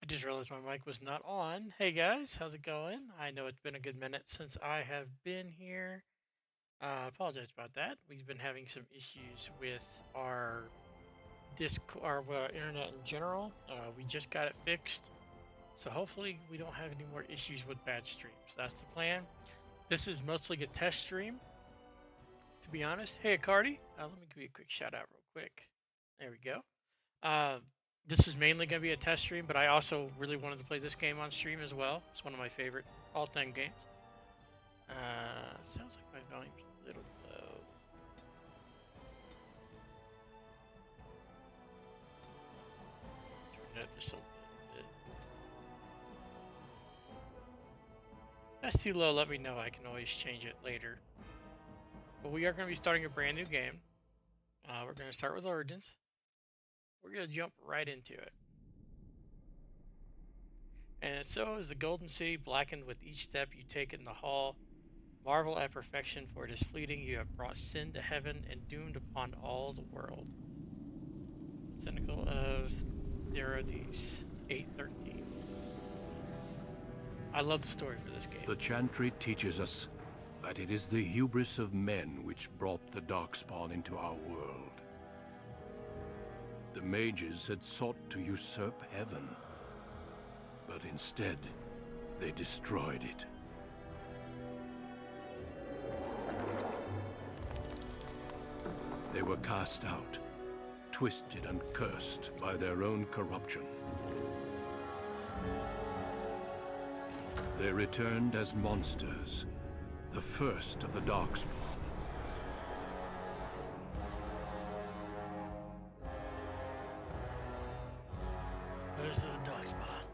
just realized my mic was not on. Hey guys, how's it going? I know it's been a good minute since I have been here. Apologize about that. We've been having some issues with our internet in general. We just got it fixed, so hopefully we don't have any more issues with bad streams. That's the plan. This is mostly a test stream, to be honest. Hey, Cardi, let me give you a quick shout out real quick. There we go. Uh, this is mainly going to be a test stream, but I also really wanted to play this game on stream as well. It's one of my favorite all-time games. Sounds like my volume's a little low. Turn it up just a little bit. If that's too low, let me know. I can always change it later. But we are going to be starting a brand new game. We're going to start with Origins. We're going to jump right into it. And so is the Golden City blackened with each step you take in the hall. Marvel at perfection, for it is fleeting. You have brought sin to heaven and doomed upon all the world. Cynical of Therodes 8:13. I love the story for this game. The Chantry teaches us that it is the hubris of men which brought the Darkspawn into our world. The mages had sought to usurp heaven, but instead, they destroyed it. They were cast out, twisted and cursed by their own corruption. They returned as monsters, the first of the Darkspawn. First of the Darkspawn.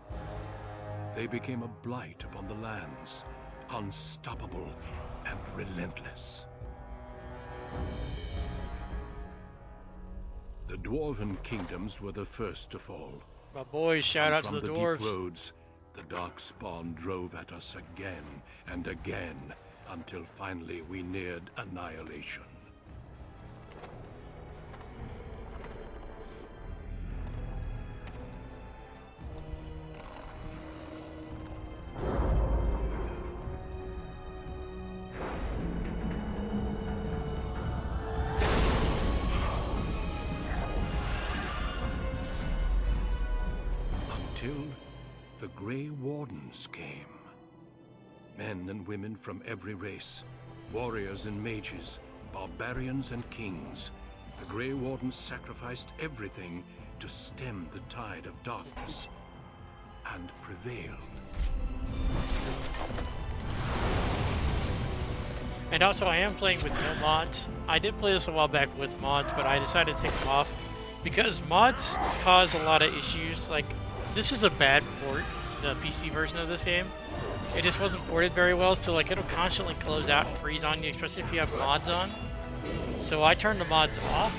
They became a blight upon the lands, unstoppable and relentless. The Dwarven kingdoms were the first to fall. My boys, shout out to From the the dwarves. deep roads, the Darkspawn drove at us again and again, until finally we neared annihilation. Until the Grey Wardens came. Men and women from every race, warriors and mages, barbarians and kings. The Grey Wardens sacrificed everything to stem the tide of darkness, and prevailed. And also, I am playing with no mods. I did play this a while back with mods, but I decided to take them off because mods cause a lot of issues. Like, this is a bad port, the PC version of this game. It just wasn't ported very well, so like it'll constantly close out and freeze on you, especially if you have mods on. So I turned the mods off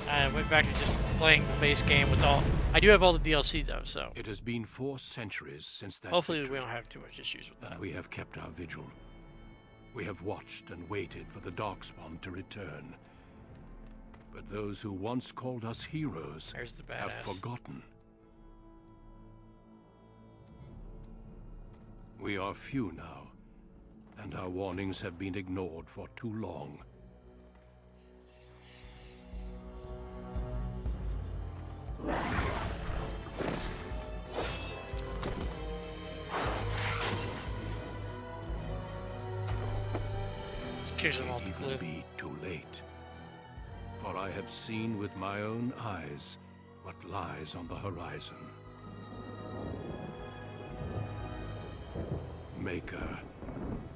and went back to just playing the base game with all. I do have all the DLC though, so It has been 4 centuries since that hopefully victory, we don't have too much issues with that. and we have kept our vigil. We have watched and waited for the Darkspawn to return. But those who once called us heroes There's the have badass. forgotten. We are few now, and our warnings have been ignored for too long. Just kicks them It off the even cliff. be too late. For I have seen with my own eyes what lies on the horizon. Maker,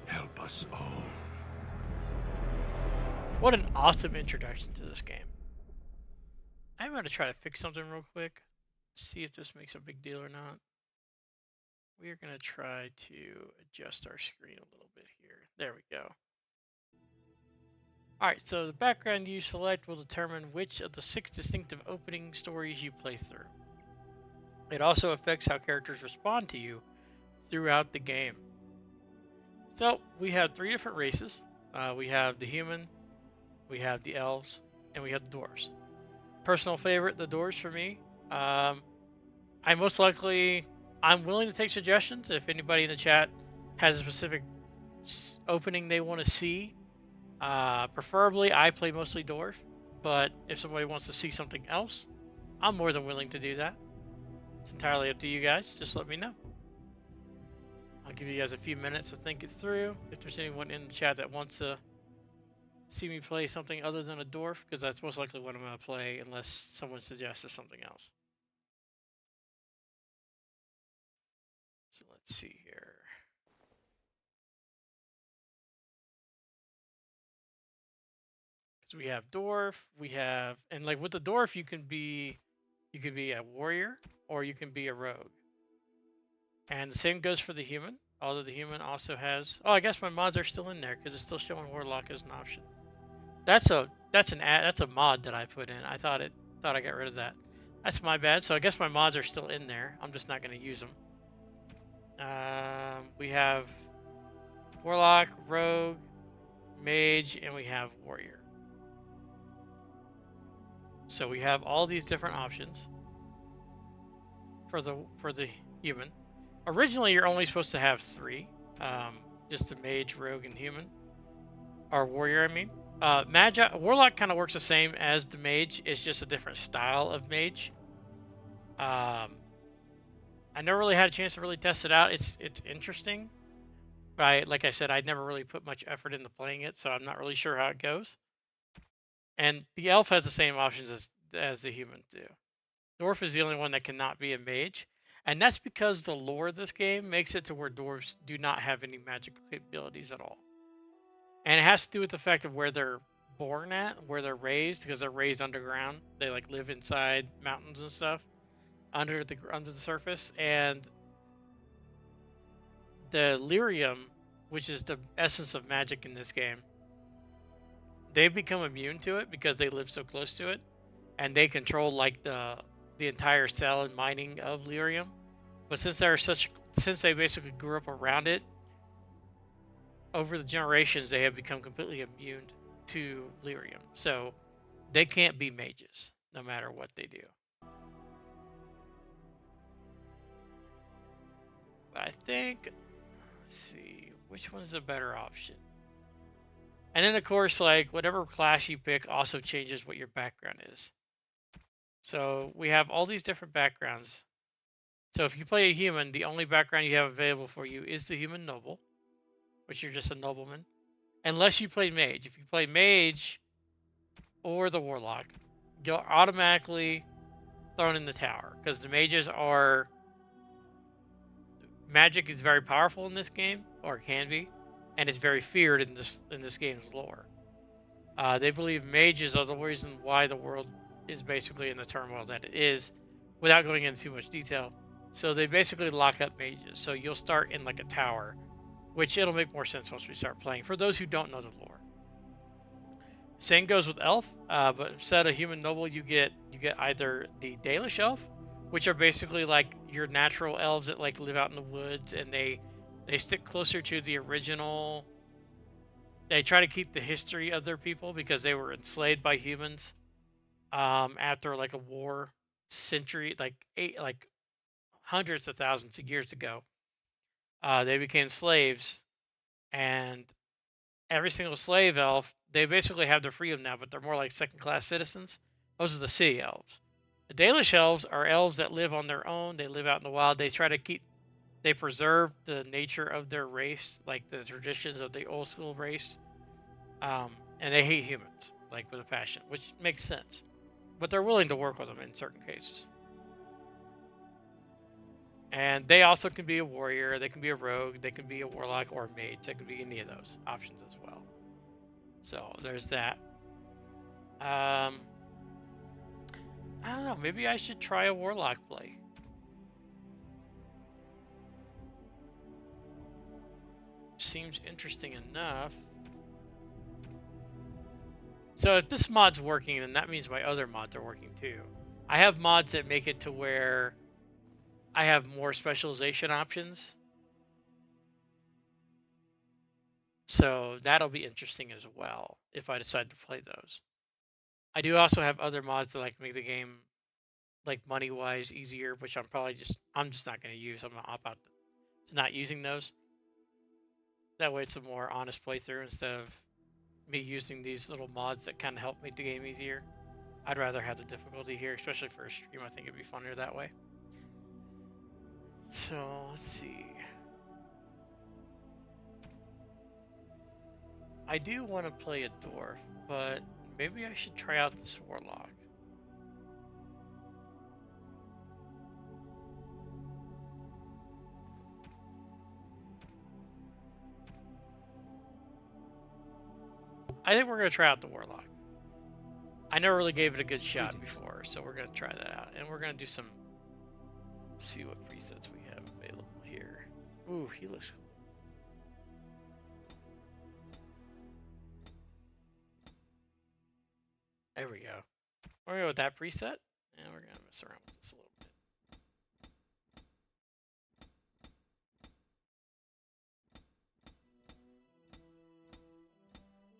help us all. What an awesome introduction to this game. I'm going to try to fix something real quick. See if this makes a big deal or not. We are going to try to adjust our screen a little bit here. There we go. Alright, so the background you select will determine which of the 6 distinctive opening stories you play through. It also affects how characters respond to you throughout the game. So, we have 3 different races. We have the human, we have the elves, and we have the dwarves. Personal favorite, the dwarves for me. I most likely I'm willing to take suggestions. If anybody in the chat has a specific opening they want to see, preferably I play mostly dwarf, but if somebody wants to see something else, I'm more than willing to do that. It's entirely up to you guys. Just let me know. I'll give you guys a few minutes to think it through. If there's anyone in the chat that wants to see me play something other than a dwarf, because that's most likely what I'm going to play unless someone suggests something else. So let's see here. Because we have dwarf, we have, and like with the dwarf, you can be a warrior or you can be a rogue. And the same goes for the human, although the human also has. Oh, I guess my mods are still in there because it's still showing warlock as an option. That's a mod that I put in. I thought I got rid of that. That's my bad. So I guess my mods are still in there. I'm just not going to use them. We have warlock, rogue, mage, and we have warrior. So we have all these different options for the human. Originally, you're only supposed to have 3, just a mage, rogue, and human, or warrior. I mean, warlock kind of works the same as the mage. It's just a different style of mage. I never really had a chance to really test it out. It's interesting, but like I said, I never really put much effort into playing it, so I'm not really sure how it goes. And the elf has the same options as the humans do. Dwarf is the only one that cannot be a mage, and that's because the lore of this game makes it to where dwarves do not have any magical capabilities at all. And it has to do with the fact of where they're born at, where they're raised, because they're raised underground. They like live inside mountains and stuff under the surface, and the lyrium, which is the essence of magic in this game, they become immune to it because they live so close to it, and they control like the entire cell and mining of lyrium. But since they basically grew up around it, over the generations they have become completely immune to lyrium. So they can't be mages no matter what they do. But I think, let's see, which one's the better option? And then of course, like whatever class you pick also changes what your background is. So we have all these different backgrounds. So if you play a human, the only background you have available for you is the human noble, which you're just a nobleman. Unless you play mage. If you play mage or the warlock, you're automatically thrown in the tower because the mages are magic is very powerful in this game, or can be, and it's very feared in this game's lore. They believe mages are the reason why the world is basically in the turmoil that it is, without going into too much detail. So they basically lock up mages. So you'll start in like a tower, which it'll make more sense once we start playing. For those who don't know the lore, same goes with elf, but instead of human noble, you get either the Dalish elf, which are basically like your natural elves that like live out in the woods, and they stick closer to the original. They try to keep the history of their people because they were enslaved by humans after like a war century, like hundreds of thousands of years ago. They became slaves, and every single slave elf, they basically have their freedom now, but they're more like second class citizens. Those are the city elves. The Dalish elves are elves that live on their own. They live out in the wild. They preserve the nature of their race, like the traditions of the old school race. And they hate humans, like with a passion, which makes sense. But they're willing to work with them in certain cases. And they also can be a warrior, they can be a rogue, they can be a warlock or a mage. They can be any of those options as well. So there's that. I don't know. Maybe I should try a warlock play. Seems interesting enough. So if this mod's working, then that means my other mods are working too. I have mods that make it to where I have more specialization options. So that'll be interesting as well if I decide to play those. I do also have other mods that like make the game like money-wise easier, which I'm just not going to use. I'm going to opt out to not using those. That way it's a more honest playthrough instead of me using these little mods that kind of help make the game easier. I'd rather have the difficulty here, especially for a stream. I think it'd be funnier that way. So let's see. I do want to play a dwarf, but maybe I should try out this warlock. I think we're gonna try out the warlock. I never really gave it a good shot before, so we're gonna try that out, and we're gonna do some. See what presets we have available here. Ooh, he looks cool. There we go. We're gonna go with that preset, and we're gonna mess around with this a little bit.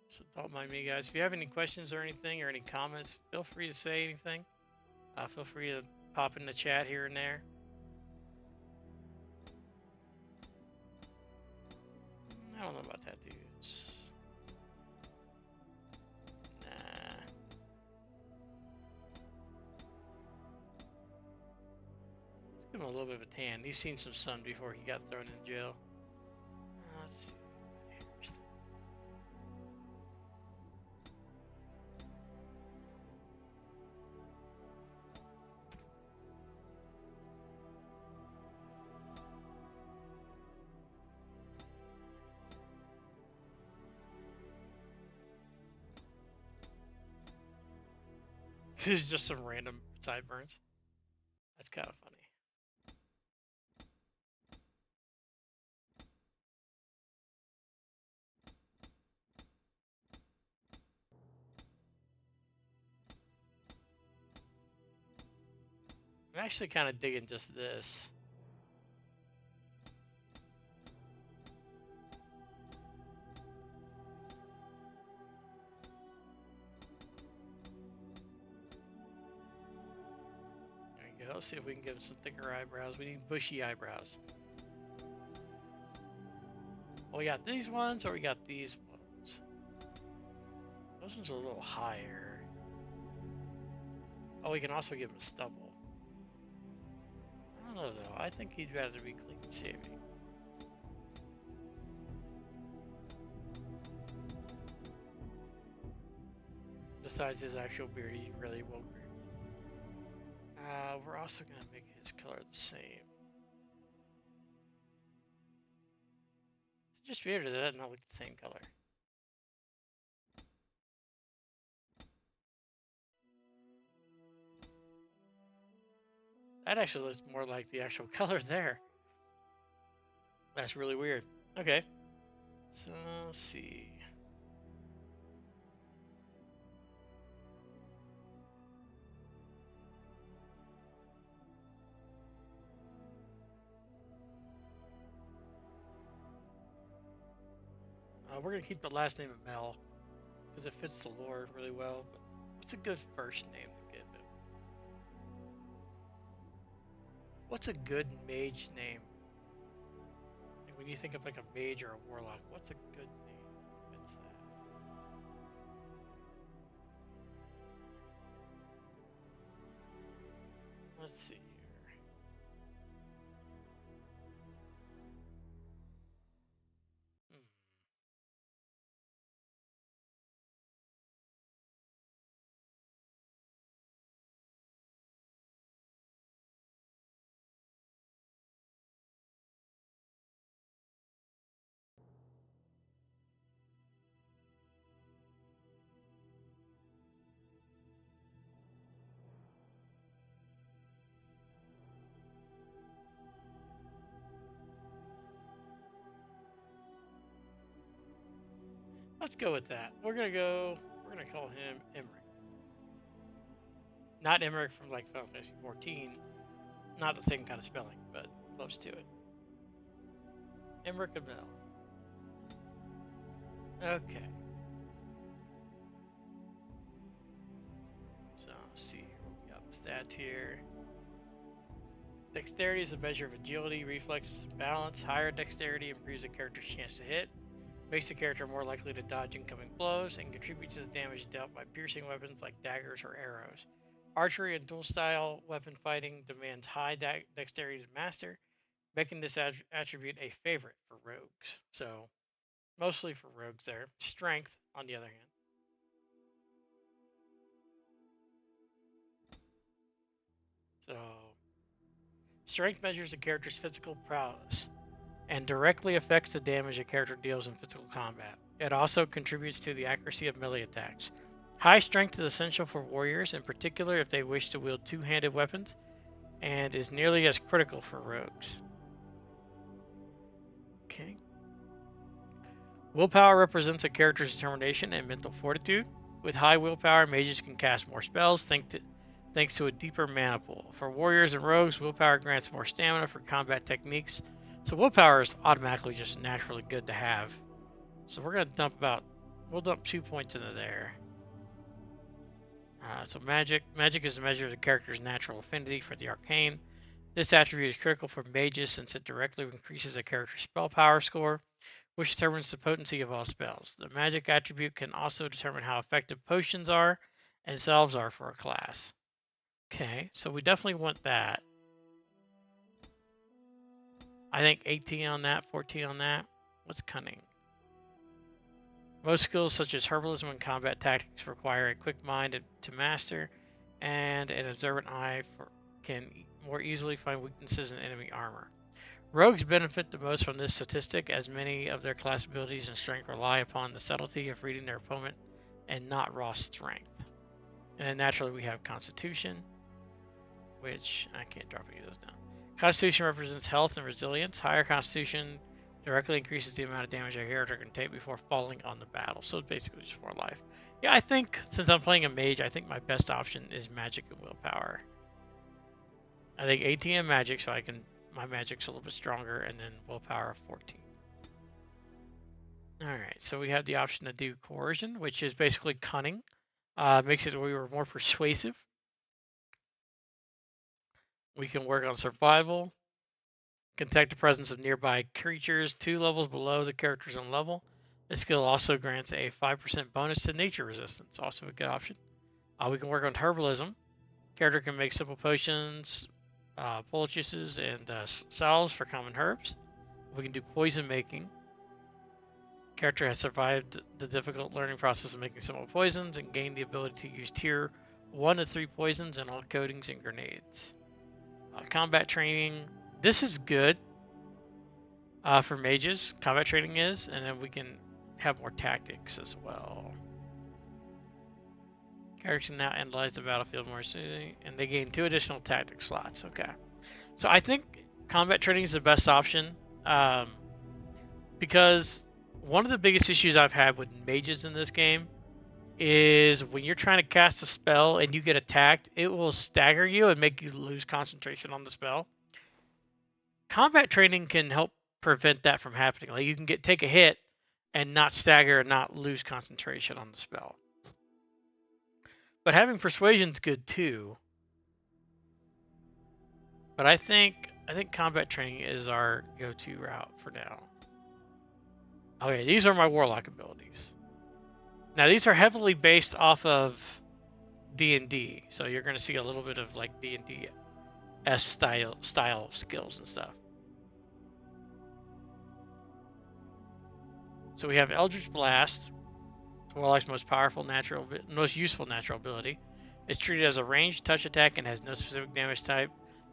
So don't mind me, guys. If you have any questions or anything, or any comments, feel free to say anything. Feel free to pop in the chat here and there. I don't know about tattoos. Nah. Let's give him a little bit of a tan. He's seen some sun before he got thrown in jail. Let's see. This is just some random sideburns. That's kind of funny. I'm actually kind of digging just this. There we go. See if we can give him some thicker eyebrows. We need bushy eyebrows. Well, we got these ones, or we got these ones. Those ones are a little higher. Oh, we can also give him stubble. I don't know though. I think he'd rather be clean shaving. Besides his actual beard, he really won't beard. We're also gonna make his color the same. It's just weird that that not look the same color. That actually looks more like the actual color there. That's really weird. Okay. So let's see. We're gonna keep the last name of Mel because it fits the lore really well. But what's a good first name to give him? What's a good mage name? Like when you think of like a mage or a warlock, what's a good name that fits that? Let's see here. Hmm. Let's go with that. We're gonna call him Emmerich. Not Emmerich from like Final Fantasy 14. Not the same kind of spelling, but close to it. Emmerich and Mel. Okay. So let's see what we got in stats here. Dexterity is a measure of agility, reflexes, and balance. Higher dexterity improves a character's chance to hit, makes the character more likely to dodge incoming blows, and contributes to the damage dealt by piercing weapons like daggers or arrows. Archery and dual style weapon fighting demands high dexterity to master, making this attribute a favorite for rogues. So, mostly for rogues there. Strength, on the other hand. So, strength measures a character's physical prowess and directly affects the damage a character deals in physical combat. It also contributes to the accuracy of melee attacks. High strength is essential for warriors, in particular if they wish to wield two-handed weapons, and is nearly as critical for rogues. Okay. Willpower represents a character's determination and mental fortitude. With high willpower, mages can cast more spells thanks to a deeper mana pool. For warriors and rogues, willpower grants more stamina for combat techniques. So willpower is automatically just naturally good to have. So we're going to we'll dump 2 points into there. So magic is a measure of the character's natural affinity for the arcane. This attribute is critical for mages since it directly increases a character's spell power score, which determines the potency of all spells. The magic attribute can also determine how effective potions are and salves are for a class. Okay, so we definitely want that. I think 18 on that, 14 on that. What's cunning? Most skills such as herbalism and combat tactics require a quick mind to master, and an observant eye can more easily find weaknesses in enemy armor. Rogues benefit the most from this statistic, as many of their class abilities and strength rely upon the subtlety of reading their opponent and not raw strength. And then naturally we have Constitution, which I can't drop any of those down. Constitution represents health and resilience. Higher Constitution directly increases the amount of damage a character can take before falling on the battle. So it's basically just more life. Yeah, I think since I'm playing a mage, I think my best option is magic and willpower. I think 18 and magic, so my magic's a little bit stronger, and then willpower of 14. Alright, so we have the option to do coercion, which is basically cunning. Makes it we were more persuasive. We can work on survival, detect the presence of nearby creatures 2 levels below the character's own level. This skill also grants a 5% bonus to nature resistance, also a good option. We can work on herbalism. Character can make simple potions, poultices, and salves for common herbs. We can do poison making. Character has survived the difficult learning process of making simple poisons and gained the ability to use tier 1 to 3 poisons in all coatings and grenades. Combat training. This is good for mages. Combat training is, and then we can have more tactics as well. Characters can now analyze the battlefield more smoothly, and they gain 2 additional tactic slots. Okay. So I think combat training is the best option because one of the biggest issues I've had with mages in this game is when you're trying to cast a spell and you get attacked, it will stagger you and make you lose concentration on the spell. Combat training can help prevent that from happening. Like you can take a hit and not stagger and not lose concentration on the spell. But having persuasion's good too. But I think combat training is our go-to route for now. Okay, these are my warlock abilities. Now these are heavily based off of D&D, so you're going to see a little bit of like D&D S style skills and stuff. So we have Eldritch Blast, Warlock's most useful natural ability. It's treated as a ranged touch attack and has no specific damage type.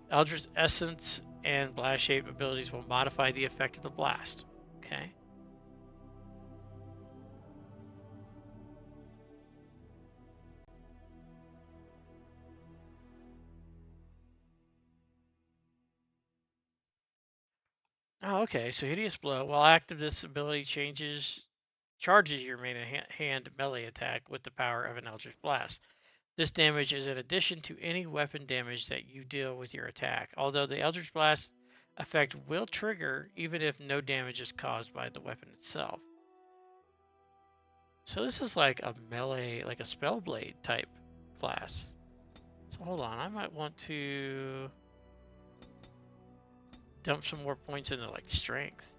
Eldritch Essence and Blast Shape abilities will modify the effect of the blast. Okay. Oh, okay. So Hideous Blow. While active, this ability charges your main hand melee attack with the power of an Eldritch Blast. This damage is in addition to any weapon damage that you deal with your attack, although the Eldritch Blast effect will trigger even if no damage is caused by the weapon itself. So this is like a melee, like a Spellblade type class. So hold on, I might want to dump some more points into like strength.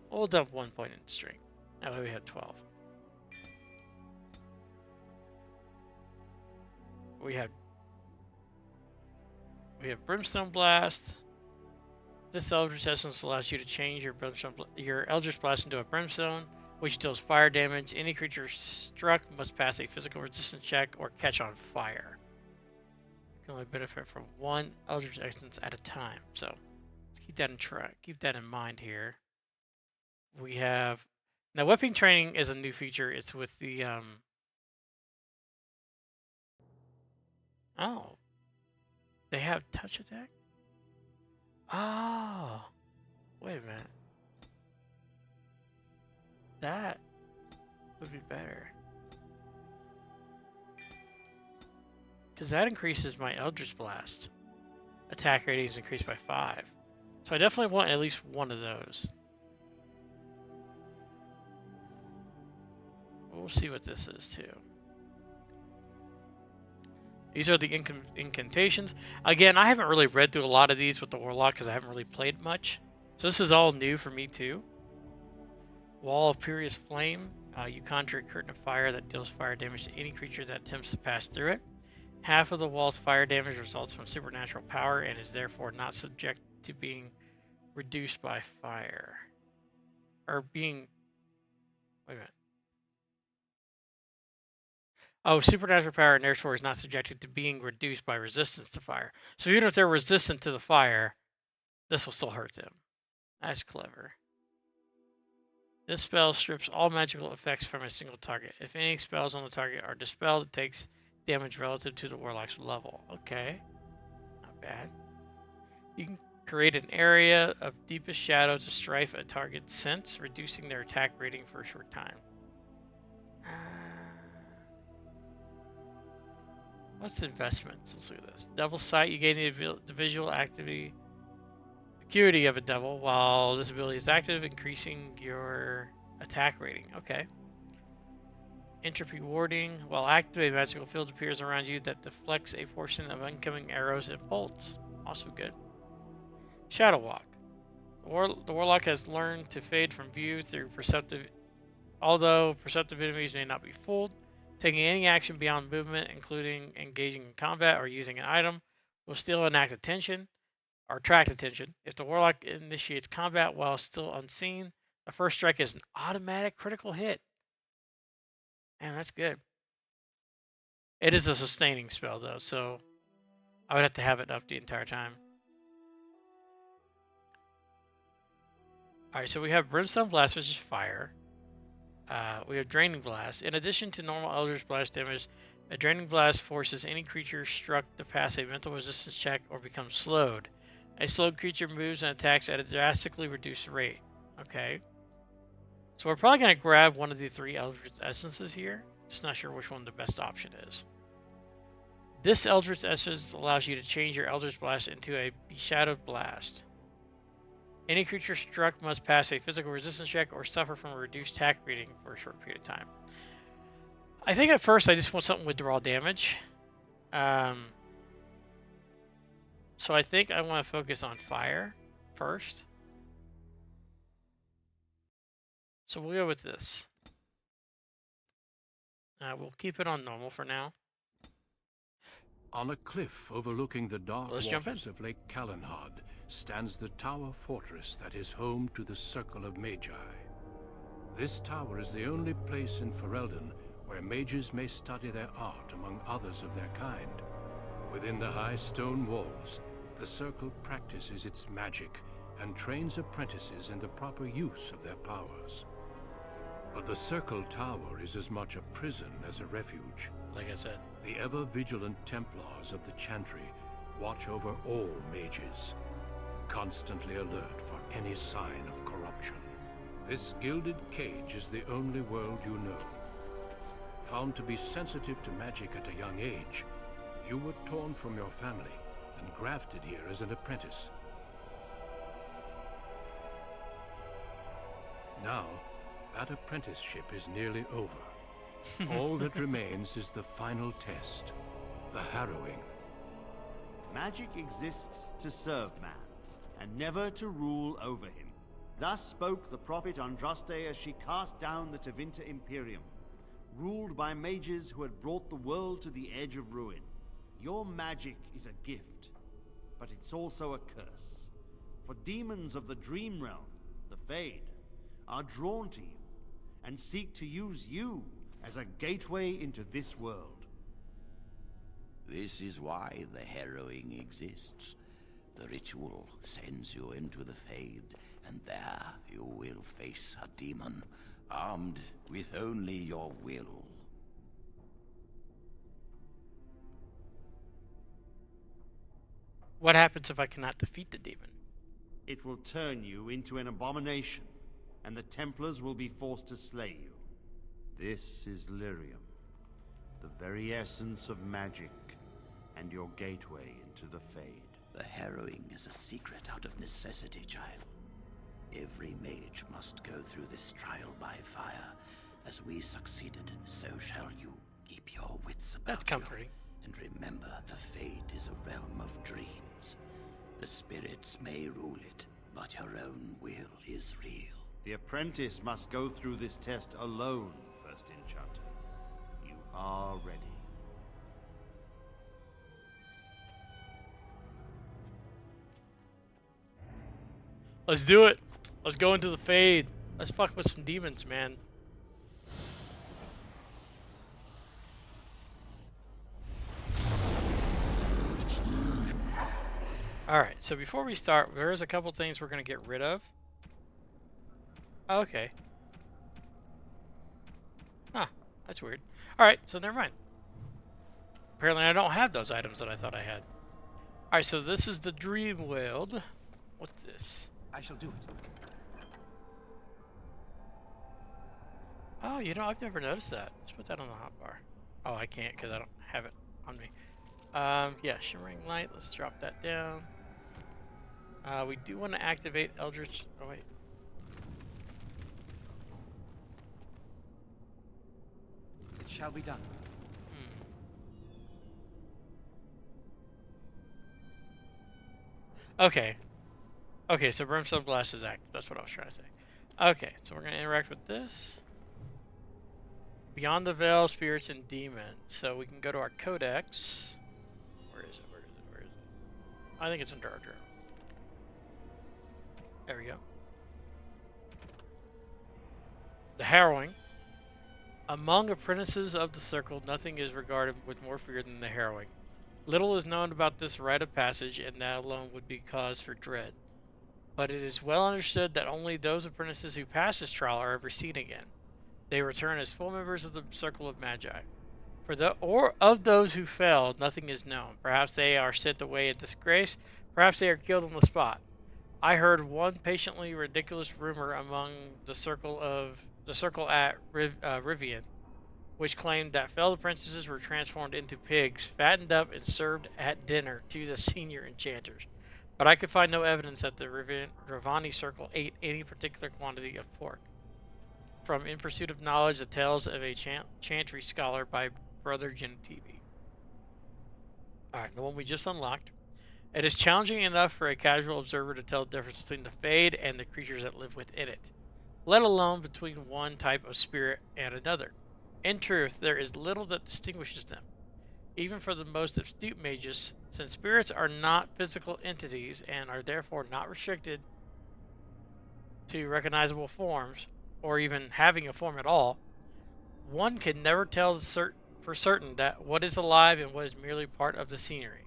We'll dump 1 point in strength. That way we have 12. We have Brimstone Blast. This Eldritch Essence allows you to change your Eldritch Blast into a Brimstone, which deals fire damage. Any creature struck must pass a physical resistance check or catch on fire. You can only benefit from 1 Eldritch Essence at a time. So let's keep that in mind here. We have now weapon training is a new feature. It's with the oh, they have touch attack. Oh, wait a minute. That would be better. Because that increases my Eldritch Blast. Attack rating is increased by 5. So I definitely want at least one of those. We'll see what this is too. These are the incantations. Again, I haven't really read through a lot of these with the Warlock because I haven't really played much. So this is all new for me too. Wall of Furious Flame. You conjure a curtain of fire that deals fire damage to any creature that attempts to pass through it. Half of the wall's fire damage results from supernatural power and is therefore not subject to being reduced by fire. Or being... Wait a minute. Oh, supernatural power and therefore is not subjected to being reduced by resistance to fire. So even if they're resistant to the fire, this will still hurt them. That's clever. This spell strips all magical effects from a single target. If any spells on the target are dispelled, it takes damage relative to the Warlock's level. Okay, not bad. You can create an area of deepest shadow to strife a target's sense, reducing their attack rating for a short time. What's investments? Let's look at this. Devil Sight, you gain the visual activity acuity of a devil while this ability is active, increasing your attack rating. Okay. Entropy warding, while active, a magical field appears around you that deflects a portion of incoming arrows and bolts. Also good. Shadow Walk. The Warlock has learned to fade from view through perceptive, although perceptive enemies may not be fooled. Taking any action beyond movement, including engaging in combat or using an item, will still enact attention or attract attention. If the Warlock initiates combat while still unseen, the first strike is an automatic critical hit. Man, that's good. It is a sustaining spell though, so I would have to have it up the entire time. Alright, so we have Brimstone Blast, which is fire. We have Draining Blast. In addition to normal Eldritch Blast damage, a Draining Blast forces any creature struck to pass a mental resistance check or become slowed. A slowed creature moves and attacks at a drastically reduced rate. Okay. So we're probably going to grab one of the 3 Eldritch Essences here. Just not sure which one the best option is. This Eldritch Essence allows you to change your Eldritch Blast into a Beshadowed Blast. Any creature struck must pass a physical resistance check or suffer from a reduced attack rating for a short period of time. I think at first I just want something with draw damage. So I think I want to focus on fire first. So we'll go with this. We'll keep it on normal for now. On a cliff overlooking the dark Let's jump in. waters of Lake Calenhad stands the tower fortress that is home to the Circle of Magi. This tower is the only place in Ferelden where mages may study their art among others of their kind. Within the high stone walls, the Circle practices its magic and trains apprentices in the proper use of their powers. But the Circle Tower is as much a prison as a refuge. Like I said, the ever-vigilant Templars of the Chantry watch over all mages, constantly alert for any sign of corruption. This gilded cage is the only world you know. Found to be sensitive to magic at a young age, you were torn from your family and grafted here as an apprentice. Now, that apprenticeship is nearly over. All that remains is the final test, the harrowing. Magic exists to serve man, and never to rule over him. Thus spoke the prophet Andraste as she cast down the Tevinter Imperium, ruled by mages who had brought the world to the edge of ruin. Your magic is a gift, but it's also a curse. For demons of the Dream Realm, the Fade, are drawn to you, and seek to use you as a gateway into this world. This is why the harrowing exists. The ritual sends you into the Fade, and there you will face a demon, armed with only your will. What happens if I cannot defeat the demon? It will turn you into an abomination, and the Templars will be forced to slay you. This is Lyrium, the very essence of magic, and your gateway into the Fade. The harrowing is a secret out of necessity, child. Every mage must go through this trial by fire. As we succeeded, so shall you. Keep your wits about That's comforting. you. And remember, the Fade is a realm of dreams. The spirits may rule it, but your own will is real. The apprentice must go through this test alone, First Enchanter. You are ready. Let's do it. Let's go into the Fade. Let's fuck with some demons, man. Alright, so before we start, there's a couple things we're going to get rid of. Oh, okay. Huh, that's weird. Alright, so never mind. Apparently I don't have those items that I thought I had. Alright, so this is the Dream World. What's this? I shall do it. Oh, you know, I've never noticed that. Let's put that on the hotbar. Oh, I can't because I don't have it on me. Yeah, Shimmering Light. Let's drop that down. We do want to activate Eldritch. Oh, wait. It shall be done. Okay. Okay, so Brimstone Blast is active. That's what I was trying to say. Okay, so we're going to interact with this. Beyond the Veil, Spirits, and Demons. So we can go to our Codex. Where is it? Where is it? Where is it? I think it's in our journal. There we go. The Harrowing. Among apprentices of the Circle, nothing is regarded with more fear than the Harrowing. Little is known about this rite of passage, and that alone would be cause for dread. But it is well understood that only those apprentices who pass this trial are ever seen again. They return as full members of the Circle of Magi. Or of those who fail, nothing is known. Perhaps they are sent away in disgrace. Perhaps they are killed on the spot. I heard one patiently ridiculous rumor among the circle at Rivian, which claimed that failed apprentices were transformed into pigs, fattened up and served at dinner to the senior enchanters. But I could find no evidence that the Ravani Circle ate any particular quantity of pork. From In Pursuit of Knowledge, the Tales of a Chantry Scholar by Brother Genitivi. Alright, the one we just unlocked. It is challenging enough for a casual observer to tell the difference between the Fade and the creatures that live within it, let alone between one type of spirit and another. In truth, there is little that distinguishes them, even for the most astute mages, since spirits are not physical entities and are therefore not restricted to recognizable forms, or even having a form at all. One can never tell for certain that what is alive and what is merely part of the scenery.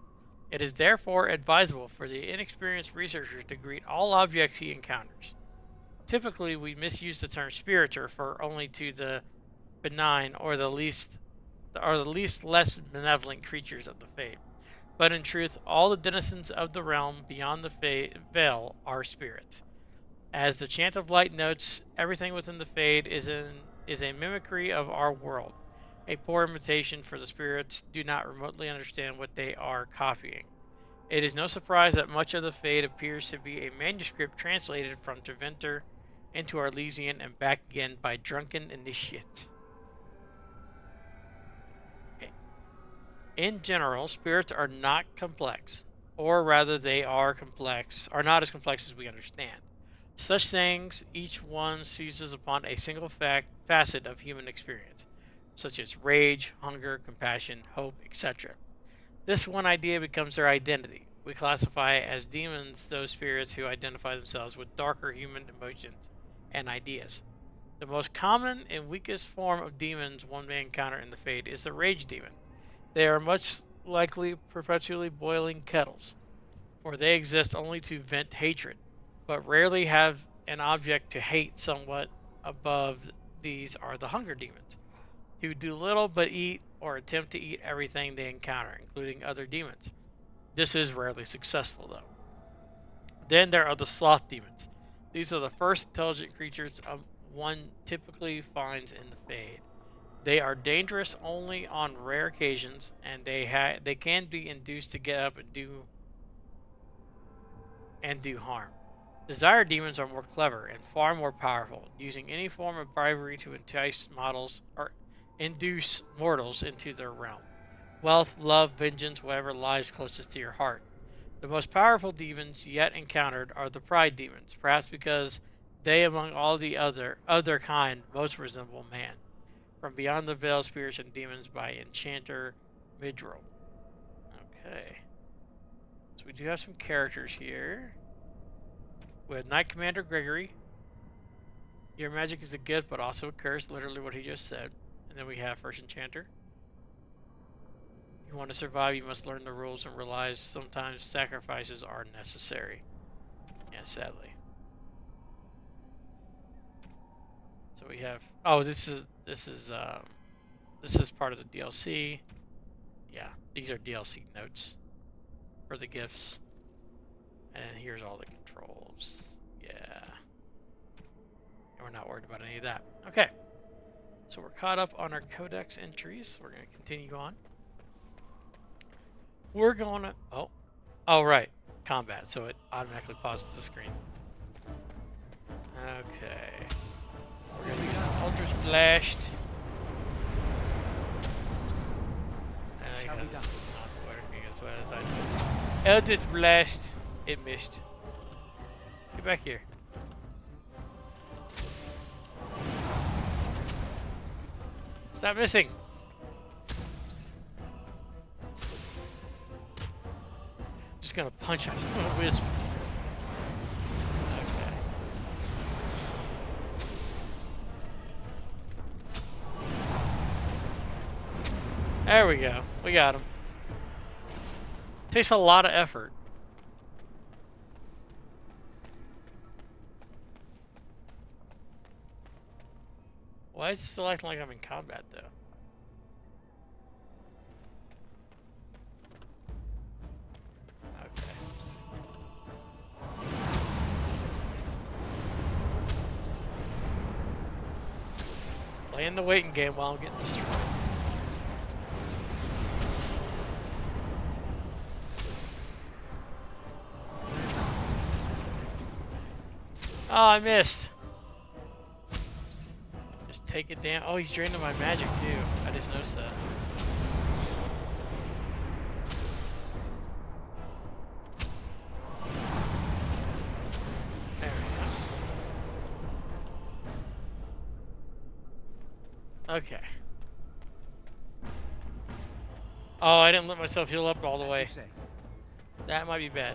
It is therefore advisable for the inexperienced researcher to greet all objects he encounters. Typically, we misuse the term spirit to refer only to the benign or the least less benevolent creatures of the Fade. But in truth, all the denizens of the realm beyond the veil are spirits. As the Chant of Light notes, everything within the Fade is a mimicry of our world, a poor imitation, for the spirits do not remotely understand what they are copying. It is no surprise that much of the Fade appears to be a manuscript translated from Tevinter into Arlesian and back again by drunken initiates. In general, spirits are not complex, or rather they are not as complex as we understand. Such things, each one seizes upon a single facet of human experience, such as rage, hunger, compassion, hope, etc. This one idea becomes their identity. We classify as demons those spirits who identify themselves with darker human emotions and ideas. The most common and weakest form of demons one may encounter in the Fade is the rage demon. They are much likely perpetually boiling kettles, for they exist only to vent hatred, but rarely have an object to hate. Somewhat above these are the hunger demons, who do little but eat or attempt to eat everything they encounter, including other demons. This is rarely successful, though. Then there are the sloth demons. These are the first intelligent creatures one typically finds in the Fade. They are dangerous only on rare occasions, and they can be induced to get up and do harm. Desire demons are more clever and far more powerful, using any form of bribery to entice models or induce mortals into their realm. Wealth, love, vengeance, whatever lies closest to your heart. The most powerful demons yet encountered are the pride demons, perhaps because they, among all the other kind, most resemble man. From Beyond the Veil, Spirits and Demons by Enchanter Midroll. Okay. So we do have some characters here. We have Knight Commander Gregory. Your magic is a gift, but also a curse, literally what he just said. And then we have First Enchanter. If you want to survive, you must learn the rules and realize sometimes sacrifices are necessary. Yeah, sadly. So we have. Oh, this is part of the DLC. Yeah, these are DLC notes for the gifts. And here's all the controls. Yeah. And we're not worried about any of that. Okay. So we're caught up on our codex entries. We're going to continue on. We're going to... Oh, right. Combat. So it automatically pauses the screen. Okay. We're going to use an Ultra Splashed. Shall be done. This is not working as well as I thought. Eldritch Blast. It missed. Get back here. Stop missing. I'm just gonna punch him. Wisp. Okay. There we go. We got him. Takes a lot of effort. Why is it still acting like I'm in combat, though? Okay. Playing the waiting game while I'm getting destroyed. Oh, I missed. Take it down. Oh, he's draining my magic too. I just noticed that. There we go. Okay. Oh, I didn't let myself heal up all the way. That might be bad.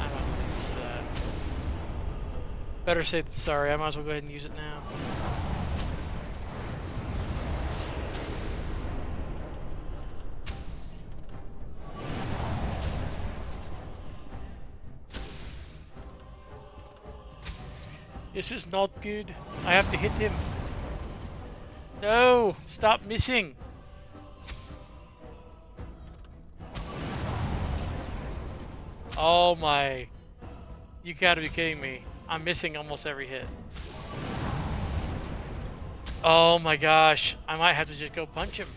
I might want to use that. Better safe than sorry. I might as well go ahead and use it now. This is not good. I have to hit him. No! Stop missing! Oh my. You gotta be kidding me. I'm missing almost every hit. Oh my gosh. I might have to just go punch him.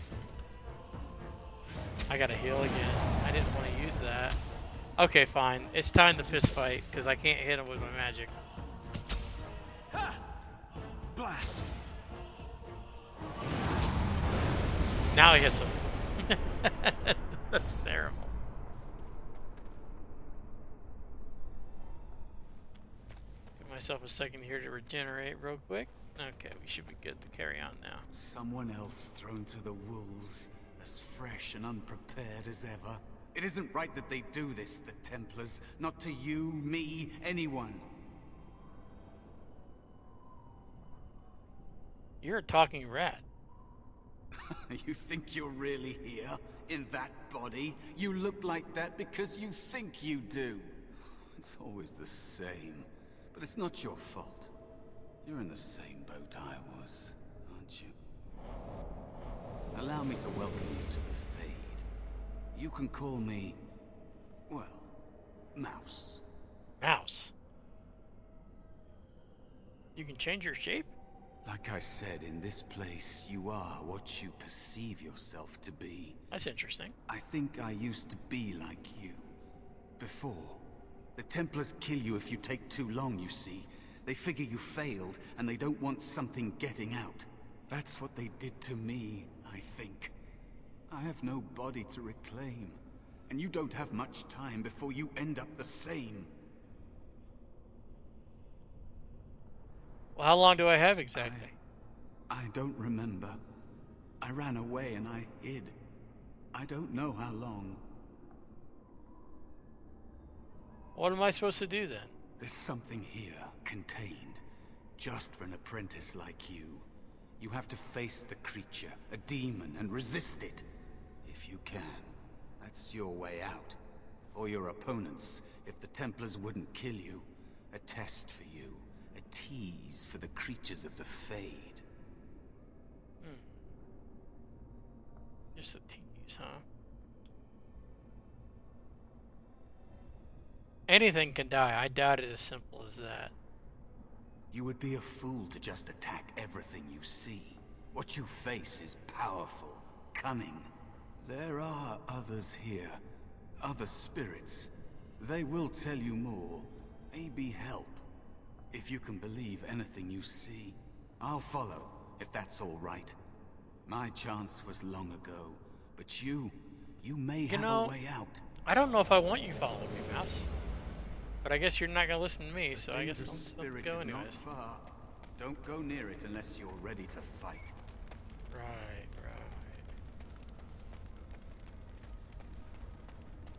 I gotta heal again. I didn't want to use that. Okay, fine. It's time to fist fight, because I can't hit him with my magic. Blast! Now he hits him. That's terrible. Give myself a second here to regenerate real quick. Okay, we should be good to carry on now. Someone else thrown to the wolves, as fresh and unprepared as ever. It isn't right that they do this, the Templars. Not to you, me, anyone. You're a talking rat. You think you're really here? In that body? You look like that because you think you do. It's always the same. But it's not your fault. You're in the same boat I was, aren't you? Allow me to welcome you to the Fade. You can call me, well, Mouse. Mouse. You can change your shape? Like I said, in this place, you are what you perceive yourself to be. That's interesting. I think I used to be like you. Before. The Templars kill you if you take too long, you see. They figure you failed, and they don't want something getting out. That's what they did to me, I think. I have no body to reclaim, and you don't have much time before you end up the same. Well, how long do I have exactly? I don't remember. I ran away and I hid. I don't know how long. What am I supposed to do then? There's something here, contained, just for an apprentice like you. You have to face the creature, a demon, and resist it. If you can. That's your way out. Or your opponent's, if the Templars wouldn't kill you. A test for you. A tease for the creatures of the Fade. Just a tease, huh? Anything can die. I doubt it as simple as that. You would be a fool to just attack everything you see. What you face is powerful, cunning. There are others here. Other spirits. They will tell you more. Maybe help. If you can believe anything you see. I'll follow, if that's all right. My chance was long ago. But you may have a way out. I don't know if I want you following me, Mouse. But I guess you're not gonna listen to me, so I guess I'll go anyways. Not far. Don't go near it unless you're ready to fight. Right.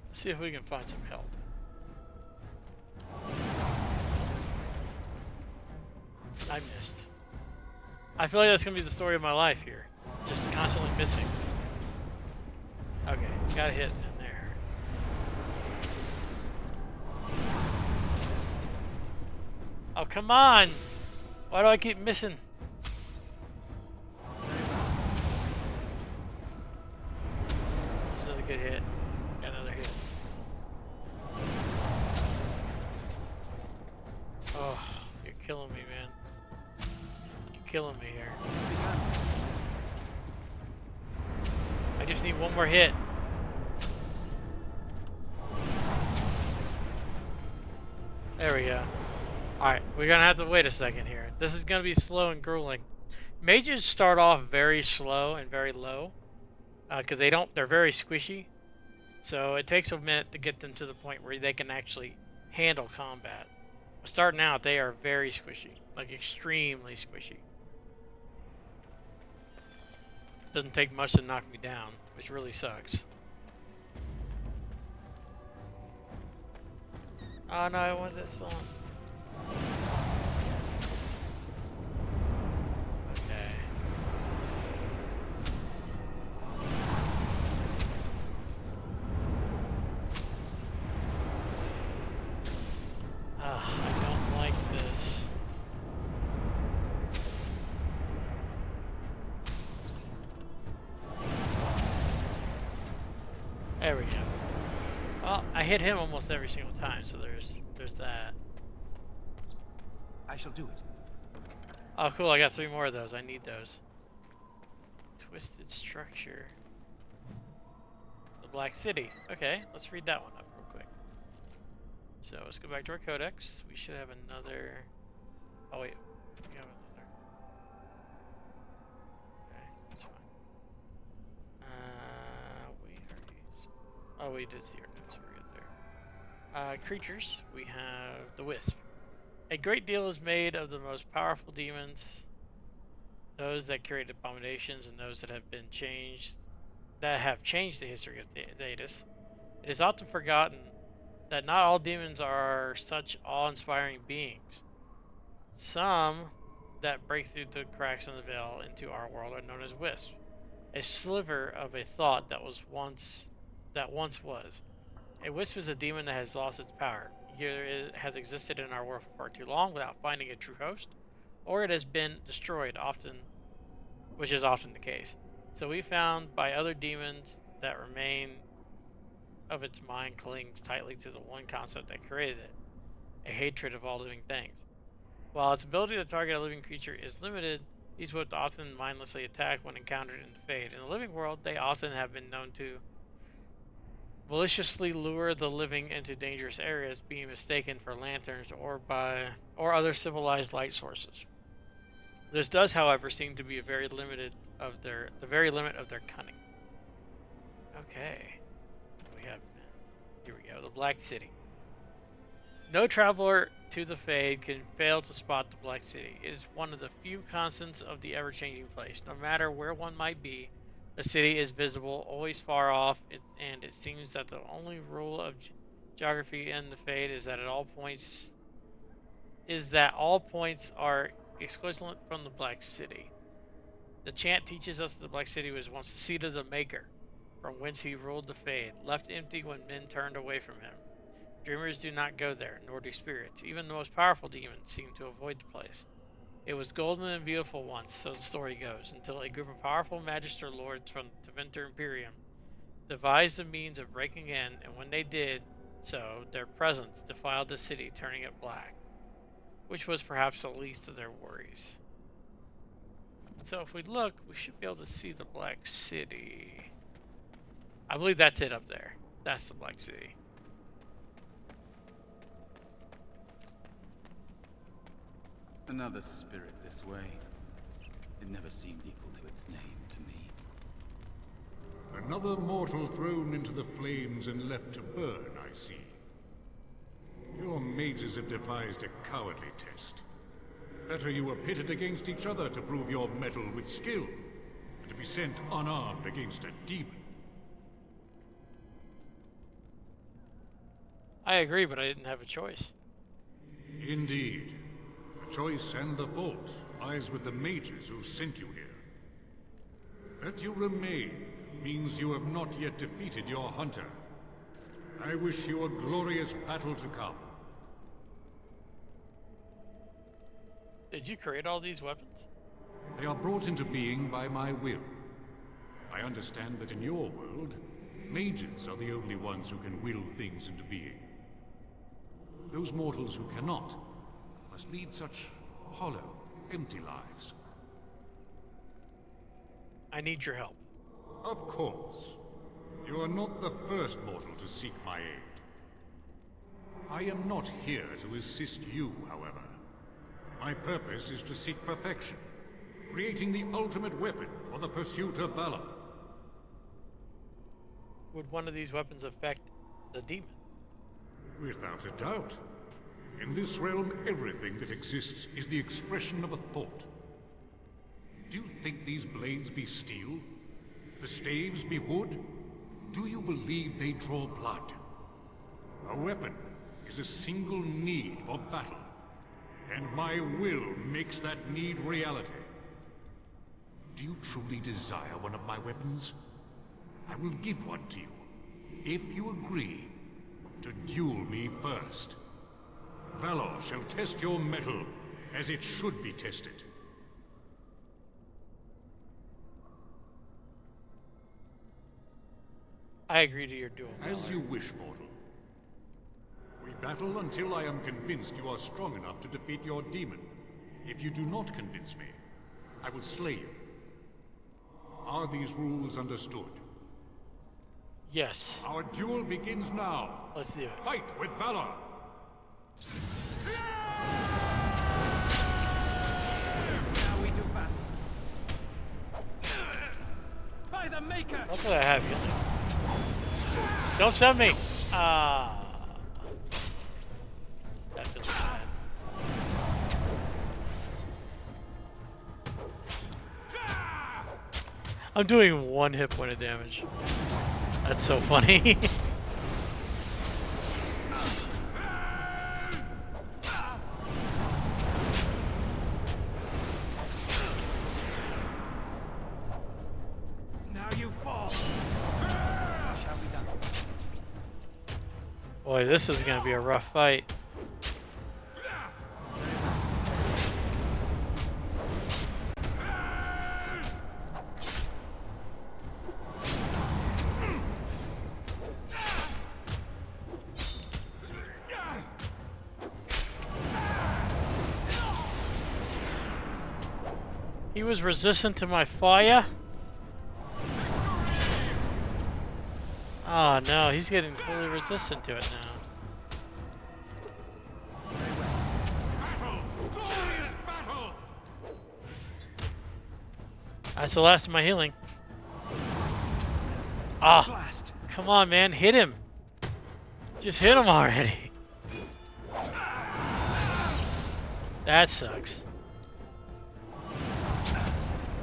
Let's see if we can find some help. I missed. I feel like that's gonna be the story of my life here. Just constantly missing. Okay, got a hit in there. Oh, come on! Why do I keep missing? That's another good hit. Got another hit. Oh, you're killing me, man. You're killing me here. I just need one more hit. There we go. Alright, we're gonna have to wait a second here. This is gonna be slow and grueling. Mages start off very slow and very low. Because they're very squishy. So it takes a minute to get them to the point where they can actually handle combat. But starting out, they are very squishy. Like extremely squishy. Doesn't take much to knock me down, which really sucks. Oh no, what is that song? Okay. I don't like this. There we go. Well, I hit him almost every single time, so there's that. I shall do it. Oh, cool! I got 3 more of those. I need those. Twisted structure. The Black City. Okay, let's read that one up real quick. So let's go back to our codex. We should have another. Oh wait, we have another. Okay, that's fine. Oh, we did see our notes. We're good there. Creatures. We have the Wisp. A great deal is made of the most powerful demons, those that create abominations, and those that have changed the history of Thetis. It is often forgotten that not all demons are such awe-inspiring beings. Some that break through the cracks in the veil into our world are known as wisps, a sliver of a thought that once was. A wisp is a demon that has lost its power. Either it has existed in our world for far too long without finding a true host, or it has been destroyed, which is often the case. So we found by other demons that remain of its mind clings tightly to the one concept that created it, a hatred of all living things. While its ability to target a living creature is limited, these would often mindlessly attack when encountered in the Fade. In the living world, they often have been known to maliciously lure the living into dangerous areas, being mistaken for lanterns or other civilized light sources. This does, however, seem to be the very limit of their cunning. Okay, we have here we go, the Black City. No traveler to the Fade can fail to spot the Black City. It is one of the few constants of the ever-changing place. No matter where one might be, the city is visible, always far off, and it seems that the only rule of geography in the Fade is that all points are exclusive from the Black City. The chant teaches us that the Black City was once the seat of the Maker, from whence he ruled the Fade, left empty when men turned away from him. Dreamers do not go there, nor do spirits. Even the most powerful demons seem to avoid the place. It was golden and beautiful once, so the story goes, until a group of powerful magister lords from the Tevinter Imperium devised the means of breaking in, and when they did so, their presence defiled the city, turning it black, which was perhaps the least of their worries. So if we look, we should be able to see the Black City. I believe that's it up there. That's the Black City. Another spirit this way. It never seemed equal to its name to me. Another mortal thrown into the flames and left to burn, I see. Your mages have devised a cowardly test. Better you were pitted against each other to prove your mettle with skill, and to be sent unarmed against a demon. I agree, but I didn't have a choice. Indeed. The choice and the fault lies with the mages who sent you here. That you remain means you have not yet defeated your hunter. I wish you a glorious battle to come. Did you create all these weapons? They are brought into being by my will. I understand that in your world, mages are the only ones who can will things into being. Those mortals who cannot must lead such hollow, empty lives. I need your help. Of course. You are not the first mortal to seek my aid. I am not here to assist you, however. My purpose is to seek perfection, creating the ultimate weapon for the pursuit of valor. Would one of these weapons affect the demon? Without a doubt. In this realm, everything that exists is the expression of a thought. Do you think these blades be steel? The staves be wood? Do you believe they draw blood? A weapon is a single need for battle, and my will makes that need reality. Do you truly desire one of my weapons? I will give one to you, if you agree to duel me first. Valor shall test your mettle as it should be tested. I agree to your duel. As you wish, mortal. We battle until I am convinced you are strong enough to defeat your demon. If you do not convince me, I will slay you. Are these rules understood? Yes. Our duel begins now. Let's do it. Fight with valor! Now we do battle. By the Maker! Hopefully I have you. Don't send me! Ah. That feels bad. I'm doing 1 hit point of damage. That's so funny. Now you fall. Shall we done? Boy, this is gonna be a rough fight. He was resistant to my fire? Oh no, he's getting fully resistant to it now. That's the last of my healing. Ah, come on, man, hit him. Just hit him already. That sucks.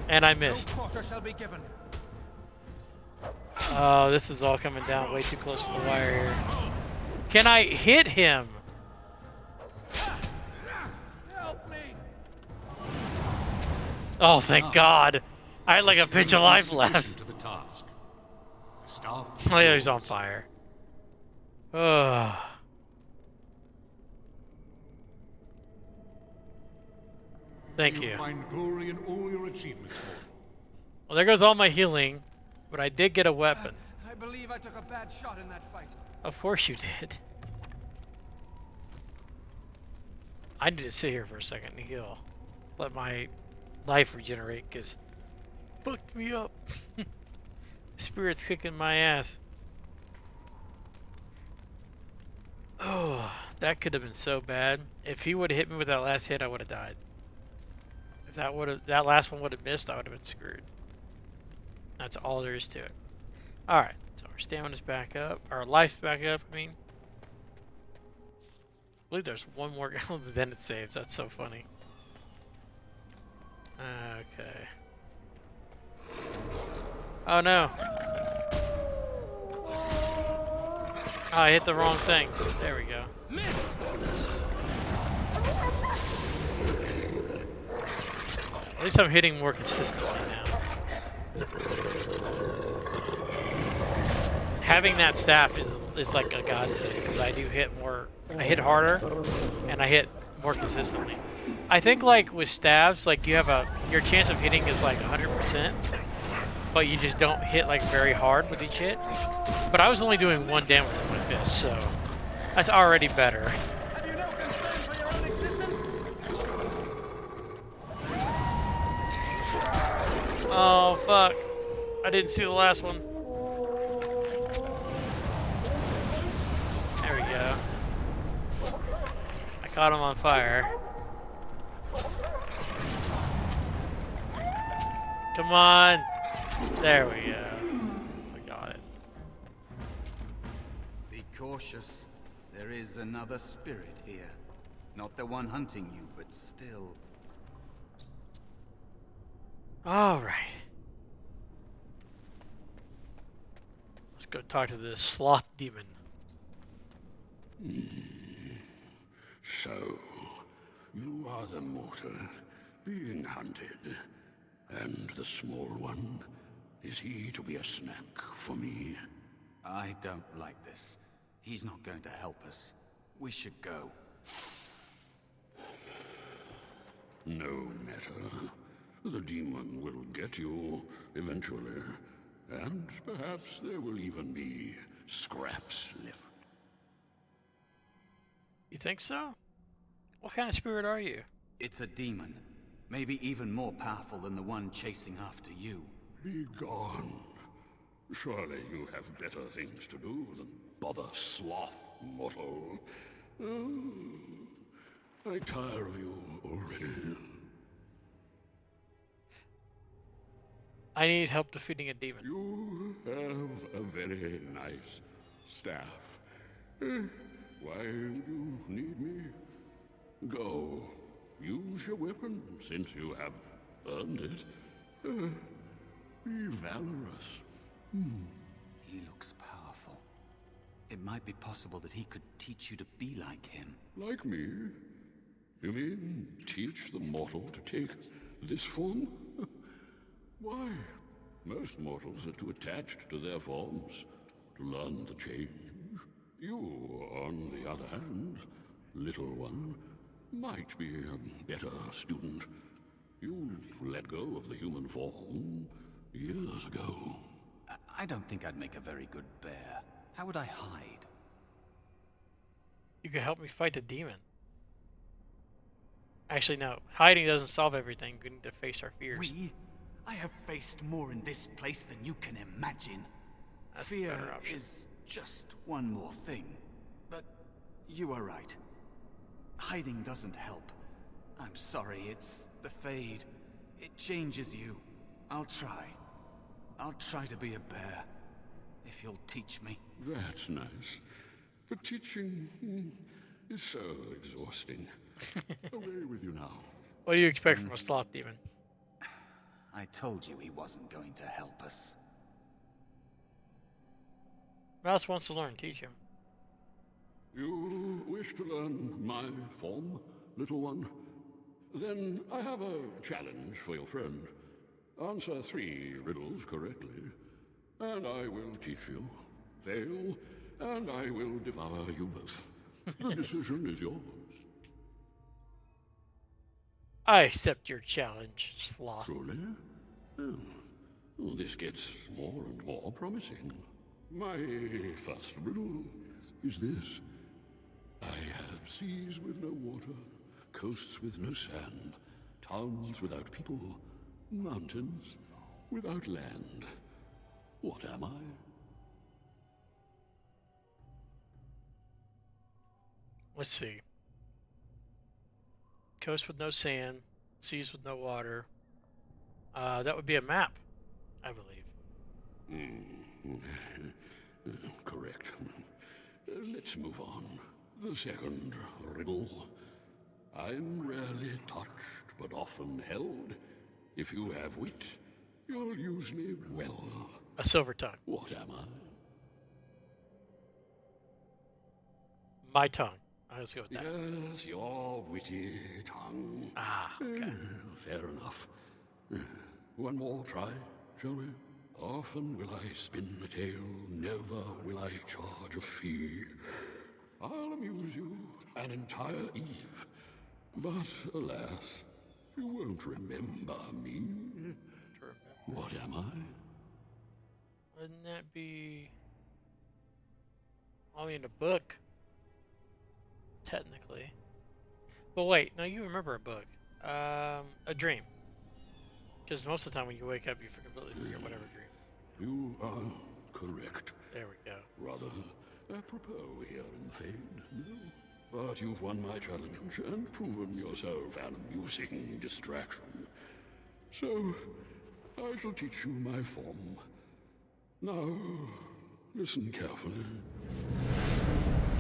And I missed. No quarter shall be given. Oh, this is all coming down way too close to the wire here. Can I hit him? Help me. Oh, thank God. I had like a pinch of life left. To the task. The staff Oh, yeah, he's on fire. Ugh. Thank you. Find glory in all your achievements, Lord. Well, there goes all my healing, but I did get a weapon. I believe I took a bad shot in that fight. Of course you did. I need to sit here for a second and heal. Let my life regenerate, because fucked me up. Spirit's kicking my ass. Oh, that could have been so bad. If he would have hit me with that last hit, I would have died. If that last one would have missed, I would have been screwed. That's all there is to it. Alright, so our stamina's back up. Our life's back up, I mean. I believe there's one more, then it saves. That's so funny. Okay. Oh no. Oh, I hit the wrong thing. There we go. At least I'm hitting more consistently now. Having that staff is like a godsend, because I do hit more. I hit harder, and I hit more consistently. I think like with staves, like you have your chance of hitting is like 100%, but you just don't hit like very hard with each hit. But I was only doing 1 damage with my fist, so that's already better. Have you no concern for your own existence? Oh fuck! I didn't see the last one. There we go. I caught him on fire. Come on! There we go. We got it. Be cautious. There is another spirit here. Not the one hunting you, but still. Alright. Let's go talk to this sloth demon. So, you are the mortal being hunted. And the small one, is he to be a snack for me? I don't like this. He's not going to help us. We should go. No matter. The demon will get you eventually. And perhaps there will even be scraps left. You think so? What kind of spirit are you? It's a demon. Maybe even more powerful than the one chasing after you. Be gone. Surely you have better things to do than bother sloth, mortal. Oh, I tire of you already. I need help defeating a demon. You have a very nice staff. Why would you need me? Go. Use your weapon, since you have earned it. Be valorous. He looks powerful. It might be possible that he could teach you to be like him. Like me? You mean teach the mortal to take this form? Why? Most mortals are too attached to their forms to learn the change. You, on the other hand, little one, might be a better student. You let go of the human form years ago. I don't think I'd make a very good bear. How would I hide? You can help me fight the demon. Actually, no. Hiding doesn't solve everything. We need to face our fears. I have faced more in this place than you can imagine. That's the Fear better option. is just one more thing. But you are right. Hiding doesn't help. I'm sorry, it's the Fade. It changes you. I'll try. I'll try to be a bear. If you'll teach me. That's nice. But teaching is so exhausting. Away with you now. What do you expect from a sloth demon? I told you he wasn't going to help us. Mouse wants to learn. Teach him. You wish to learn my form, little one? Then I have a challenge for your friend. Answer 3 riddles correctly, and I will teach you. Fail, and I will devour you both. The decision is yours. I accept your challenge, sloth. Truly? Oh. Well, this gets more and more promising. My first riddle is this. I have seas with no water, coasts with no sand, towns without people, mountains without land. What am I? Let's see. Coast with no sand, seas with no water. That would be a map, I believe. Correct. Let's move on. The second riddle. I'm rarely touched, but often held. If you have wit, you'll use me well. A silver tongue. What am I? My tongue. Let's go with that. Yes, your witty tongue. Ah, okay. Fair enough. One more try, shall we? Often will I spin a tale, never will I charge a fee. I'll amuse you an entire eve, but alas, you won't remember me. What am I? Wouldn't that be... I mean, a book. Technically. But wait, no, you remember a book. A dream. Because most of the time when you wake up, you completely forget whatever dream. You are correct. There we go. Rather apropos here in the Fade, no? But you've won my challenge and proven yourself an amusing distraction. So, I shall teach you my form. Now, listen carefully.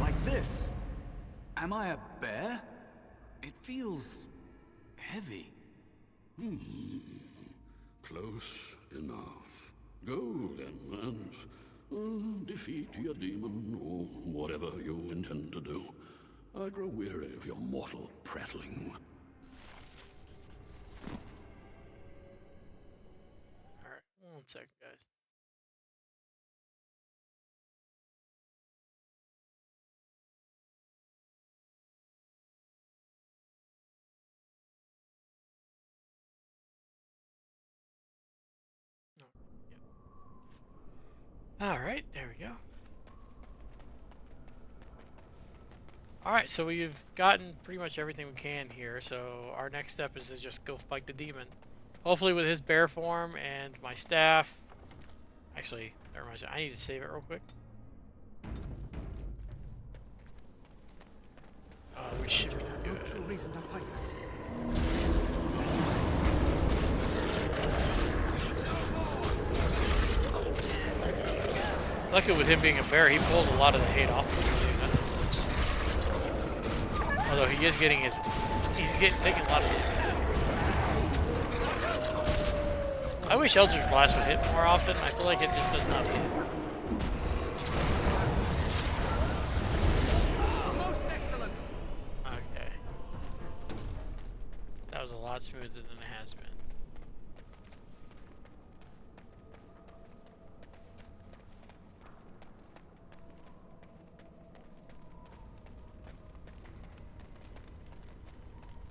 Like this? Am I a bear? It feels heavy. Close enough. Go then, and defeat your demon, or whatever you intend to do. I grow weary of your mortal prattling. Alright, 1 second, guys. Oh, yeah. Alright, there we go. Alright, so we've gotten pretty much everything we can here, so our next step is to just go fight the demon. Hopefully with his bear form and my staff. Actually, that reminds me, I need to save it real quick. We should be good. No true reason to fight us. Luckily, with him being a bear, he pulls a lot of the hate off of him, too. That's a plus. Although he is getting taking a lot of damage, too. I wish Eldritch Blast would hit more often. I feel like it just does not hit. Most excellent. Okay. That was a lot smoother than it has been.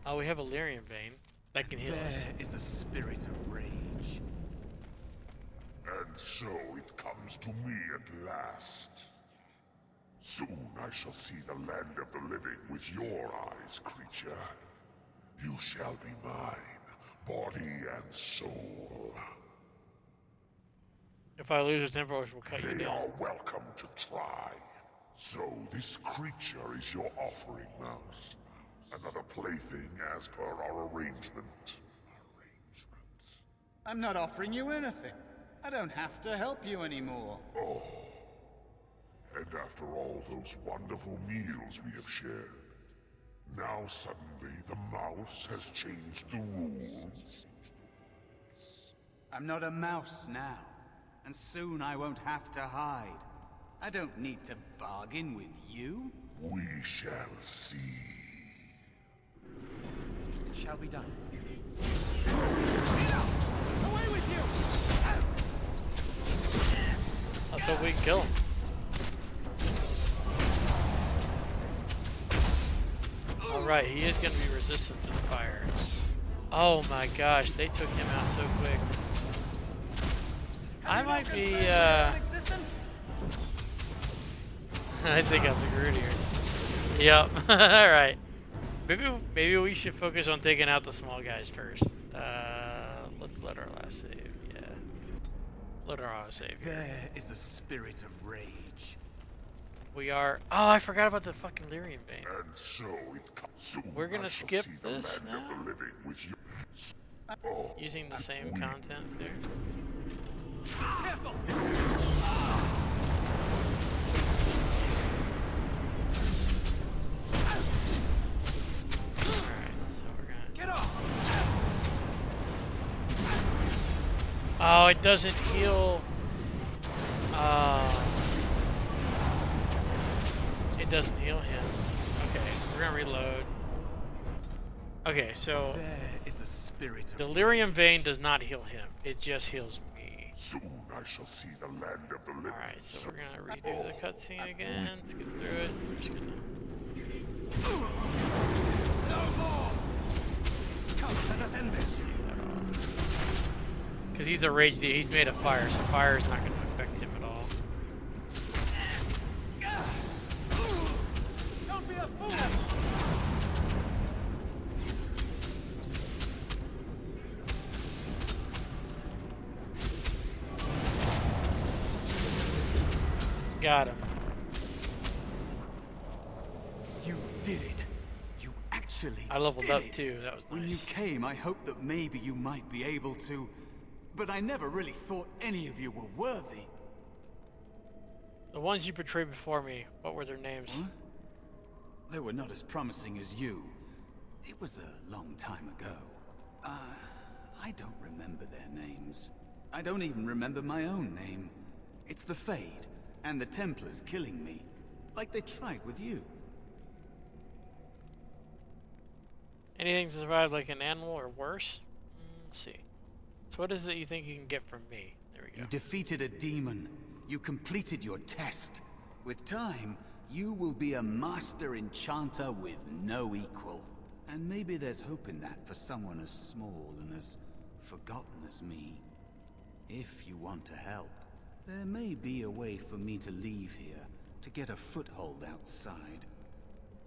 Oh, we have a Lyrium Vein that can heal us. There is a spirit of rage. And so it comes to me at last. Soon I shall see the land of the living with your eyes, creature. You shall be mine, body and soul. If I lose this Emperor, we'll cut you They down. are welcome to try. So this creature is your offering, Mouse. Another plaything as per our arrangement. I'm not offering you anything. I don't have to help you anymore. Oh. And after all those wonderful meals we have shared, now suddenly the mouse has changed the rules. I'm not a mouse now, and soon I won't have to hide. I don't need to bargain with you. We shall see. It shall be done. Away with you! Let's hope we can kill him. Alright, he is going to be resistant to the fire. Oh my gosh, they took him out so quick. I might be, I think I'm screwed here. Yep, alright. Maybe we should focus on taking out the small guys first. Let's let our last save, yeah. Let our auto save here. There is a spirit of rage. We are, oh, I forgot about the fucking Lyrium Vein. And so it comes. Soon We're gonna I shall skip see the this land now? of the living with you. Oh, Using the same content there. Careful! Alright, so we're gonna... Get off! Oh, it doesn't heal. It doesn't heal him. Okay, we're gonna reload. Okay, so There is a spirit of the Lyrium Vein does not heal him. It just heals me. soon I shall see the land of the living. Alright, so we're gonna redo the cutscene again. Skip through it. We're just gonna... No more. Come, let us end this. Because he's a rage deal. He's made of fire, so fire is not going to affect him at all. Don't be a fool. Got him. You did it. You actually I leveled did up it. too. That was When you nice. came, I hoped that maybe you might be able to, but I never really thought any of you were worthy. The ones you betrayed before me, what were their names? Huh? They were not as promising as you. It was a long time ago. I don't remember their names. I don't even remember my own name. It's the Fade, and the Templars killing me, like they tried with you. Anything to survive like an animal or worse? Let's see. So what is it you think you can get from me? There we go. You defeated a demon. You completed your test. With time, you will be a master enchanter with no equal. And maybe there's hope in that for someone as small and as forgotten as me. If you want to help, there may be a way for me to leave here, to get a foothold outside.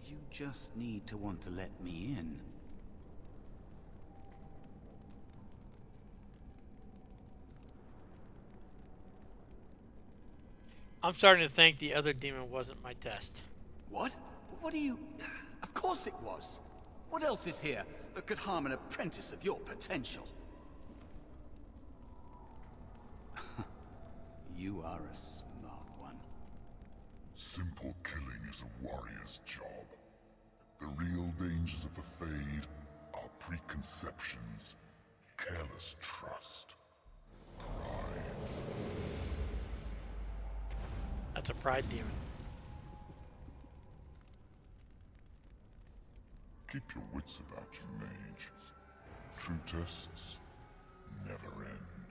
You just need to want to let me in. I'm starting to think the other demon wasn't my test. What? What do you... Of course it was. What else is here that could harm an apprentice of your potential? You are a smart one. Simple killing is a warrior's job. The real dangers of the Fade are preconceptions, careless trust, pride. That's a pride demon. Keep your wits about you, mage. True tests never end.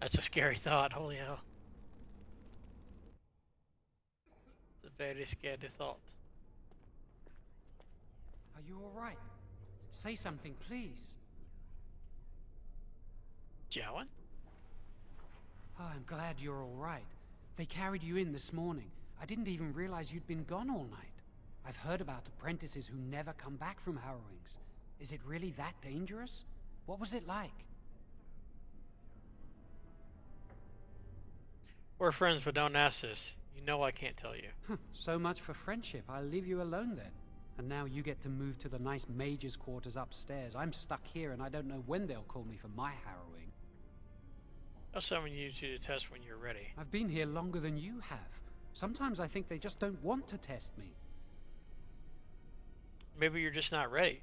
That's a scary thought, holy hell. It's a very scary thought. Are you alright? Say something, please. Jowan? Oh, I'm glad you're alright. They carried you in this morning. I didn't even realize you'd been gone all night. I've heard about apprentices who never come back from harrowings. Is it really that dangerous? What was it like? We're friends, but don't ask this. You know I can't tell you. So much for friendship. I'll leave you alone then. And now you get to move to the nice mage's quarters upstairs. I'm stuck here and I don't know when they'll call me for my harrowing. I'll summon you to the test when you're ready. I've been here longer than you have. Sometimes I think they just don't want to test me. Maybe you're just not ready.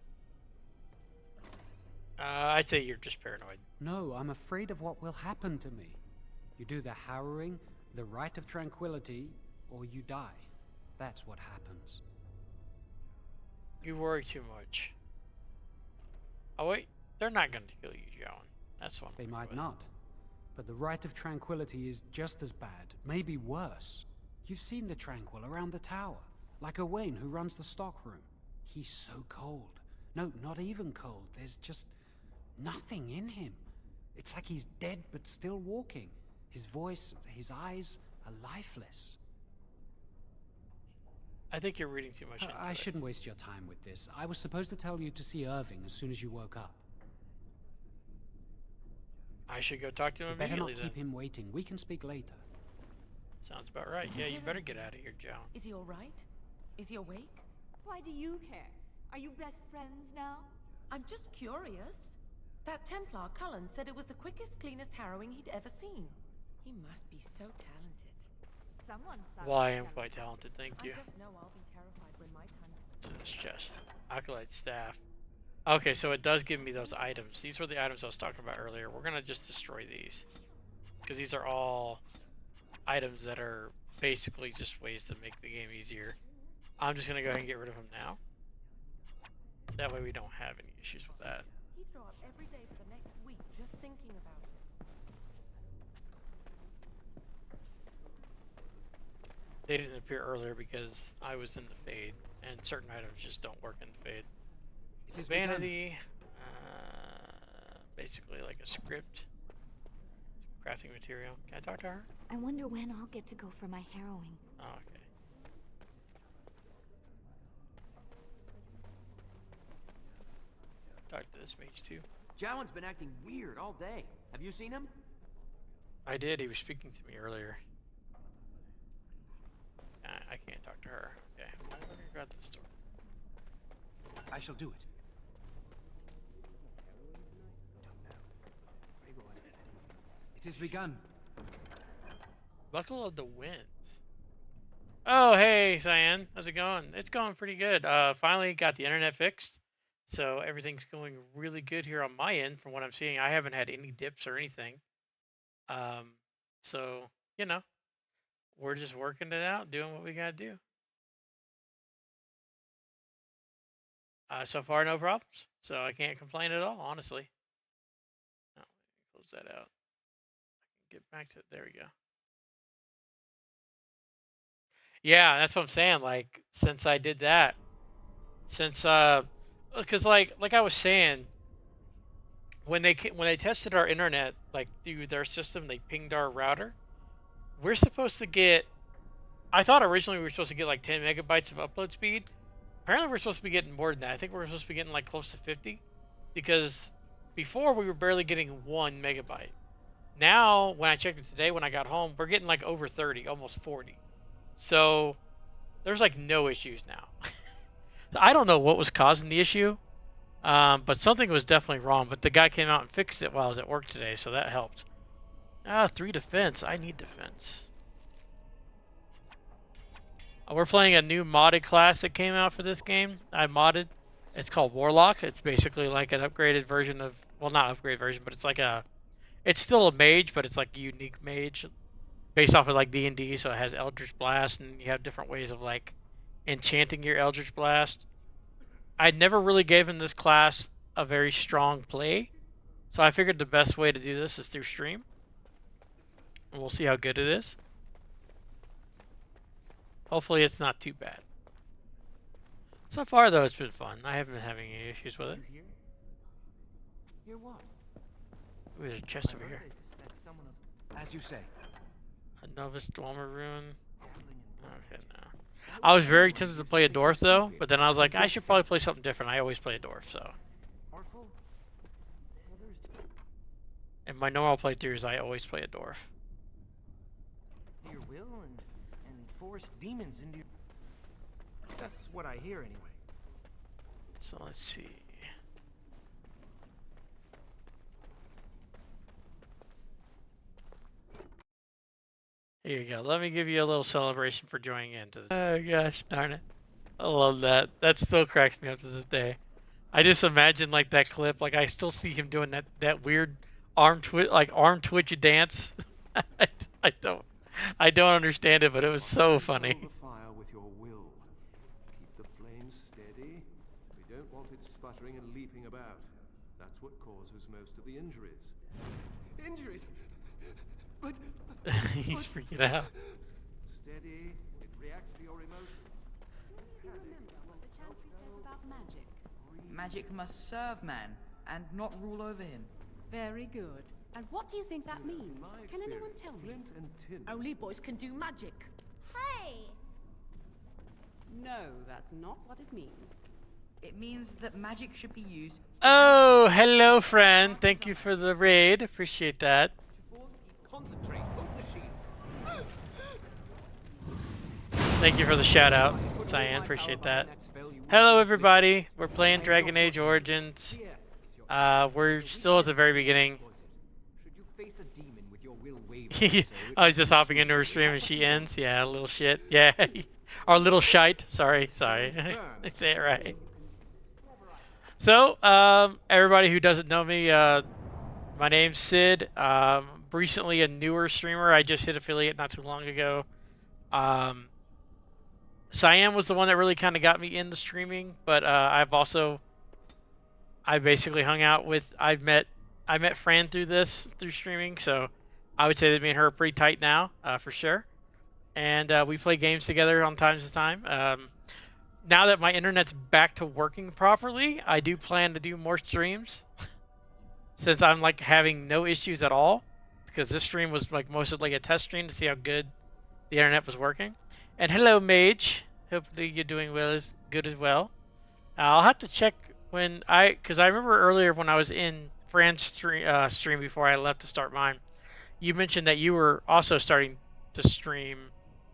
I'd say you're just paranoid. No, I'm afraid of what will happen to me. You do the harrowing, the rite of tranquility, or you die. That's what happens. You worry too much. Oh wait, they're not going to kill you, Jowan. That's what They might not. But the rite of tranquility is just as bad, maybe worse. You've seen the Tranquil around the tower, like Owain who runs the stockroom. He's so cold. No, not even cold. There's just nothing in him. It's like he's dead but still walking. His voice, his eyes are lifeless. I think you're reading too much into I it. shouldn't waste your time with this. I was supposed to tell you to see Irving as soon as you woke up. I should go talk to him You better not immediately keep him waiting. We can speak later. Sounds about right. Yeah, you better get out of here, Jowan. Is he all right? Is he awake? Why do you care? Are you best friends now? I'm just curious. That Templar, Cullen, said it was the quickest, cleanest harrowing he'd ever seen. He must be so talented. Someone sounds Well, I am talented. quite talented, thank you. I just know I'll be terrified when my time comes. What's in this chest? Acolyte staff. Okay, so it does give me those items. These were the items I was talking about earlier. We're gonna just destroy these. Because these are all items that are basically just ways to make the game easier. I'm just gonna go ahead and get rid of them now. That way we don't have any issues with that. He'd throw up every day for the next week just thinking about it. They didn't appear earlier because I was in the Fade, and certain items just don't work in the Fade. It has begun. Vanity, basically like a script, crafting material. Can I talk to her? I wonder when I'll get to go for my harrowing. Oh, okay. Talk to this mage too. Jowan's been acting weird all day. Have you seen him? I did. He was speaking to me earlier. I can't talk to her. Okay, I'm gonna grab this door. I shall do it. It has begun. Buckle of the Winds. Oh, hey, Cyan. How's it going? It's going pretty good. Finally got the internet fixed. So everything's going really good here on my end from what I'm seeing. I haven't had any dips or anything. So, you know, we're just working it out, doing what we gotta do. So far, no problems. So I can't complain at all, honestly. No, let me close that out. I can get back to it. There we go. Yeah, that's what I'm saying. Like, since I did that, because like I was saying, when they tested our internet, like through their system, they pinged our router. We're supposed to get. I thought originally we were supposed to get like 10 megabytes of upload speed. Apparently, we're supposed to be getting more than that. I think we're supposed to be getting like close to 50, because before we were barely getting 1 megabyte. Now, when I checked it today, when I got home, we're getting like over 30, almost 40. So there's like no issues now. I don't know what was causing the issue, but something was definitely wrong. But the guy came out and fixed it while I was at work today, so that helped. 3 defense. I need defense. We're playing a new modded class that came out for this game. I modded. It's called Warlock. It's basically like an upgraded version of, well, not upgraded version, but it's like a, it's still a mage, but it's like a unique mage based off of like D&D. So it has Eldritch Blast, and you have different ways of like enchanting your Eldritch Blast. I never really given this class a very strong play, so I figured the best way to do this is through stream. And we'll see how good it is. Hopefully it's not too bad. So far though, it's been fun. I haven't been having any issues with it. Hear what? Ooh, there's a chest over here. As you say. A Novice Dwemer Rune. Okay, no. I was very tempted to play a dwarf though, but then I was like, I should probably play something different. I always play a dwarf, so. In my normal playthroughs, I always play a dwarf. Your will and force demons into your... That's what I hear anyway. So let's see. Here you go. Let me give you a little celebration for joining in to this. Oh gosh, darn it. I love that. That still cracks me up to this day. I just imagine like that clip, like I still see him doing that weird arm twitch dance. I don't understand it, but it was so funny. Hold the fire with your will. Keep the flames steady. We don't want it sputtering and leaping about. That's what causes most of the injuries. Injuries? But he's freaking out. Steady. It reacts to your emotions. Do you remember what the chantry says about magic? Magic must serve man and not rule over him. Very good. And what do you think that means? Can anyone tell me? Flint and tin. Only boys can do magic. Hey! No, that's not what it means. It means that magic should be used. Oh, hello, friend. Thank you for the raid. Appreciate that. Concentrate. Hold the shield. Thank you for the shout out, Cyan. Appreciate that. Hello, everybody. We're playing Dragon Age Origins. We're still at the very beginning. I was just hopping into her stream and she ends. Yeah, a little shit. Yeah. Or little shite. Sorry. I say it right. So, everybody who doesn't know me, my name's Sid. Recently a newer streamer. I just hit affiliate not too long ago. Cyan was the one that really kind of got me into streaming, but I basically hung out with, I met Fran through streaming, so I would say that me and her are pretty tight now, for sure. And we play games together on time to time. Now that my internet's back to working properly, I do plan to do more streams, since I'm like having no issues at all, because this stream was like mostly like a test stream to see how good the internet was working. And hello, Mage. Hopefully you're doing good as well. I'll have to check because I remember earlier when I was in Fran's stream before I left to start mine, you mentioned that you were also starting to stream,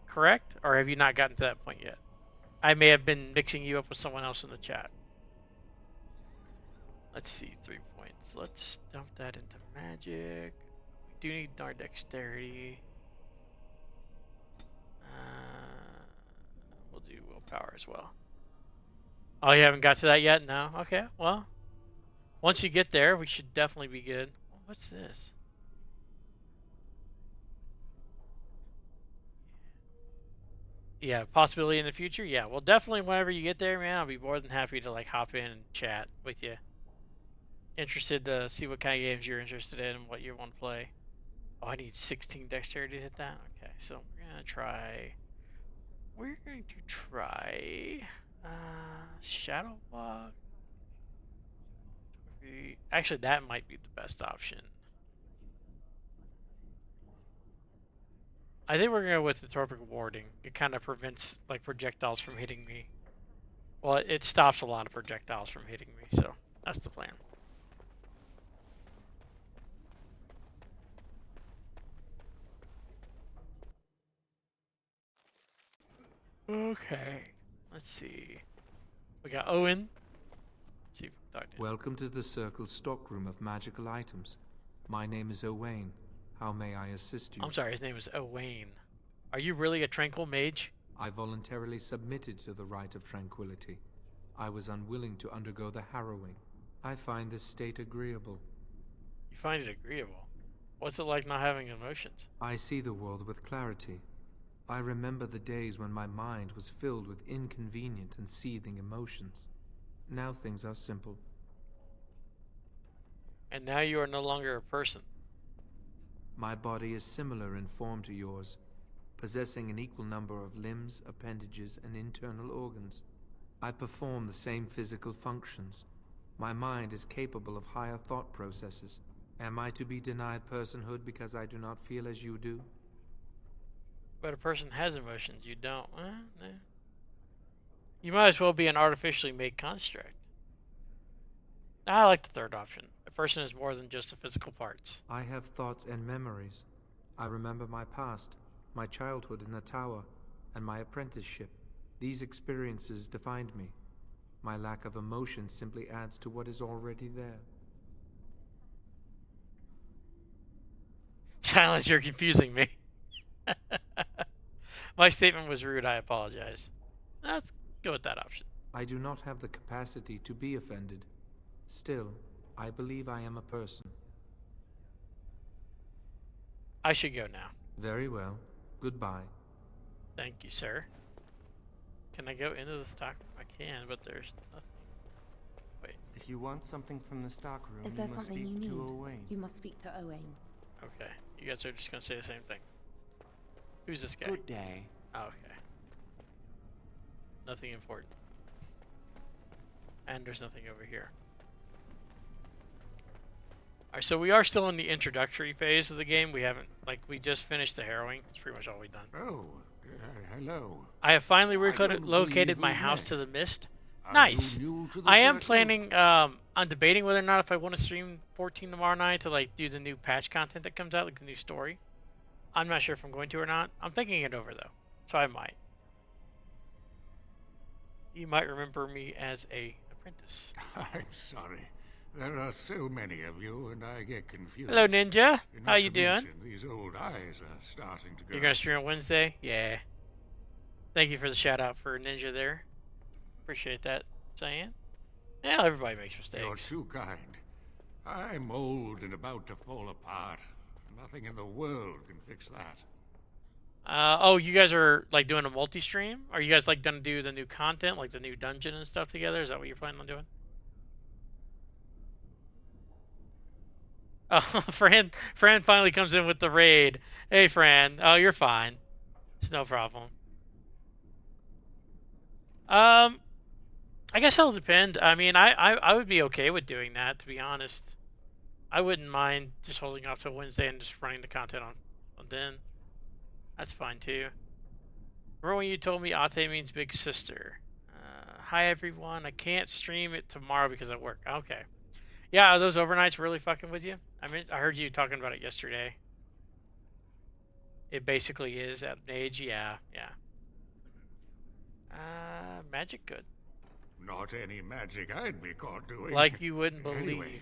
correct? Or have you not gotten to that point yet? I may have been mixing you up with someone else in the chat. Let's see, 3 points. Let's dump that into magic. We do need our dexterity. We'll do willpower as well. Oh, you haven't got to that yet? No? Okay, well. Once you get there, we should definitely be good. What's this? Yeah, possibility in the future? Yeah, well, definitely whenever you get there, man, I'll be more than happy to, like, hop in and chat with you. Interested to see what kind of games you're interested in and what you want to play. Oh, I need 16 dexterity to hit that? Okay, so we're going to try... Shadow Walk. Actually, that might be the best option. I think we're gonna go with the Torpid Warding. It kind of prevents like projectiles from hitting me. Well, it stops a lot of projectiles from hitting me, so that's the plan. Okay, let's see. We got Owen. Let's see if we talked to him. Welcome to the Circle stockroom of magical items. My name is Owain. How may I assist you? I'm sorry, his name is Owain. Are you really a tranquil mage? I voluntarily submitted to the right of tranquility. I was unwilling to undergo the harrowing. I find this state agreeable. You find it agreeable? What's it like not having emotions? I see the world with clarity. I remember the days when my mind was filled with inconvenient and seething emotions. Now things are simple. And now you are no longer a person. My body is similar in form to yours, possessing an equal number of limbs, appendages, and internal organs. I perform the same physical functions. My mind is capable of higher thought processes. Am I to be denied personhood because I do not feel as you do? But a person has emotions, you don't. Nah. You might as well be an artificially made construct. I like the third option. A person is more than just the physical parts. I have thoughts and memories. I remember my past, my childhood in the tower, and my apprenticeship. These experiences defined me. My lack of emotion simply adds to what is already there. Silence, you're confusing me. My statement was rude, I apologize. Let's go with that option. I do not have the capacity to be offended. Still, I believe I am a person. I should go now. Very well. Goodbye. Thank you, sir. Can I go into the stock room? I can, but there's nothing. Wait. If you want something from the stock room, Is there you must something speak you need? to Owain. You must speak to Owain. Okay. You guys are just gonna say the same thing. Who's this guy? Good day. Oh, okay. Nothing important. And there's nothing over here. Alright, so we are still in the introductory phase of the game. We haven't, we just finished the harrowing. That's pretty much all we've done. Oh, hello. I have finally relocated my house to the mist. Nice. I am planning, I'm debating whether or not if I want to stream 14 tomorrow night to do the new patch content that comes out, like the new story. I'm not sure if I'm going to or not. I'm thinking it over though, so I might. You might remember me as a apprentice. I'm sorry. There are so many of you, and I get confused. Hello, Ninja. Not How you to doing? mention, these old eyes are starting to go. You're gonna stream on Wednesday? Yeah. Thank you for the shout out for Ninja there. Appreciate that, Cyan. Yeah, everybody makes mistakes. You're too kind. I'm old and about to fall apart. Nothing in the world can fix that. Oh, you guys are doing a multi-stream? Are you guys gonna do the new content, like the new dungeon and stuff together? Is that what you're planning on doing? Oh, Fran finally comes in with the raid. Hey, Fran. Oh, you're fine. It's no problem. I guess it'll depend. I mean, I would be okay with doing that, to be honest. I wouldn't mind just holding off till Wednesday and just running the content on then. That's fine too. Remember when you told me Ate means big sister? Hi everyone. I can't stream it tomorrow because I work. Okay. Yeah, are those overnights really fucking with you? I mean, I heard you talking about it yesterday. It basically is at an age. Yeah. Magic good. Not any magic I'd be caught doing. Like you wouldn't believe. Anyway,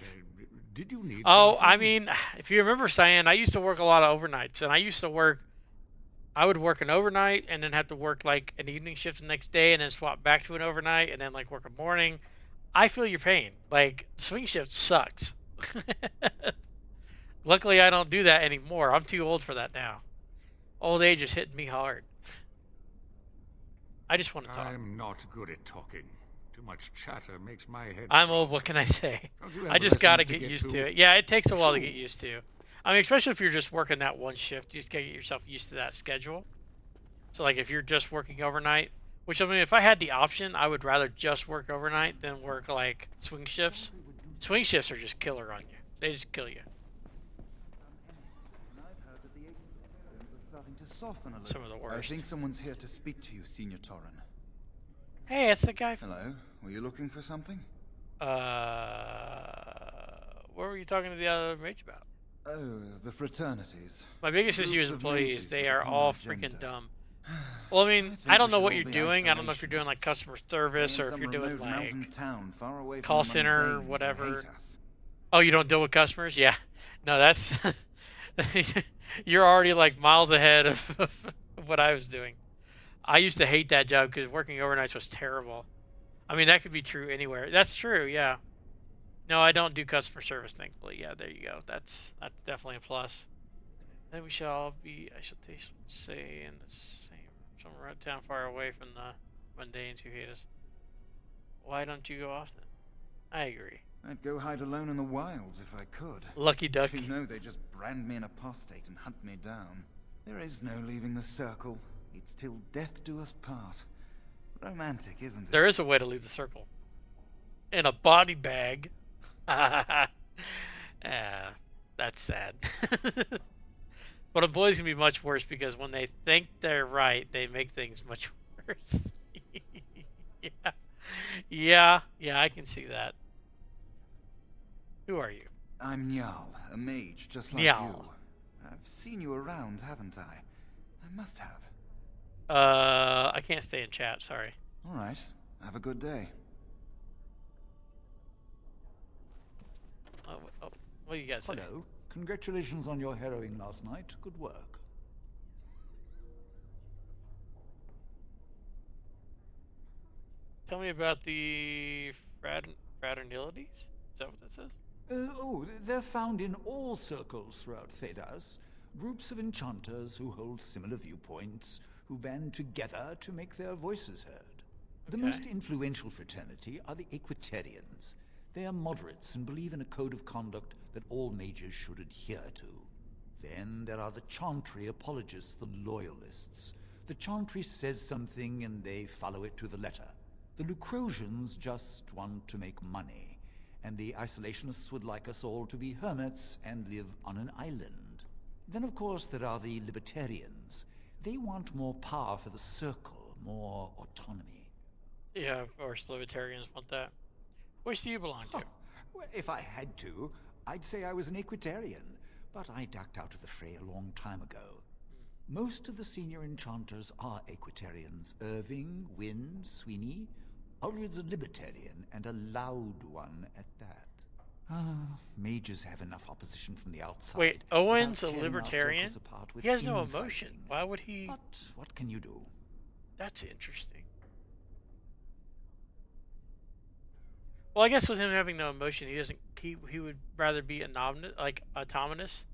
did you need Oh, something? I mean, if you remember, Cyan, I used to work a lot of overnights, and I would work an overnight and then have to work an evening shift the next day and then swap back to an overnight and then work a morning. I feel your pain. Swing shift sucks. Luckily, I don't do that anymore. I'm too old for that now. Old age is hitting me hard. I just want to talk. I'm not good at talking. Too much chatter makes my head. I'm old. What can I say? I just gotta get used to it. Yeah, it takes a while to get used to. I mean, especially if you're just working that one shift, you just gotta get yourself used to that schedule. So if you're just working overnight, which I mean, if I had the option, I would rather just work overnight than work swing shifts. Swing shifts are just killer on you. They just kill you. Some of the worst. I think someone's here to speak to you, Senior Torren. Hey, it's the guy. Hello. Were you looking for something? What were you talking to the other mage about? Oh, the fraternities. My biggest issue is Groups of employees. mages They with a are common all agenda. freaking dumb. Well, I mean, I don't know what you're doing. I don't know if you're doing customer service or if you're doing town, far away call from the center, mundanes who whatever. hate us. Oh, you don't deal with customers? Yeah. No, that's you're already miles ahead of what I was doing. I used to hate that job because working overnights was terrible. I mean, that could be true anywhere. That's true, yeah. No, I don't do customer service, thankfully. Yeah, there you go. That's definitely a plus. Then we shall all be, I shall say, in the same, somewhere around town far away from the mundanes who hate us. Why don't you go often? I agree. I'd go hide alone in the wilds if I could. Lucky duck. You know they just brand me an apostate and hunt me down. There is no leaving the circle. It's till death do us part. Romantic, isn't it? There is a way to leave the circle. In a body bag. That's sad. But a boy's gonna be much worse because when they think they're right, they make things much worse. Yeah, I can see that. Who are you? I'm Njal, a mage just like Njal. you. I've seen you around, haven't I? I must have. I can't stay in chat, sorry. All right. Have a good day. What do you guys say? Hello. Congratulations on your harrowing last night. Good work. Tell me about the fraternilities? Is that what that says? They're found in all circles throughout Thedas. Groups of enchanters who hold similar viewpoints, who band together to make their voices heard. The most influential fraternity are the Equitarians. They are moderates and believe in a code of conduct that all mages should adhere to. Then there are the Chantry apologists, the Loyalists. The Chantry says something and they follow it to the letter. The Lucrosians just want to make money, and the Isolationists would like us all to be hermits and live on an island. Then, of course, there are the Libertarians. They want more power for the Circle, more autonomy. Yeah, of course, libertarians want that. Which do you belong to? Well, if I had to, I'd say I was an Equitarian, but I ducked out of the fray a long time ago. Most of the senior enchanters are Equitarians. Irving, Wynne, Sweeney. Ulrid's a Libertarian, and a loud one at that. Mages have enough opposition from the outside. Wait, Owen's a without tearing our libertarian? circles apart with He has no infighting. emotion. Why would he? But what can you do? That's interesting. Well, I guess with him having no emotion, he doesn't. He would rather be autonomous.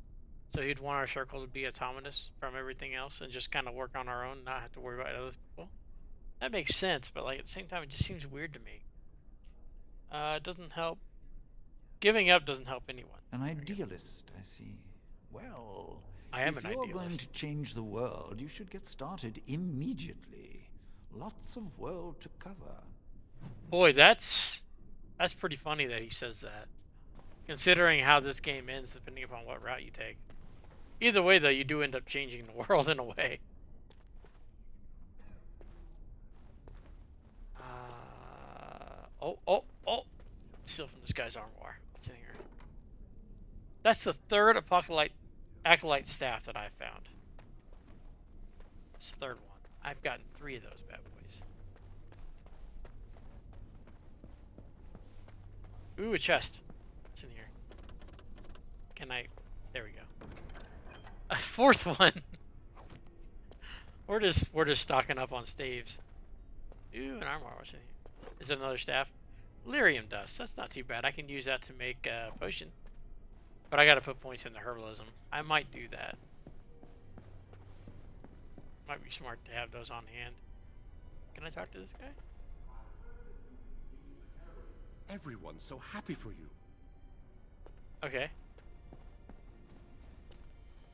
So he'd want our circle to be autonomous from everything else and just kind of work on our own, not have to worry about other people. That makes sense, but like at the same time, it just seems weird to me. It doesn't help. Giving up doesn't help anyone. An idealist, I see. Well, I am if an you're going idealist. to change the world, you should get started immediately. Lots of world to cover. Boy, that's pretty funny that he says that, considering how this game ends, depending upon what route you take. Either way, though, you do end up changing the world in a way. Oh! Steal from this guy's armoire. What's in here? That's the third acolyte staff that I've found. It's the third one. I've gotten 3 of those bad boys. Ooh, a chest. What's in here? Can I? There we go. A 4th one. We're just stocking up on staves. Ooh, an armor. What's in here? Is it another staff? Lyrium dust. That's not too bad. I can use that to make a potion. But I gotta put points into herbalism. I might do that. Might be smart to have those on hand. Can I talk to this guy? Everyone's so happy for you. Okay.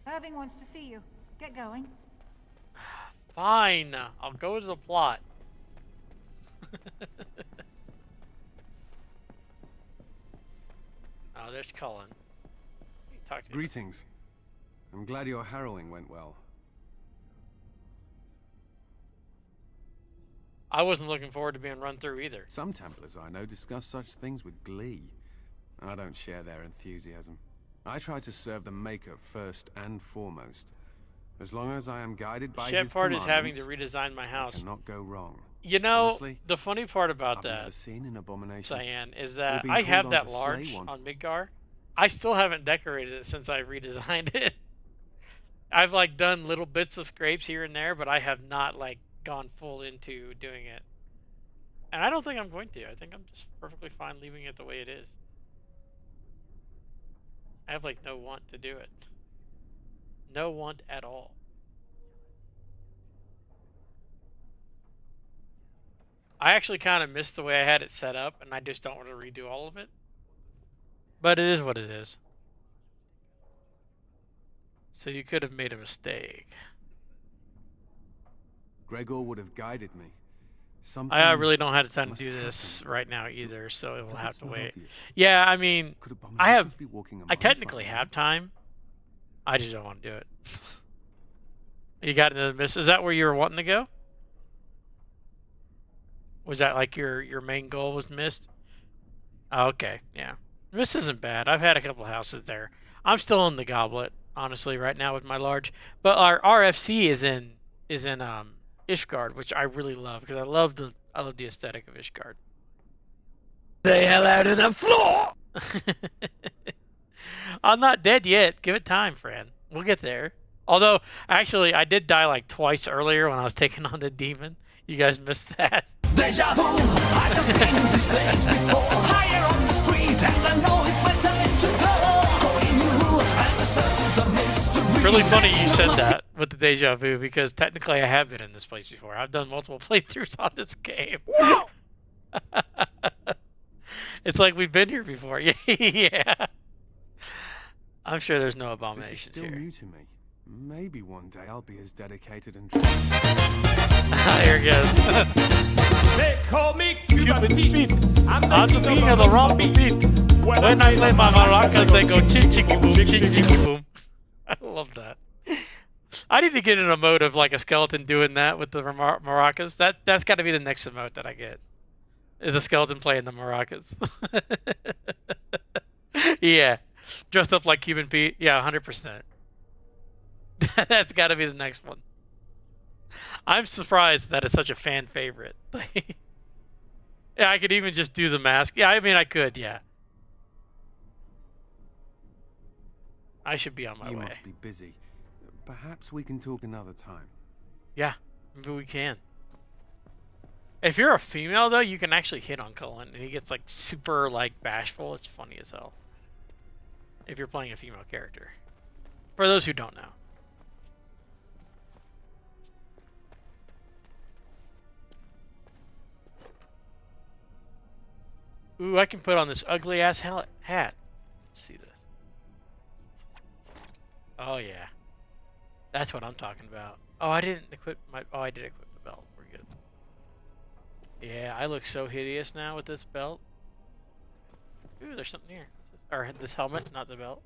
Irving wants to see you. Get going. Fine. I'll go to the plot. Oh, there's Cullen. Talk to Greetings. I'm glad your harrowing went well. I wasn't looking forward to being run through either. Some Templars I know discuss such things with glee. I don't share their enthusiasm. I try to serve the Maker first and foremost. As long as I am guided by Shit his part is having commandments, to redesign my I house. cannot go wrong. You know, Honestly, the funny part about I've that, never seen an abomination. Cyan, is Would have that been I called have on that to slay large one. on Midgar. I still haven't decorated it since I redesigned it. I've like done little bits of scrapes here and there, but I have not like gone full into doing it. And I don't think I'm going to. I think I'm just perfectly fine leaving it the way it is. I have like no want to do it. No want at all. I actually kind of missed the way I had it set up, and I just don't want to redo all of it. But it is what it is. So you could have made a mistake. Gregor would have guided me. Something I really don't have the time to must do this happen. right now either, so it will What if have it's to not wait. obvious? Yeah, I mean, Could I abominations be walking I among technically fire? have time. I just don't want to do it. You got another miss? Is that where you were wanting to go? Was that like your main goal was missed? Oh, okay, yeah. This isn't bad. I've had a couple houses there. I'm still in the goblet, honestly, right now with my large. But our RFC is in Ishgard, which I really love because I love the aesthetic of Ishgard. The hell out of the floor! I'm not dead yet. Give it time, friend. We'll get there. Although, actually, I did die like twice earlier when I was taking on the demon. You guys missed that. Deja vu, I just been to this place before. Higher on the street, and I know it's my time to go. Going new, and the surface of mystery. Really funny you said that with the deja vu, because technically I have been in this place before. I've done multiple playthroughs on this game. It's like we've been here before. Yeah. I'm sure there's no abominations this is still here. new to me. Maybe one day I'll be as dedicated and... Here it goes. They call me Cupid Beat. I'm the king of the rumble beat. When I play my maracas, they go chick chicky boom, chick chicky boom. I love that. I need to get in a mode of like a skeleton doing that with the maracas. That's got to be the next emote that I get. Is a skeleton playing the maracas. Yeah. Dressed up like Cuban Pete. Yeah, 100%. That's got to be the next one. I'm surprised that it's such a fan favorite. Yeah, I could even just do the mask. Yeah, I mean, I could, yeah. I should be on my way. You must be busy. Perhaps we can talk another time. Yeah, maybe we can. If you're a female, though, you can actually hit on Cullen, and he gets, like, super, like, bashful. It's funny as hell. If you're playing a female character. For those who don't know. Ooh, I can put on this ugly-ass hat. Let's see this. Oh, yeah. That's what I'm talking about. Oh, I didn't equip my... Oh, I did equip the belt. We're good. Yeah, I look so hideous now with this belt. Ooh, there's something here. Or this helmet, not the belt.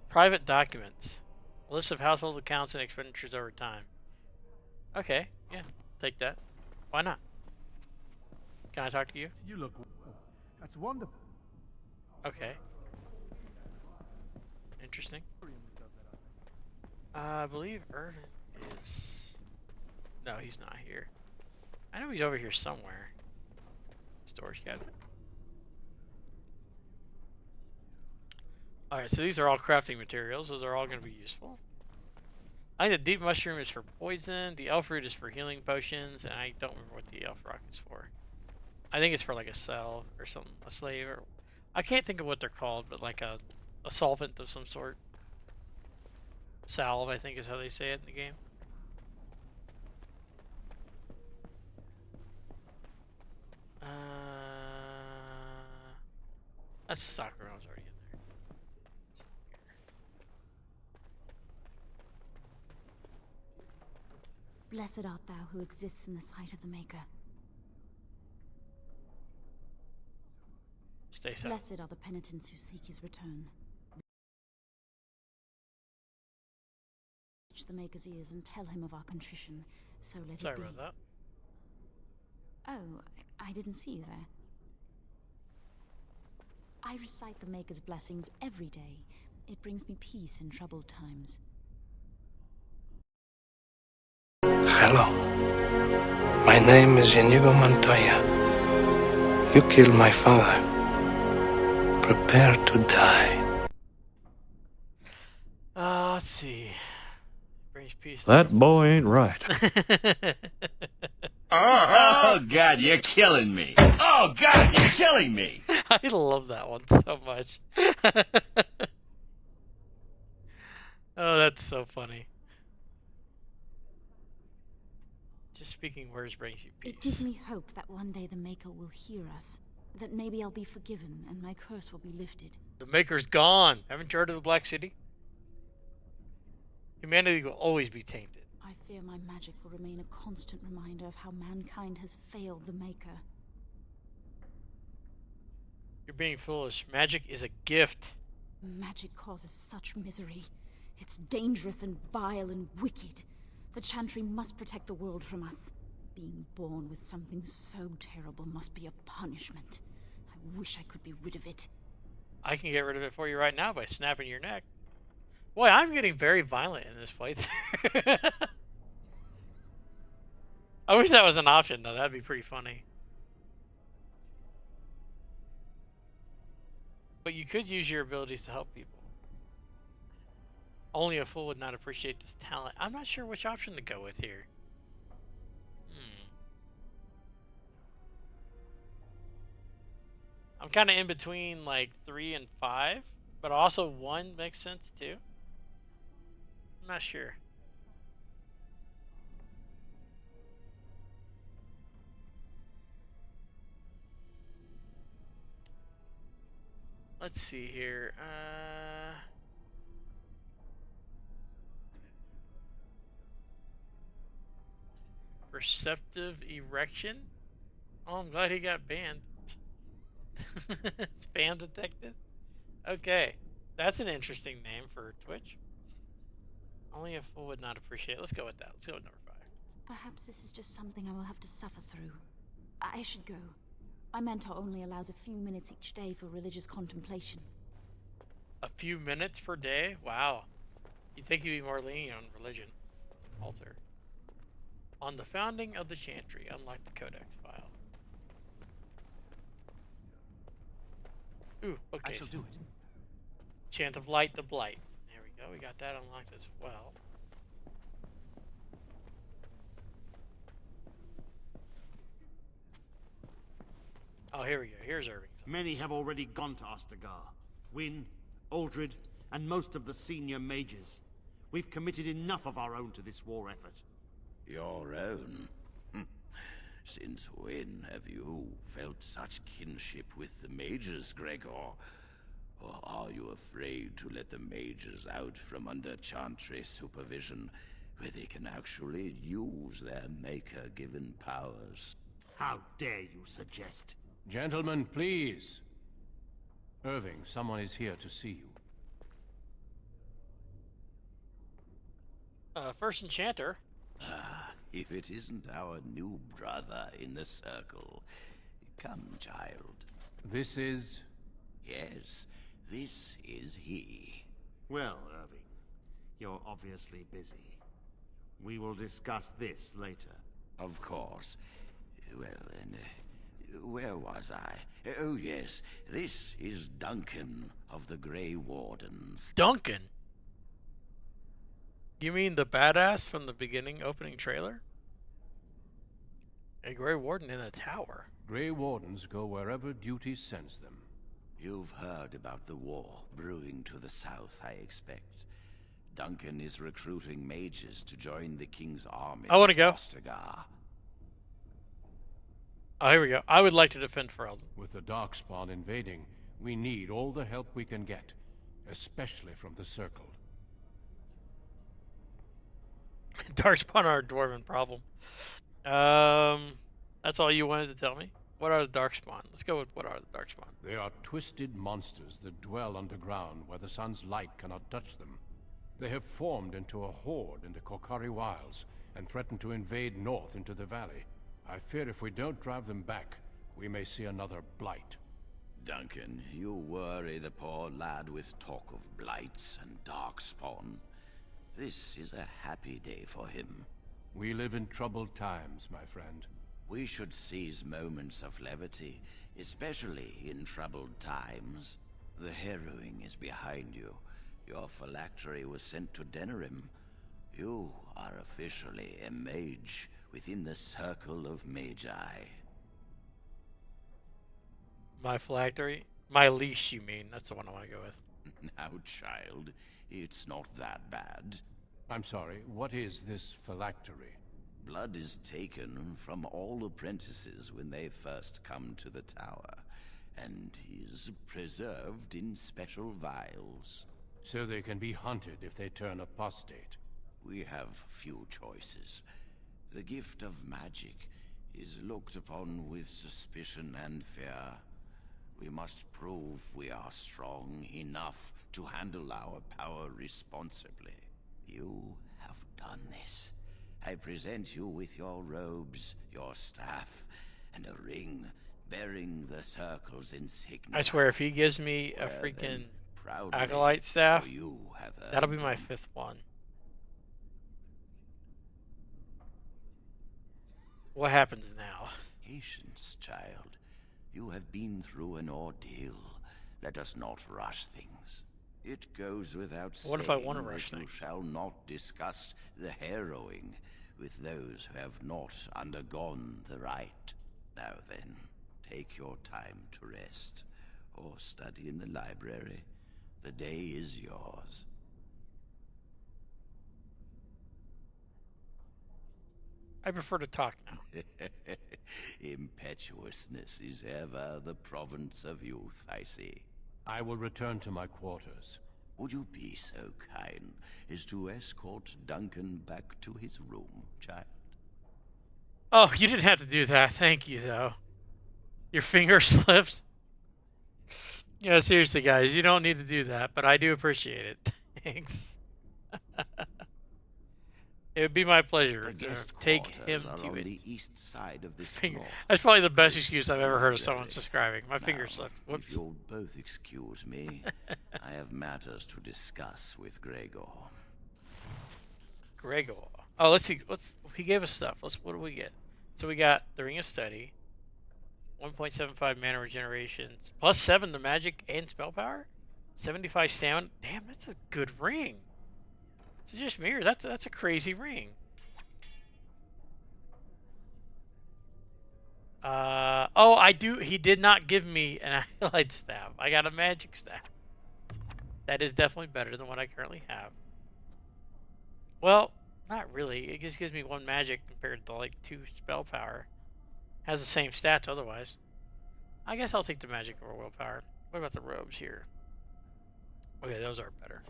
Private documents. List of household accounts and expenditures over time. Okay, yeah, take that. Why not? Can I talk to you? You look... That's wonderful. Okay. Interesting. I believe Irvin is... No, he's not here. I know he's over here somewhere. Storage cabinet. Alright, so these are all crafting materials. Those are all going to be useful. I think the deep mushroom is for poison. The elf root is for healing potions. And I don't remember what the elf rock is for. I think it's for like a salve or something. A slave or... I can't think of what they're called, but like a solvent of some sort. Salve, I think is how they say it in the game. That's the stock room. I was already in there. Blessed art thou who exists in the sight of the Maker. Stay safe. Blessed are the penitents who seek his return. Reach the Maker's ears and tell him of our contrition, so let it be. Sorry about that. Oh, I didn't see you there. I recite the Maker's blessings every day. It brings me peace in troubled times. Hello. My name is Inigo Montoya. You killed my father. Prepare to die. Let's see. Brings peace. That boy ain't right. Oh, God, you're killing me. Oh, God, you're killing me. I love that one so much. Oh, that's so funny. Just speaking words brings you peace. It gives me hope that one day the Maker will hear us. That maybe I'll be forgiven and my curse will be lifted. The Maker's gone. Haven't you heard of the Black City? Humanity will always be tainted. I fear my magic will remain a constant reminder of how mankind has failed the Maker. You're being foolish. Magic is a gift. Magic causes such misery. It's dangerous and vile and wicked. The Chantry must protect the world from us. Being born with something so terrible must be a punishment. I wish I could be rid of it. I can get rid of it for you right now by snapping your neck. Boy, I'm getting very violent in this playthrough. I wish that was an option, though. That'd be pretty funny. But you could use your abilities to help people. Only a fool would not appreciate this talent. I'm not sure which option to go with here. I'm kind of in between like 3 and 5, but also 1 makes sense too. I'm not sure. Let's see here. Perceptive erection? Oh, I'm glad he got banned. Spam detected? Okay. That's an interesting name for Twitch. Only a fool would not appreciate it. Let's go with that. Let's go with number 5. Perhaps this is just something I will have to suffer through. I should go. My mentor only allows a few minutes each day for religious contemplation. A few minutes per day? Wow. You'd think he'd be more lenient on religion. Altar. On the founding of the Chantry, unlock the Codex file. Ooh, okay. I shall do it. Chant of Light the Blight. There we go. We got that unlocked as well. Oh, here we go. Here's Irving. Many have already gone to Ostagar. Wynne, Aldred, and most of the senior mages. We've committed enough of our own to this war effort. Your own? Since when have you felt such kinship with the mages, Gregor? Or are you afraid to let the mages out from under Chantry supervision, where they can actually use their Maker-given powers? How dare you suggest? Gentlemen, please. Irving, someone is here to see you. First Enchanter. Ah, if it isn't our new brother in the circle. Come, child. This is... Yes, this is he. Well, Irving, you're obviously busy. We will discuss this later. Of course. Well, and where was I? Oh, yes, this is Duncan of the Grey Wardens. Duncan? You mean the badass from the beginning opening trailer? A Grey Warden in a tower. Grey Wardens go wherever duty sends them. You've heard about the war brewing to the south, I expect. Duncan is recruiting mages to join the King's army. I want to go. Ostagar. Oh, here we go. I would like to defend Ferelden. With the Darkspawn invading, we need all the help we can get, especially from the Circle. Darkspawn are a dwarven problem. That's all you wanted to tell me? What are the Darkspawn? Let's go with what are the Darkspawn. They are twisted monsters that dwell underground where the sun's light cannot touch them. They have formed into a horde in the Korcari Wilds and threaten to invade north into the valley. I fear if we don't drive them back, we may see another blight. Duncan, you worry the poor lad with talk of blights and darkspawn. This is a happy day for him. We live in troubled times, my friend. We should seize moments of levity, especially in troubled times. The harrowing is behind you. Your phylactery was sent to Denerim. You are officially a mage within the circle of magi. My phylactery? My leash, you mean? That's the one I want to go with. Now, child, it's not that bad. I'm sorry, what is this phylactery? Blood is taken from all apprentices when they first come to the tower, and is preserved in special vials. So they can be hunted if they turn apostate. We have few choices. The gift of magic is looked upon with suspicion and fear. We must prove we are strong enough to handle our power responsibly. You have done this. I present you with your robes, your staff, and a ring bearing the circle's insignia. I swear, if he gives me a freaking acolyte staff, that'll be my 5th one. What happens now? Patience, child. You have been through an ordeal. Let us not rush things. It goes without saying What if I want to rush that you things? shall not discuss the harrowing with those who have not undergone the rite. Now then, take your time to rest, or study in the library. The day is yours. I prefer to talk now. Impetuousness is ever the province of youth, I see. I will return to my quarters. Would you be so kind as to escort Duncan back to his room, child? Oh, you didn't have to do that. Thank you, though. Your finger slipped. Yeah, seriously, guys, you don't need to do that, but I do appreciate it. Thanks. It would be my pleasure to take him to on it. the east side of this Finger. floor. That's probably the best excuse I've ever heard of someone subscribing. My finger Now, slipped. If Whoops. you'll both excuse me, I have matters to discuss with Gregor. Gregor. Oh, let's see. He gave us stuff. What do we get? So we got the Ring of Study, 1.75 mana regeneration, +7 to magic and spell power, 75 stamina. Damn, that's a good ring. Is it just me, or that's a crazy ring? Oh, I do. He did not give me an acolyte staff. I got a magic staff. That is definitely better than what I currently have. Well, not really. It just gives me 1 magic compared to like 2 spell power. Has the same stats otherwise. I guess I'll take the magic over willpower. What about the robes here? Okay, those are better.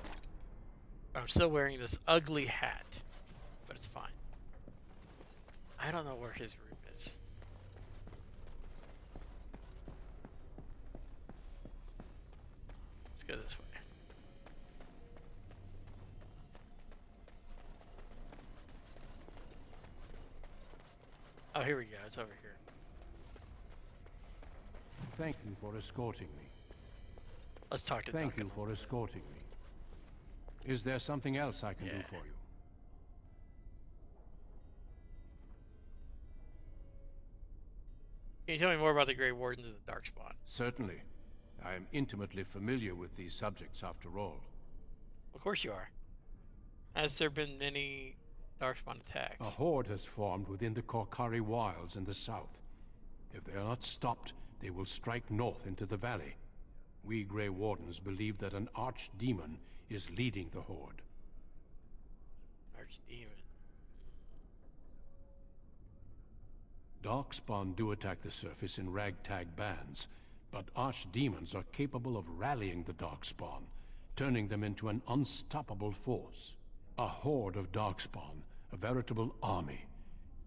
I'm still wearing this ugly hat, but it's fine. I don't know where his room is. Let's go this way. Oh, here we go. It's over here. Thank you for escorting me. Let's talk to Thank Duncan. you for escorting me. Is there something else I can do for you? Can you tell me more about the Grey Wardens and the Darkspawn? Certainly. I am intimately familiar with these subjects after all. Of course you are. Has there been any Darkspawn attacks? A horde has formed within the Korkari Wilds in the south. If they are not stopped, they will strike north into the valley. We Grey Wardens believe that an archdemon is leading the horde. Archdemon. Darkspawn do attack the surface in ragtag bands, but archdemons are capable of rallying the Darkspawn, turning them into an unstoppable force. A horde of Darkspawn, a veritable army.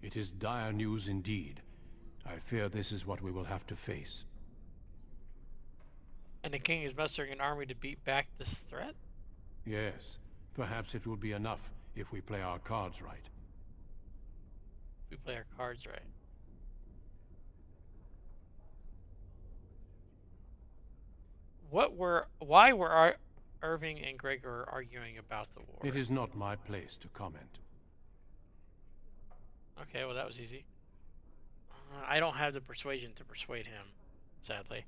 It is dire news indeed. I fear this is what we will have to face. And the king is mustering an army to beat back this threat? Yes, perhaps it will be enough if we play our cards right. If we play our cards right. Why were Irving and Gregor arguing about the war? It is not my place to comment. Okay, well that was easy. I don't have the persuasion to persuade him, sadly.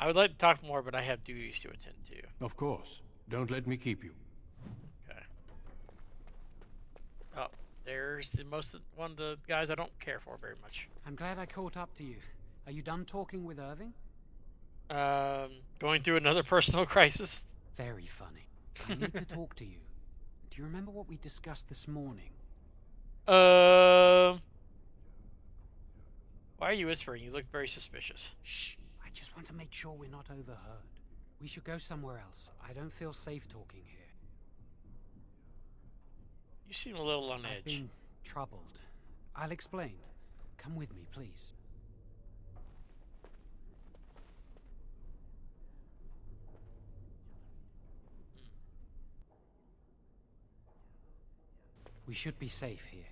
I would like to talk more, but I have duties to attend to. Of course. Don't let me keep you. Okay. Oh, there's one of the guys I don't care for very much. I'm glad I caught up to you. Are you done talking with Irving? Going through another personal crisis. Very funny. I need to talk to you. Do you remember what we discussed this morning? Why are you whispering? You look very suspicious. Shh. I just want to make sure we're not overheard. We should go somewhere else. I don't feel safe talking here. You seem a little on I've edge. been troubled. I'll explain. Come with me, please. We should be safe here.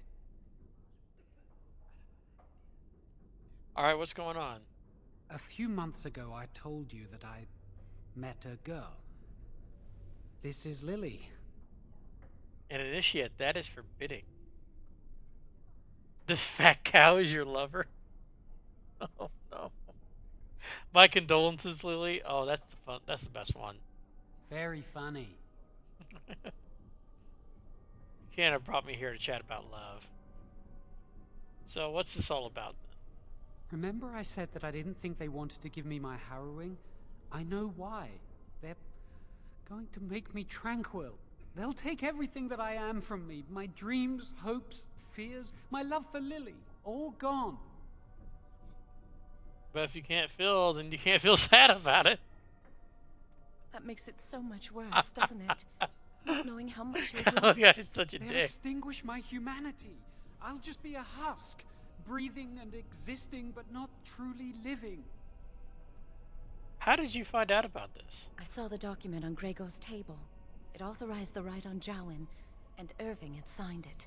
Alright, what's going on? A few months ago, I told you that I met a girl. This is Lily. An initiate, that is forbidding. This fat cow is your lover? Oh no. My condolences, Lily. Oh, that's the best one. Very funny. You can't have brought me here to chat about love. So what's this all about then? Remember I said that I didn't think they wanted to give me my harrowing? I know why. They're going to make me tranquil. They'll take everything that I am from me. My dreams, hopes, fears, my love for Lily. All gone. But if you can't feel, then you can't feel sad about it. That makes it so much worse, doesn't it? Not knowing how much you've Oh lost. yeah, he's such a They'll dick. extinguish my humanity. I'll just be a husk, breathing and existing, but not truly living. How did you find out about this? I saw the document on Gregor's table. It authorized the right on Jowan, and Irving had signed it.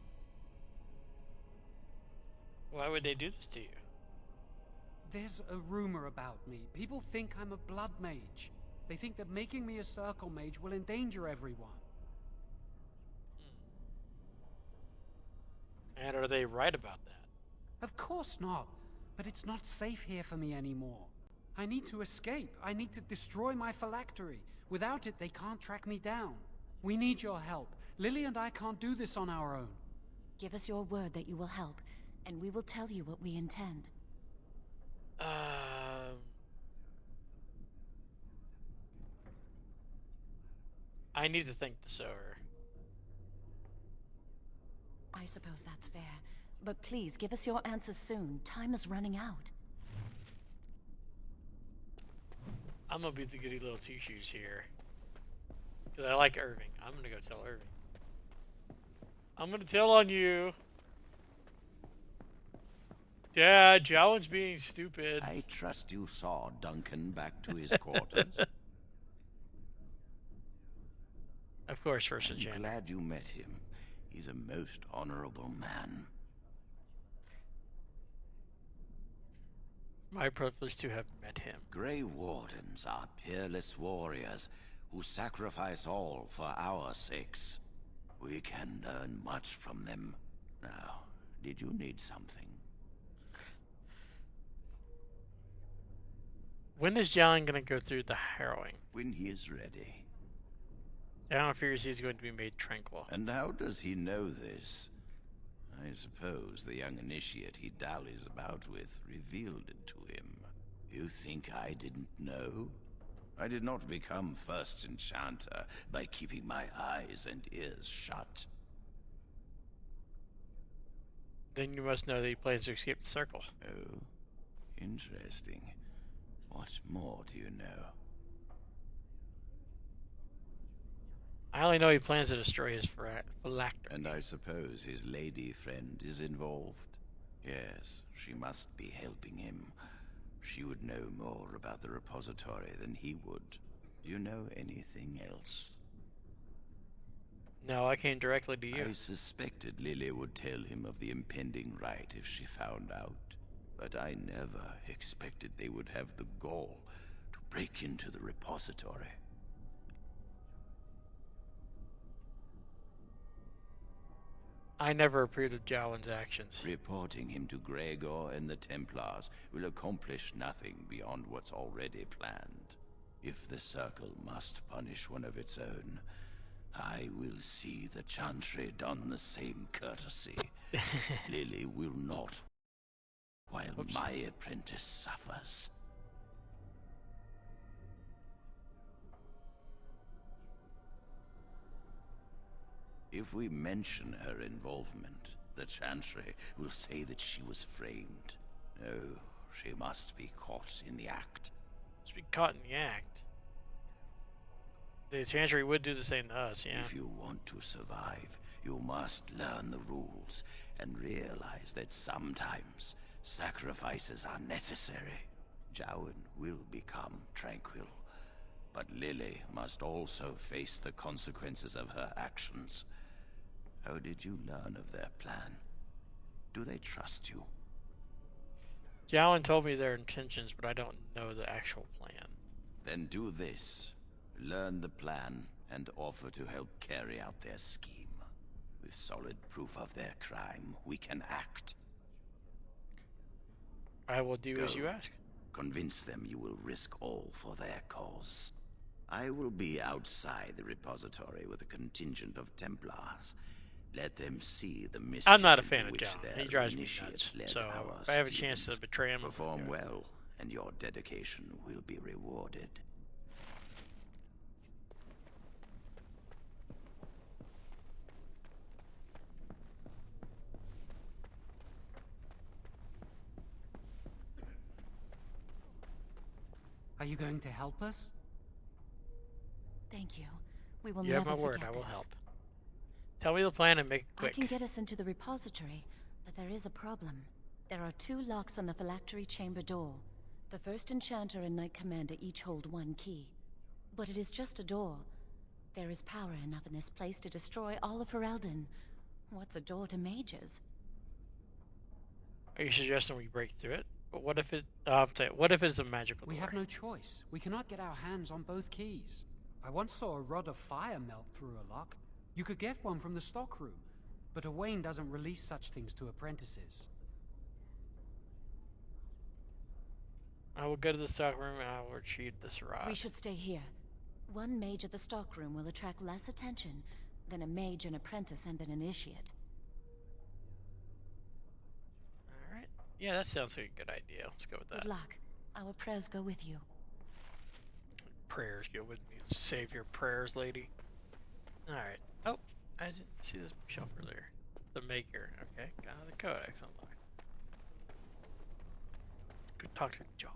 Why would they do this to you? There's a rumor about me. People think I'm a blood mage. They think that making me a circle mage will endanger everyone. And are they right about that? Of course not. But it's not safe here for me anymore. I need to escape. I need to destroy my phylactery. Without it, they can't track me down. We need your help. Lily and I can't do this on our own. Give us your word that you will help, and we will tell you what we intend. I need to think this over. I suppose that's fair. But please, give us your answers soon. Time is running out. I'm gonna be the goody little two-shoes here. Because I like Irving. I'm gonna go tell Irving. I'm gonna tell on you. Dad, Jowan's being stupid. I trust you saw Duncan back to his quarters. Of course, First I'm Enchanter. glad you met him. He's a most honorable man. My privilege to have met him. Grey Wardens are peerless warriors who sacrifice all for our sakes. We can learn much from them. Now, did you need something? When is Jowan gonna go through the harrowing? When he is ready. Jowan fears he's going to be made tranquil. And how does he know this? I suppose the young initiate he dallies about with revealed it to him. You think I didn't know? I did not become First Enchanter by keeping my eyes and ears shut. Then you must know that he plans to escape the circle. Oh, interesting. What more do you know? I only know he plans to destroy his phylactery. And I suppose his lady friend is involved? Yes, she must be helping him. She would know more about the repository than he would. Do you know anything else? No, I came directly to you. I suspected Lily would tell him of the impending rite if she found out. But I never expected they would have the gall to break into the repository. I never approved of Jowen's actions. Reporting him to Gregor and the Templars will accomplish nothing beyond what's already planned. If the Circle must punish one of its own, I will see the Chantry done the same courtesy. Lily will not, while my apprentice suffers. If we mention her involvement, the Chantry will say that she was framed. No, she must be caught in the act. Must be caught in the act. The Chantry would do the same to us, yeah. If you want to survive, you must learn the rules and realize that sometimes sacrifices are necessary. Jowen will become tranquil, but Lily must also face the consequences of her actions. How did you learn of their plan? Do they trust you? Jowen told me their intentions, but I don't know the actual plan. Then do this. Learn the plan and offer to help carry out their scheme. With solid proof of their crime, we can act. I will do as you ask. Convince them you will risk all for their cause. I will be outside the repository with a contingent of Templars. Let them see the mischief. I'm not a fan of which Jowen. their He drives me initiates nuts. led So our if I have a student. chance to betray him, Perform well, and your dedication will be rewarded. Are you going to help us? Thank you. We will You never have my word. forget I will this. help. Tell me the plan and make it quick. I can get us into the repository, but there is a problem. There are 2 locks on the phylactery chamber door. The first enchanter and knight commander each hold 1 key. But it is just a door. There is power enough in this place to destroy all of Ferelden. What's a door to mages? Are you suggesting we break through it? But what if it? What if it's a magical door? We have no choice. We cannot get our hands on both keys. I once saw a rod of fire melt through a lock. You could get one from the stockroom, but Owain doesn't release such things to apprentices. I will go to the stockroom and I will retrieve this rod. We should stay here. 1 mage at the stockroom will attract less attention than a mage, an apprentice, and an initiate. Alright. Yeah, that sounds like a good idea. Let's go with that. Good luck. Our prayers go with you. Prayers go with me. Save your prayers, lady. Alright. Oh, I didn't see this shelf earlier. The maker. Okay, got the codex unlocked. Let's go talk to Joe.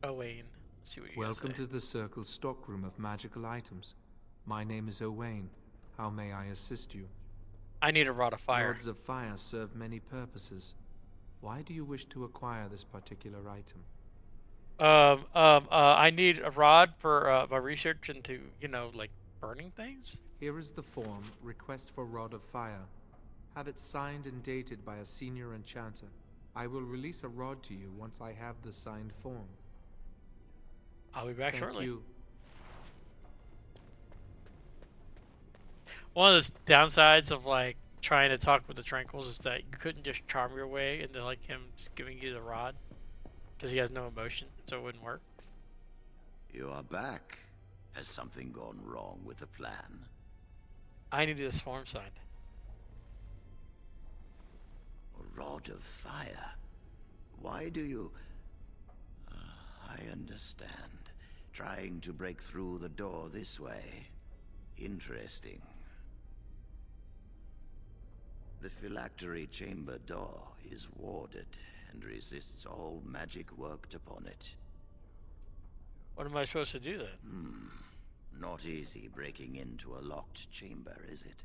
Owain. Let's see what you Welcome gotta say. to the Circle's stockroom of magical items. My name is Owain. How may I assist you? I need a rod of fire. Rods of fire serve many purposes. Why do you wish to acquire this particular item? I need a rod for my research into, like burning things. Here is the form, request for Rod of Fire. Have it signed and dated by a senior enchanter. I will release a rod to you once I have the signed form. I'll be back Thank shortly. You. One of the downsides of like trying to talk with the Tranquils is that you couldn't just charm your way into like him just giving you the rod because he has no emotion, so it wouldn't work. You are back. Has something gone wrong with the plan? I need this form signed. A rod of fire. Why do you... I understand. Trying to break through the door this way. Interesting. The phylactery chamber door is warded and resists all magic worked upon it. What am I supposed to do then? Not easy breaking into a locked chamber, is it?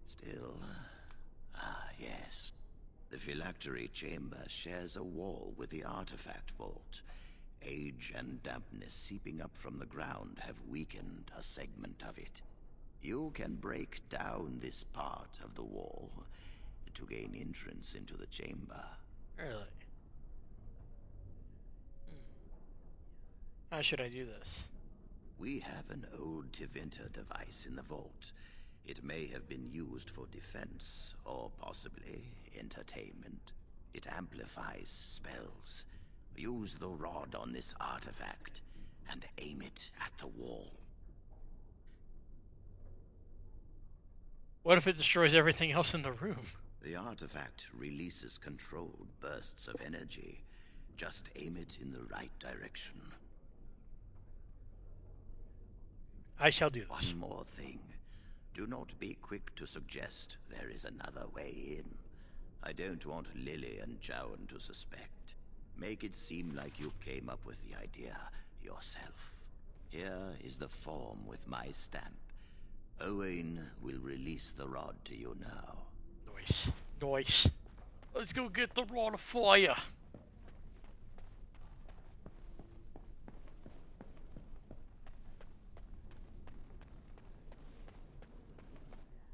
Still... yes. The phylactery chamber shares a wall with the artifact vault. Age and dampness seeping up from the ground have weakened a segment of it. You can break down this part of the wall to gain entrance into the chamber. Really? How should I do this? We have an old Tevinter device in the vault. It may have been used for defense, or possibly entertainment. It amplifies spells. Use the rod on this artifact, and aim it at the wall. What if it destroys everything else in the room? The artifact releases controlled bursts of energy. Just aim it in the right direction. I shall do this. One more thing. Do not be quick to suggest there is another way in. I don't want Lily and Jowan to suspect. Make it seem like you came up with the idea yourself. Here is the form with my stamp. Owain will release the rod to you now. Nice. Nice. Let's go get the rod of fire.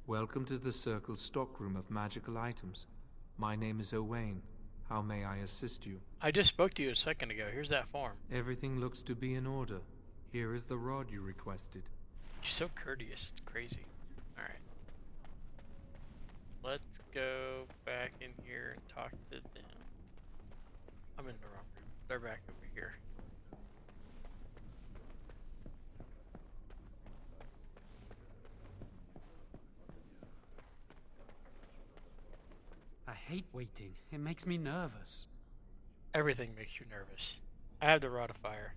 Welcome to the Circle's stockroom of magical items. My name is Owain. How may I assist you? I just spoke to you a second ago. Here's that form. Everything looks to be in order. Here is the rod you requested. You're so courteous. It's crazy. Alright. Let's go back in here and talk to them. I'm in the wrong room. They're back over here. I hate waiting. It makes me nervous. Everything makes you nervous. I have the rod of fire.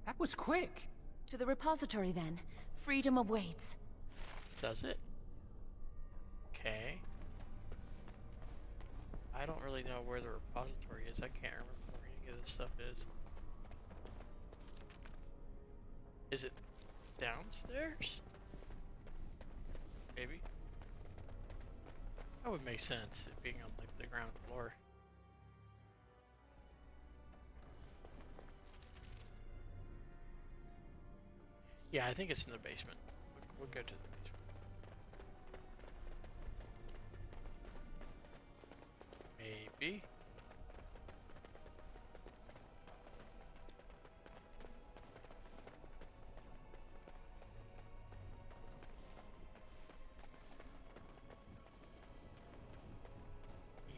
That was quick. To the repository, then. Freedom awaits. Does it? Okay. I don't really know where the repository is. I can't remember where any of this stuff is. Is it downstairs? Maybe. That would make sense, it being on like the ground floor. Yeah, I think it's in the basement. We'll go to the basement. Maybe.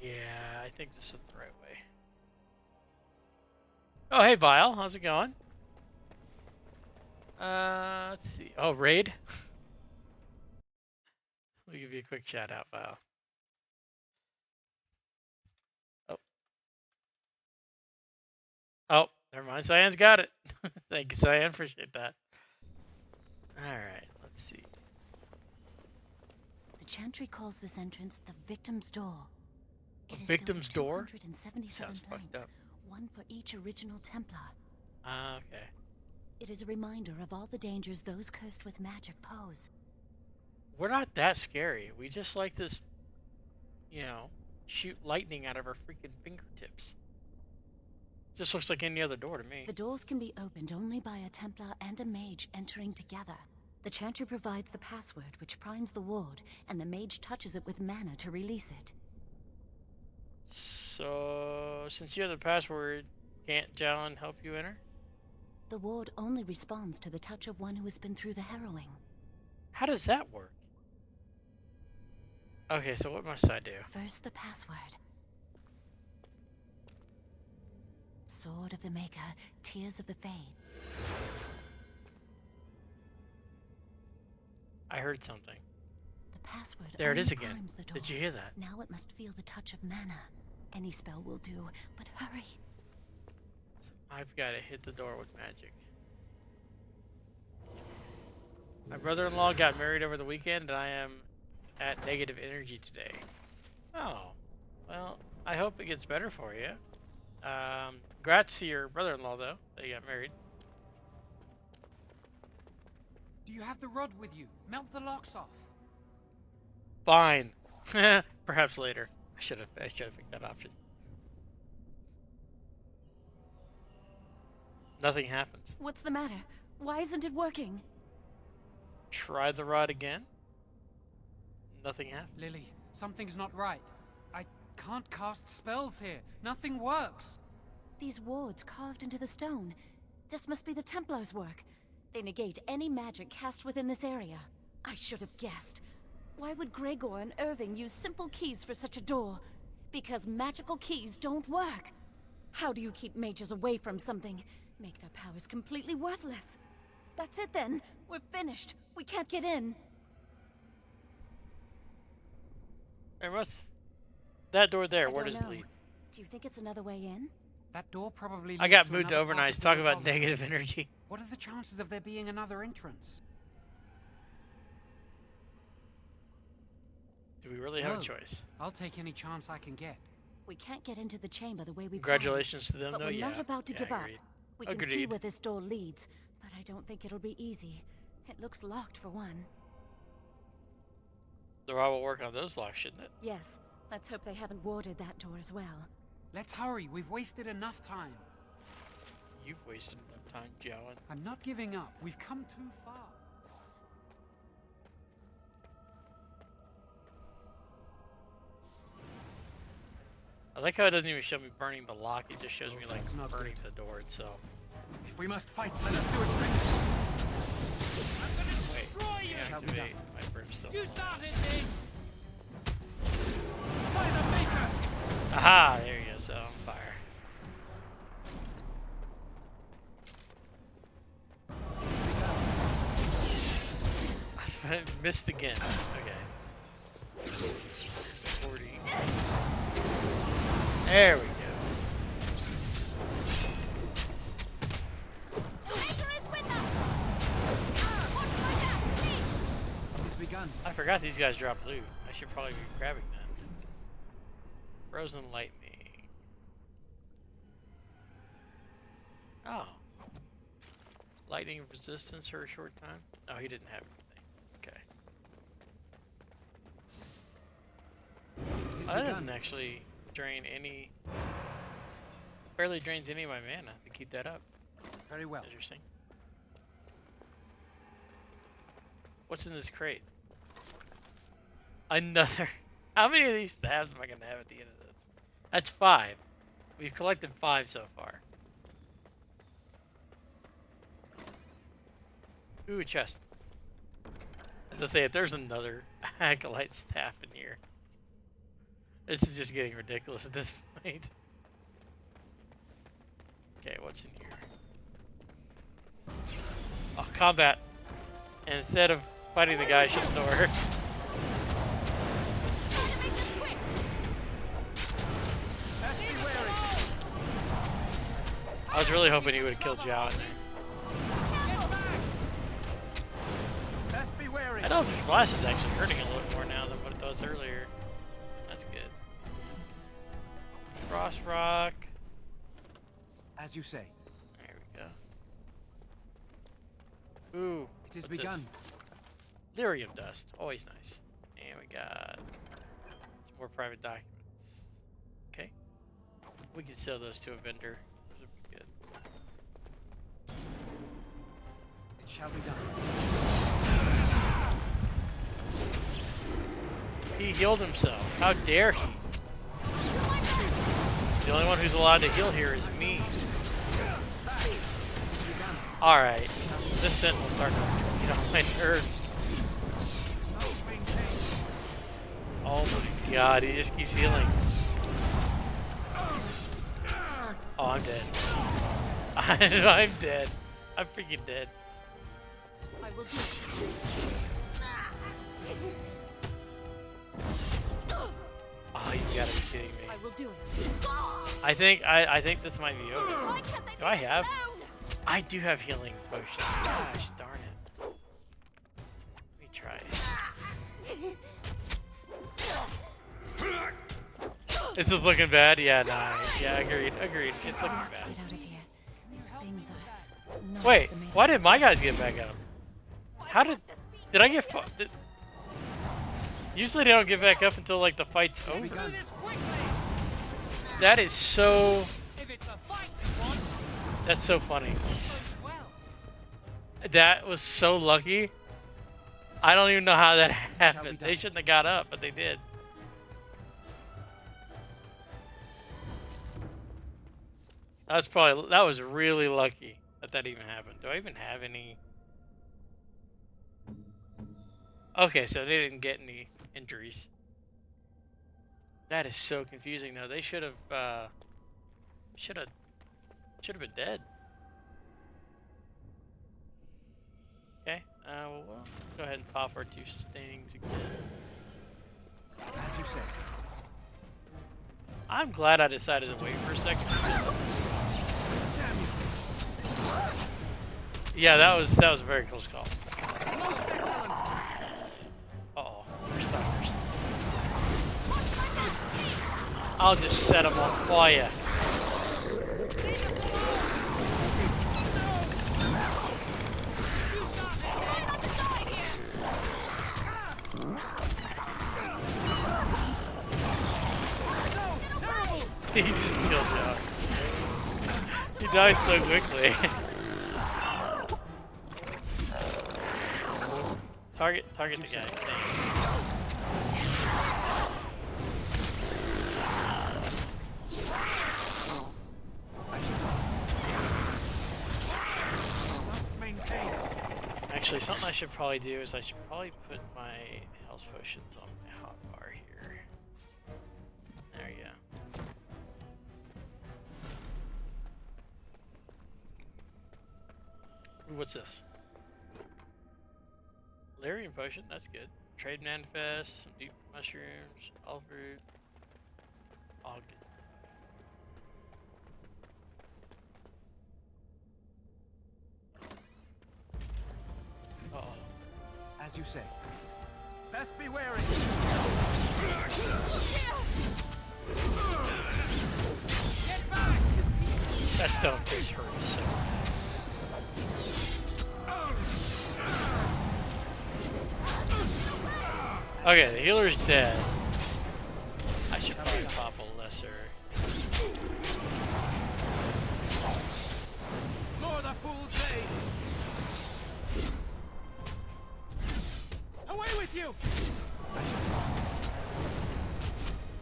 Yeah, I think this is the right way. Oh, hey, Vile. How's it going? Let's see. Oh, raid? Let me give you a quick shout out, Vile. Oh. Oh, never mind. Cyan's got it. Thank you, Cyan. Appreciate that. Alright, let's see. The Chantry calls this entrance the Victim's Door. The Victim's Door? 277 Sounds fucked planks, up. one for each original Templar. Ah, okay. It is a reminder of all the dangers those cursed with magic pose. We're not that scary. We just like to, you know, shoot lightning out of our freaking fingertips. Just looks like any other door to me. The doors can be opened only by a Templar and a mage entering together. The Chantry provides the password, which primes the ward, and the mage touches it with mana to release it. So, since you have the password, can't Jalen help you enter? The ward only responds to the touch of one who has been through the harrowing. How does that work? Okay, so what must I do? First, the password. Sword of the Maker, Tears of the Fade. I heard something. The password There it only is again. primes the door. Did you hear that? Now it must feel the touch of mana. Any spell will do, but hurry. So I've got to hit the door with magic. My brother-in-law got married over the weekend, and I am at negative energy today. Oh, well, I hope it gets better for you. Congrats to your brother-in-law, though, that you got married. Do you have the rod with you? Melt the locks off. Fine. Perhaps later. I should have picked that option. Nothing happens. What's the matter? Why isn't it working? Try the rod again. Nothing happens. Lily, something's not right. I can't cast spells here. Nothing works. These wards carved into the stone. This must be the Templars' work. They negate any magic cast within this area. I should have guessed. Why would Gregor and Irving use simple keys for such a door? Because magical keys don't work. How do you keep mages away from something? Make their powers completely worthless. That's it then. We're finished. We can't get in. There must... That door there, I where don't does it know. lead? Do you think it's another way in? That door probably I leads got to moved to another part overnights. of the Talk about repository. negative energy. What are the chances of there being another entrance? Do we really have No. a choice? I'll take any chance I can get. We can't get into the chamber the way we Congratulations to them, but though. we're Yeah. not about to Yeah, give up. agreed. We can see Agreed. where this door leads, but I don't think it'll be easy. It looks locked for one. The Raw will work on those locks, shouldn't it? Yes, let's hope they haven't warded that door as well. Let's hurry. We've wasted enough time. You've wasted enough time, Jiawen. I'm not giving up. We've come too far. I like how it doesn't even show me burning the lock. It just shows me like That's not burning the door itself. If we must fight, let us do it. Wait, activate my brimstone. You started locks. this! Aha! There you go. So on fire. I missed again. Okay. 40. There we go. It's begun. I forgot these guys drop loot. I should probably be grabbing that. Frozen lightning. Oh. Lightning resistance for a short time? No, he didn't have anything. Okay. That doesn't actually drain any... Barely drains any of my mana to keep that up. Very well. Interesting. What's in this crate? Another... How many of these stabs am I going to have at the end of this? That's 5. We've collected 5 so far. Ooh, a chest. As I say, if there's another Acolyte staff in here, this is just getting ridiculous at this point. Okay, what's in here? Oh, combat. And instead of fighting the guy, shut the door. I was really hoping he would have killed Zhao in there. I know the blast is actually hurting a little more now than what it was earlier. That's good. Frost rock. As you say. There we go. Ooh. It is what's begun. This? Lyrium dust. Always nice. And we got some more private documents. Okay. We can sell those to a vendor. Those would be good. It shall be done. He healed himself. How dare he? The only one who's allowed to heal here is me. Alright. This sentinel's starting to get on my nerves. Oh my god, he just keeps healing. Oh, I'm dead. I'm dead. I'm freaking dead. I will do it. Oh, you gotta be kidding me. I will do it. I think this might be over. Do I have? I do have healing potions. Gosh darn it. Let me try it. This is looking bad. Yeah, nah. Yeah, agreed. It's looking bad. Get out of here. These things are not Wait, the main- why did my guys get back up? How did I get usually they don't get back up until like the fight's over. That is so... That's so funny. That was so lucky. I don't even know how that happened. They shouldn't have got up, but they did. That was really lucky that even happened. Do I even have any Okay, so they didn't get any injuries. That is so confusing though. They should have should have been dead. Okay, we'll go ahead and pop our 2 sustainings again. As you say. I'm glad I decided to wait for a second. Yeah, that was a very close call. Uh-oh, we're stalkers. I'll just set them on fire. He just killed Jock. He died so quickly. Target the guy. Actually, something I should probably do is I should probably put my health potions on my hotbar here. There you go. Ooh, what's this? Lyrium potion, that's good. Trade manifest, some deep mushrooms, all fruit, all good stuff. As you say. Best be wary. That stone face hurts so bad. Okay, the healer's dead. I should probably pop a lesser. For the fool's day. Away with you!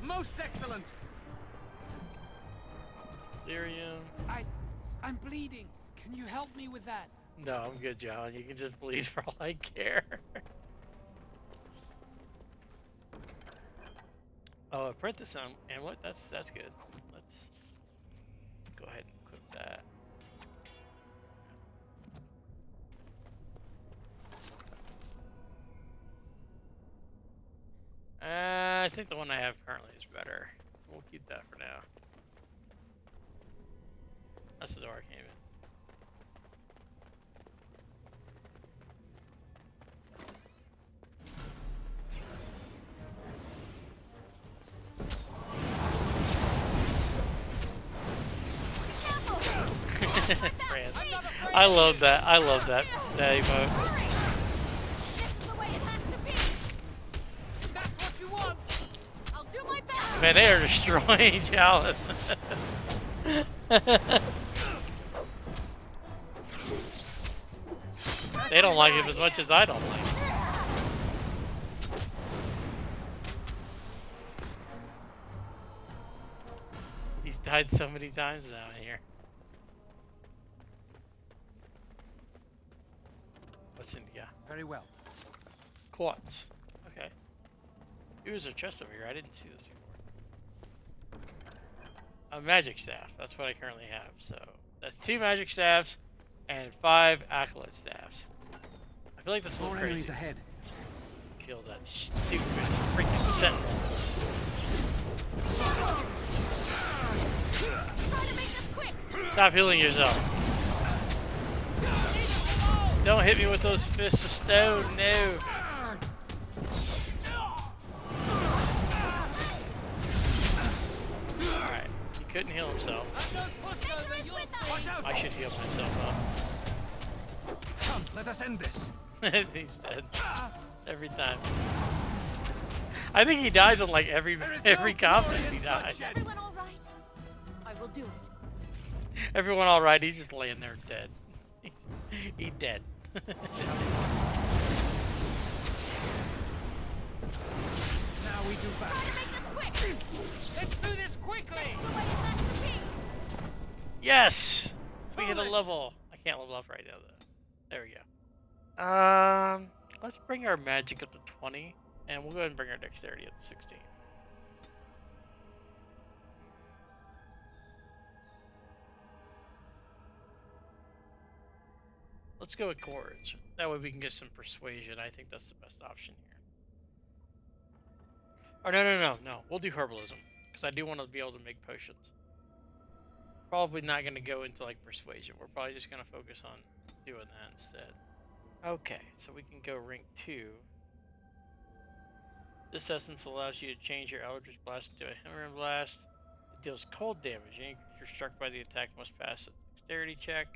Most excellent. Lyrium. I'm bleeding. Can you help me with that? No, I'm good, John. You can just bleed for all I care. Oh, apprentice amulet. That's good. Let's go ahead and equip that. I think the one I have currently is better, so we'll keep that for now. That's the door I came in. France. I love that. I love that emote. Man, they are destroying Talon. They don't like him as much as I don't like him. He's died so many times now in here. What's in here? Very well. Quartz. Okay. There's a chest over here. I didn't see this before. A magic staff. That's what I currently have. So that's 2 magic staffs and 5 acolyte staffs. I feel like this is a little crazy. Ahead. Kill that stupid freaking sentinel. Stop healing yourself. Don't hit me with those fists of stone, no. Alright, he couldn't heal himself. I should heal myself up. Come, let us end this. He's dead. Every time. I think he dies on like every combat he dies. Everyone all right? I will do it. Everyone all right? He's just laying there dead. He's dead. Now we do back. Try to make this quick. Let's do this quickly. That's the way it has to be. Yes! We hit a level. I can't level up right now though. There we go. Let's bring our magic up to 20, and we'll go ahead and bring our dexterity up to 16. Let's go with courage. That way we can get some persuasion. I think that's the best option here. Oh, no. We'll do herbalism, because I do want to be able to make potions. Probably not going to go into like persuasion. We're probably just going to focus on doing that instead. Okay, so we can go rank 2. This essence allows you to change your Eldritch Blast into a Hammering Blast. It deals cold damage. Any creature struck by the attack must pass a dexterity check,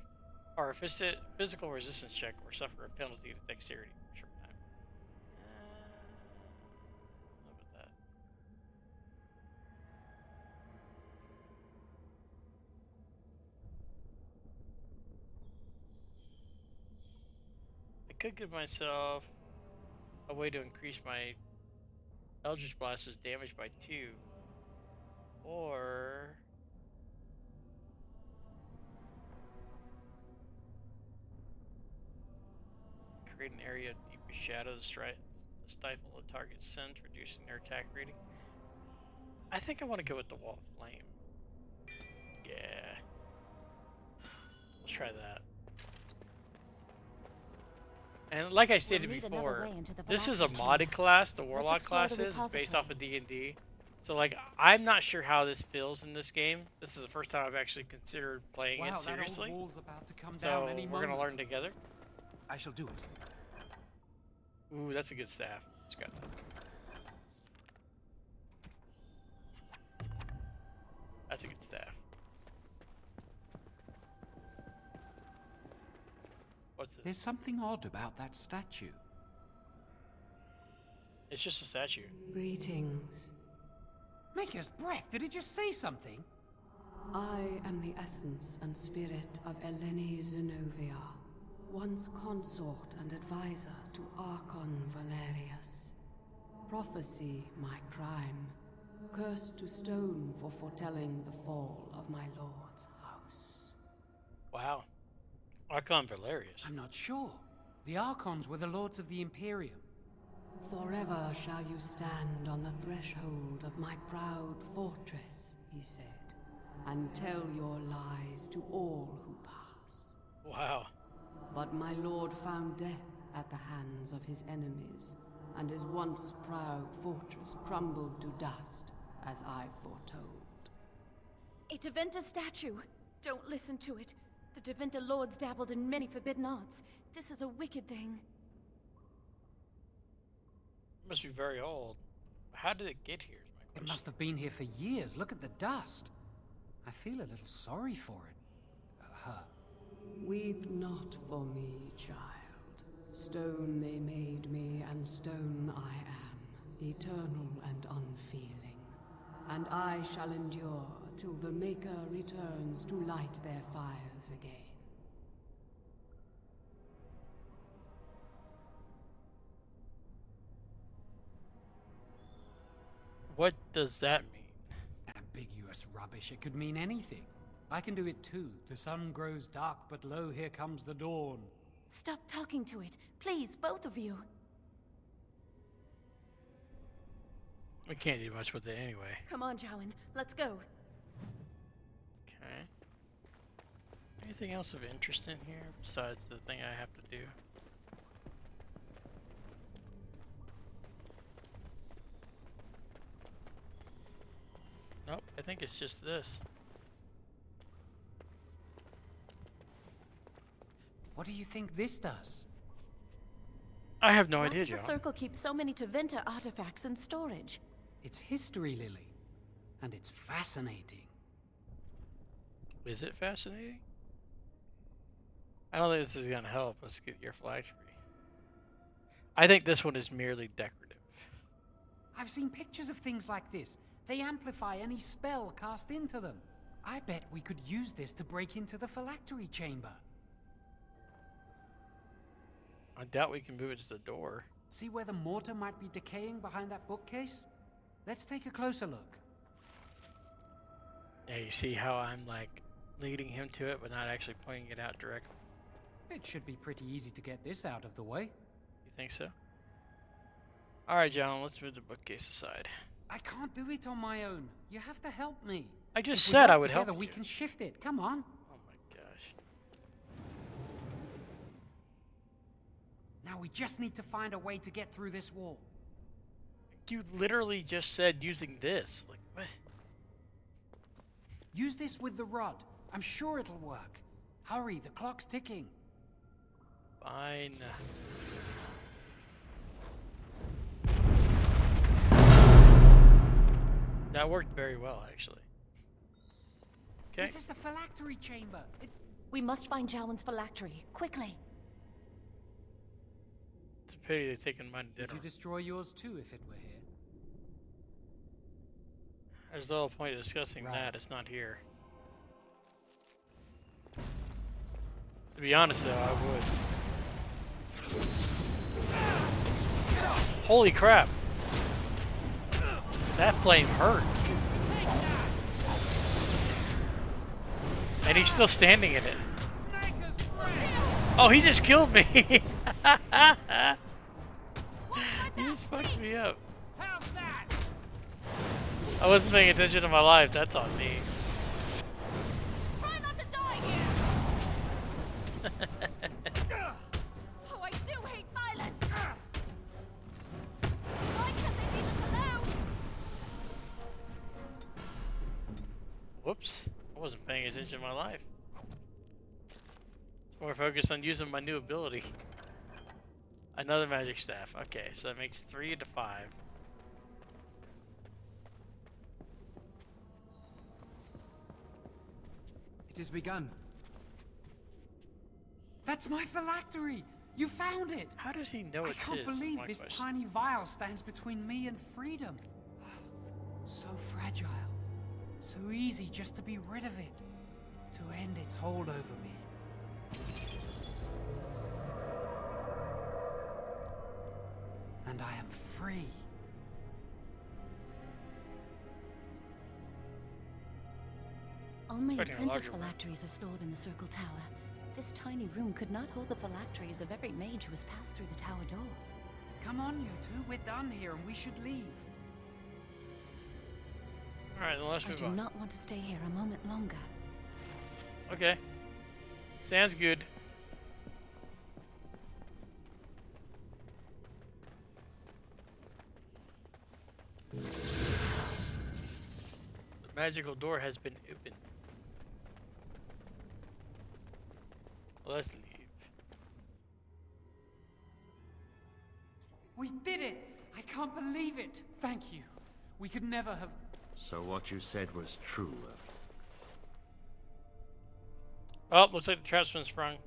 or a physical resistance check, or suffer a penalty to dexterity for a short time. How about that? I could give myself a way to increase my Eldritch Blast's damage by 2, or create an area of deepest shadow to stifle a target's scent, reducing their attack rating. I think I want to go with the Wall of Flame. Yeah. Let's try that. And like I stated before, this is a modded class. The Warlock class is based off of D&D. So like, I'm not sure how this feels in this game. This is the first time I've actually considered playing it seriously. So we're gonna learn together. I shall do it. Ooh, that's a good staff. Let's go. That's a good staff. What's this? There's something odd about that statue. It's just a statue. Greetings. Maker's breath, did it just say something? I am the essence and spirit of Eleni Zenobia, once consort and advisor to Archon Valerius. Prophecy my crime, cursed to stone for foretelling the fall of my lord's house. Wow. Archon Valerius. I'm not sure. The Archons were the lords of the Imperium. Forever shall you stand on the threshold of my proud fortress, he said, and tell your lies to all who pass. Wow. But my lord found death at the hands of his enemies, and his once proud fortress crumbled to dust, as I foretold. A Teventa statue! Don't listen to it. The Teventa lords dabbled in many forbidden arts. This is a wicked thing. It must be very old. How did it get here is my question. It must have been here for years. Look at the dust. I feel a little sorry for it. Her. Weep not for me, child. Stone they made me, and stone I am, eternal and unfeeling. And I shall endure till the Maker returns to light their fires again. What does that mean? Ambiguous rubbish. It could mean anything. I can do it too. The sun grows dark, but lo, here comes the dawn. Stop talking to it. Please, both of you. We can't do much with it anyway. Come on, Jowan. Let's go. Okay. Anything else of interest in here besides the thing I have to do? Nope, I think it's just this. What do you think this does? I have no Why idea, does John. the Circle keep so many Teventa artifacts in storage? It's history, Lily. And it's fascinating. Is it fascinating? I don't think this is gonna help us get your phylactery. I think this one is merely decorative. I've seen pictures of things like this. They amplify any spell cast into them. I bet we could use this to break into the phylactery chamber. I doubt we can move it to the door. See where the mortar might be decaying behind that bookcase? Let's take a closer look. Yeah, you see how I'm like leading him to it but not actually pointing it out directly? It should be pretty easy to get this out of the way. You think so. Alright, John, let's move the bookcase aside. I can't do it on my own. You have to help me. I just If we said work I would together, help we you. can shift it. Come on. Oh my gosh. Now we just need to find a way to get through this wall. You literally just said using this. Like, what? Use this with the rod. I'm sure it'll work. Hurry, the clock's ticking. Fine. That worked very well, actually. Okay. This is the phylactery chamber. We must find Jowan's phylactery, quickly. It's a pity they've taken mine to Would dinner. you destroy yours too if it were here? There's no point in discussing Right. that. It's not here. To be honest, though, I would. Holy crap! That flame hurt. And he's still standing in it. Oh, he just killed me! He just fucked me up. I wasn't paying attention to my life, that's on me. Try not to die here! Oh, I do hate violence! Why can't they leave us alone? Whoops. I wasn't paying attention to my life. It's more focused on using my new ability. Another magic staff. Okay, so that makes 3 to 5. It has begun. That's my phylactery! You found it! How does he know it's I can't his? believe My this question. tiny vial stands between me and freedom. So fragile. So easy just to be rid of it. To end its hold over me. And I am free. Only Expecting a apprentice larger one. phylacteries are stored in the Circle Tower. This tiny room could not hold the phylacteries of every mage who has passed through the tower doors. Come on, you two. We're done here and we should leave. Alright, then let's I move do on. not want to stay here a moment longer. Okay. Sounds good. The magical door has been opened. Let's leave. We did it! I can't believe it! Thank you. We could never have... So what you said was true. Oh, looks like the trap's been sprung.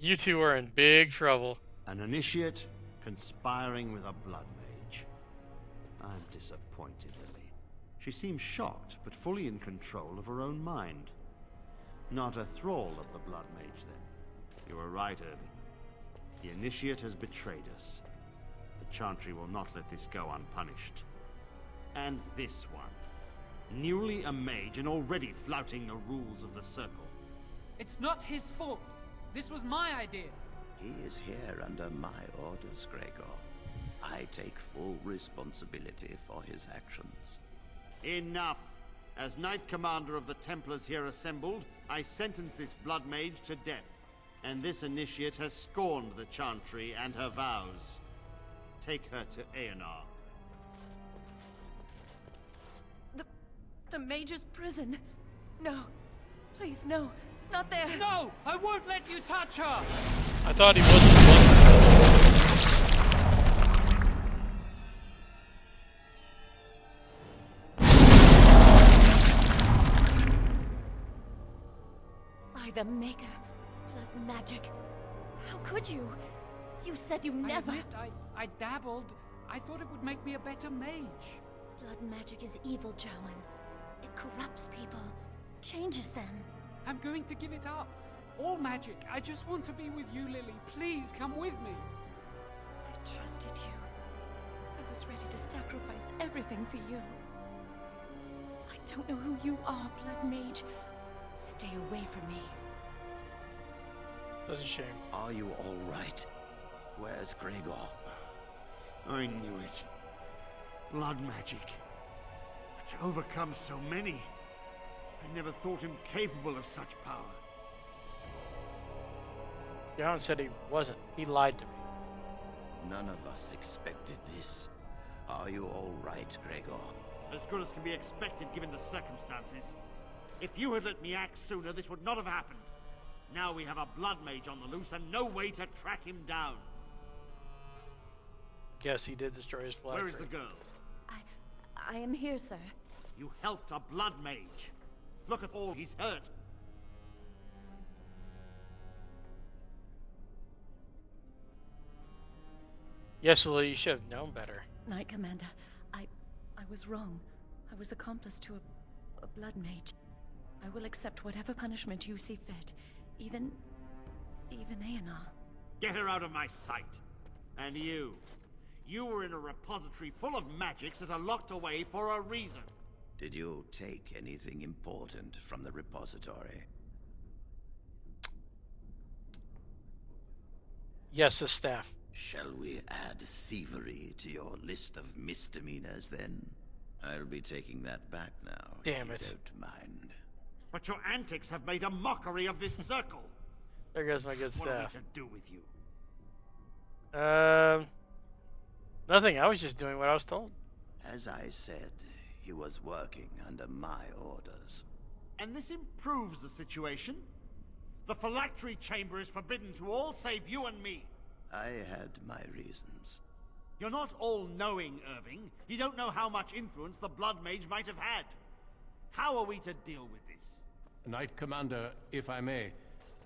You two are in big trouble. An initiate conspiring with a blood mage. I'm disappointed, Lily. She seems shocked, but fully in control of her own mind. Not a thrall of the blood mage, then. You were right, Irving. The initiate has betrayed us. The Chantry will not let this go unpunished. And this one. Newly a mage and already flouting the rules of the Circle. It's not his fault. This was my idea. He is here under my orders, Gregor. I take full responsibility for his actions. Enough! As Knight Commander of the Templars here assembled, I sentence this blood mage to death. And this initiate has scorned the Chantry and her vows. Take her to Aenar. The mage's prison. No. Please, no. Not there. No! I won't let you touch her! I thought he wasn't By the Maker. Blood magic. How could you? You said you never... I dabbled. I thought it would make me a better mage. Blood magic is evil, Jowan. It corrupts people. Changes them. I'm going to give it up. All magic. I just want to be with you, Lily. Please come with me. I trusted you. I was ready to sacrifice everything for you. I don't know who you are, Blood Mage. Stay away from me. Such a shame. Are you all right? Where's Gregor? I knew it. Blood magic. But to overcome so many, I never thought him capable of such power. Johan said he wasn't. He lied to me. None of us expected this. Are you all right, Gregor? As good as can be expected given the circumstances. If you had let me act sooner, this would not have happened. Now we have a blood mage on the loose and no way to track him down. Guess he did destroy his flag. Where is the girl? I am here, sir. You helped a blood mage. Look at all he's hurt. Yes, Lily, you should have known better. Knight Commander, I was wrong. I was accomplice to a blood mage. I will accept whatever punishment you see fit. Even Aenar. Get her out of my sight. And you. You were in a repository full of magics that are locked away for a reason. Did you take anything important from the repository? Yes, the staff. Shall we add thievery to your list of misdemeanors, then? I'll be taking that back now, Damn if it. you don't mind. But your antics have made a mockery of this circle. There goes my good What are we staff. to do with you? Nothing. I was just doing what I was told. As I said, he was working under my orders. And this improves the situation. The phylactery chamber is forbidden to all save you and me. I had my reasons. You're not all-knowing, Irving. You don't know how much influence the Blood Mage might have had. How are we to deal with this? Knight Commander, if I may,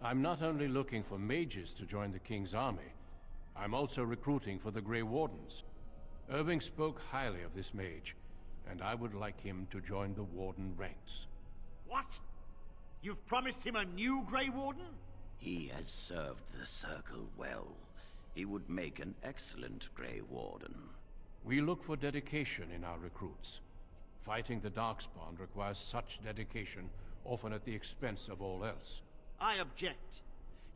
I'm not only looking for mages to join the King's army, I'm also recruiting for the Grey Wardens. Irving spoke highly of this mage, and I would like him to join the Warden ranks. What? You've promised him a new Grey Warden? He has served the Circle well. He would make an excellent Grey Warden. We look for dedication in our recruits. Fighting the Darkspawn requires such dedication, often at the expense of all else. I object.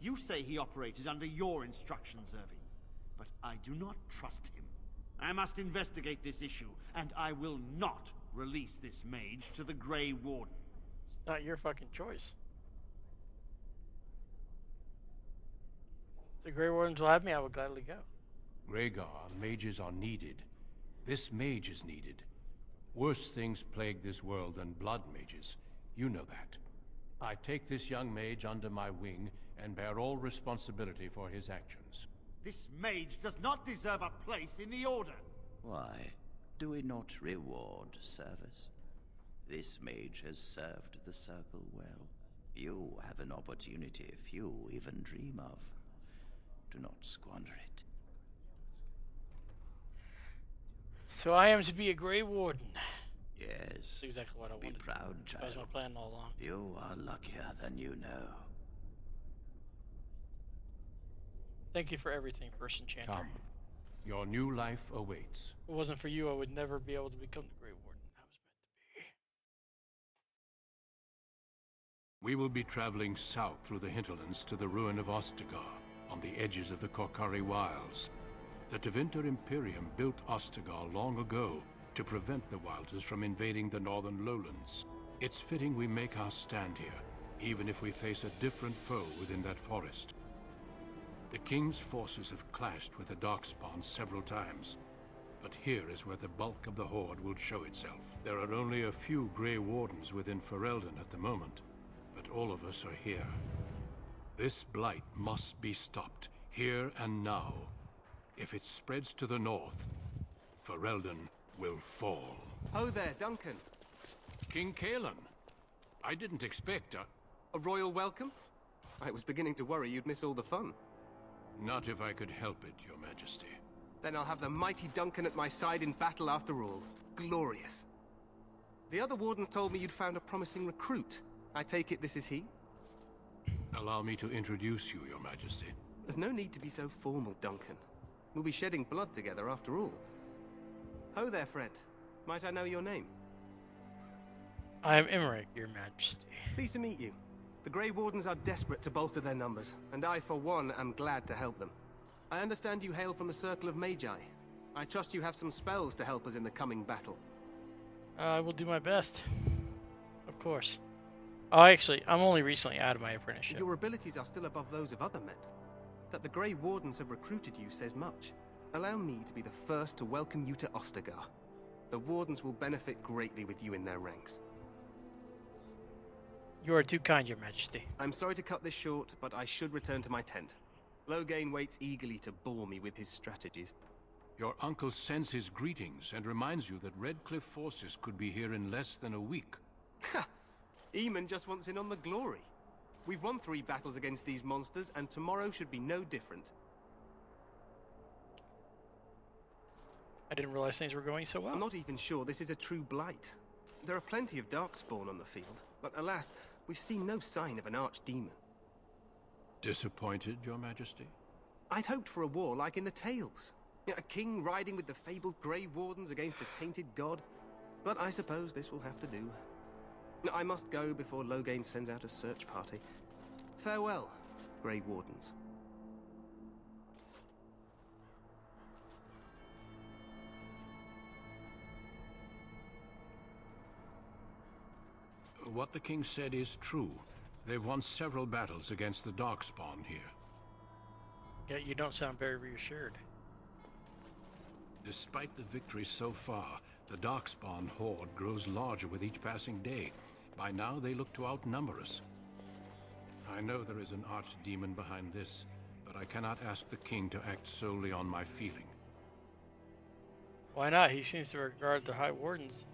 You say he operated under your instructions, Irving. But I do not trust him. I must investigate this issue, and I will not release this mage to the Grey Warden. It's not your fucking choice. If the Grey Wardens will have me, I would gladly go. Rhaegar, mages are needed. This mage is needed. Worse things plague this world than blood mages. You know that. I take this young mage under my wing and bear all responsibility for his actions. This mage does not deserve a place in the Order. Why? Do we not reward service? This mage has served the Circle well. You have an opportunity few even dream of. Do not squander it. So I am to be a Grey Warden. Yes. That's exactly what I wanted. Be proud, child. That was my plan all along. You are luckier than you know. Thank you for everything, First Enchanter. Come. Your new life awaits. If it wasn't for you, I would never be able to become the Grey Warden I was meant to be. We will be traveling south through the hinterlands to the ruin of Ostagar, on the edges of the Korkari Wilds. The Tevinter Imperium built Ostagar long ago to prevent the Wilders from invading the northern lowlands. It's fitting we make our stand here, even if we face a different foe within that forest. The King's forces have clashed with the Darkspawn several times, but here is where the bulk of the Horde will show itself. There are only a few Grey Wardens within Ferelden at the moment, but all of us are here. This blight must be stopped, here and now. If it spreads to the north, Ferelden will fall. Oh there, Duncan. King Kaelin. I didn't expect a royal welcome? I was beginning to worry you'd miss all the fun. Not if I could help it, Your Majesty. Then I'll have the mighty Duncan at my side in battle after all. Glorious. The other wardens told me you'd found a promising recruit. I take it this is he? Allow me to introduce you, Your Majesty. There's no need to be so formal, Duncan. We'll be shedding blood together after all. Ho there, friend. Might I know your name? I am Emmerich, Your Majesty. Pleased to meet you. The Grey Wardens are desperate to bolster their numbers, and I, for one, am glad to help them. I understand you hail from the Circle of Magi. I trust you have some spells to help us in the coming battle. I will do my best. Of course. Oh, actually, I'm only recently out of my apprenticeship. Your abilities are still above those of other men. That the Grey Wardens have recruited you says much. Allow me to be the first to welcome you to Ostagar. The Wardens will benefit greatly with you in their ranks. You are too kind, Your Majesty. I'm sorry to cut this short, but I should return to my tent. Loghain waits eagerly to bore me with his strategies. Your uncle sends his greetings and reminds you that Redcliffe forces could be here in less than a week. Ha! Eamon just wants in on the glory. We've won 3 battles against these monsters, and tomorrow should be no different. I didn't realize things were going so well. I'm not even sure this is a true blight. There are plenty of Darkspawn on the field, but alas, we've seen no sign of an archdemon. Disappointed, Your Majesty? I'd hoped for a war like in the tales. A king riding with the fabled Grey Wardens against a tainted god. But I suppose this will have to do. I must go before Loghain sends out a search party. Farewell, Grey Wardens. What the king said is true. They've won several battles against the Darkspawn here. Yet you don't sound very reassured. Despite the victory so far, the Darkspawn horde grows larger with each passing day. By now, they look to outnumber us. I know there is an archdemon behind this, but I cannot ask the king to act solely on my feeling. Why not? He seems to regard the High Wardens,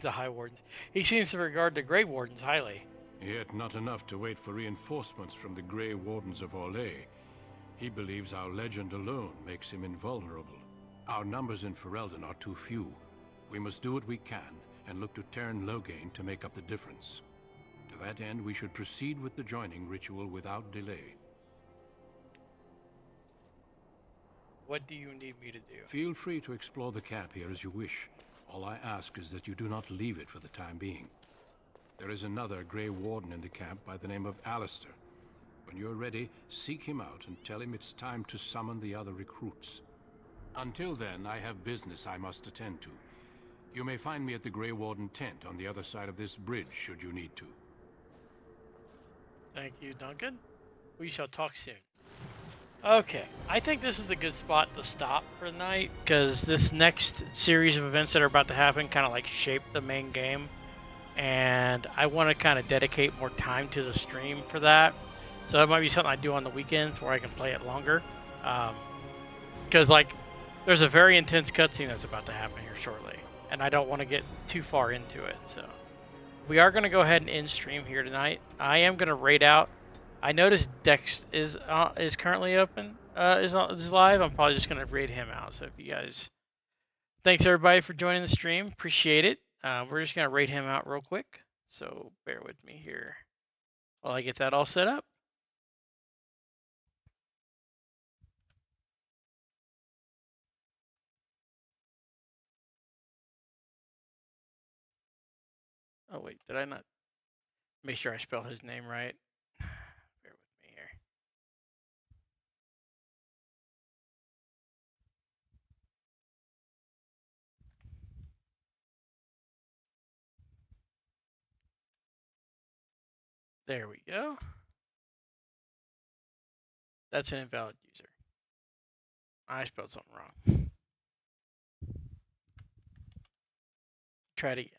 the High Wardens. He seems to regard the Grey Wardens highly. Yet not enough to wait for reinforcements from the Grey Wardens of Orlais. He believes our legend alone makes him invulnerable. Our numbers in Ferelden are too few. We must do what we can and look to Teyrn Loghain to make up the difference. To that end, we should proceed with the joining ritual without delay. What do you need me to do? Feel free to explore the camp here as you wish. All I ask is that you do not leave it for the time being. There is another Grey Warden in the camp by the name of Alistair. When you're ready, seek him out and tell him it's time to summon the other recruits. Until then, I have business I must attend to. You may find me at the Grey Warden tent on the other side of this bridge, should you need to. Thank you, Duncan. We shall talk soon. Okay, I think this is a good spot to stop for the night, because this next series of events that are about to happen kind of like shape the main game, and I want to kind of dedicate more time to the stream for that. So that might be something I do on the weekends where I can play it longer, because like there's a very intense cutscene that's about to happen here shortly, and I don't want to get too far into it. So we are going to go ahead and end stream here tonight. I am going to raid out. I noticed Dex is currently open, is live. I'm probably just gonna raid him out. So if you guys, thanks everybody for joining the stream, appreciate it. We're just gonna raid him out real quick. So bear with me here while I get that all set up. Oh wait, did I not make sure I spell his name right? Bear with me here. There we go. That's an invalid user. I spelled something wrong. Try it again.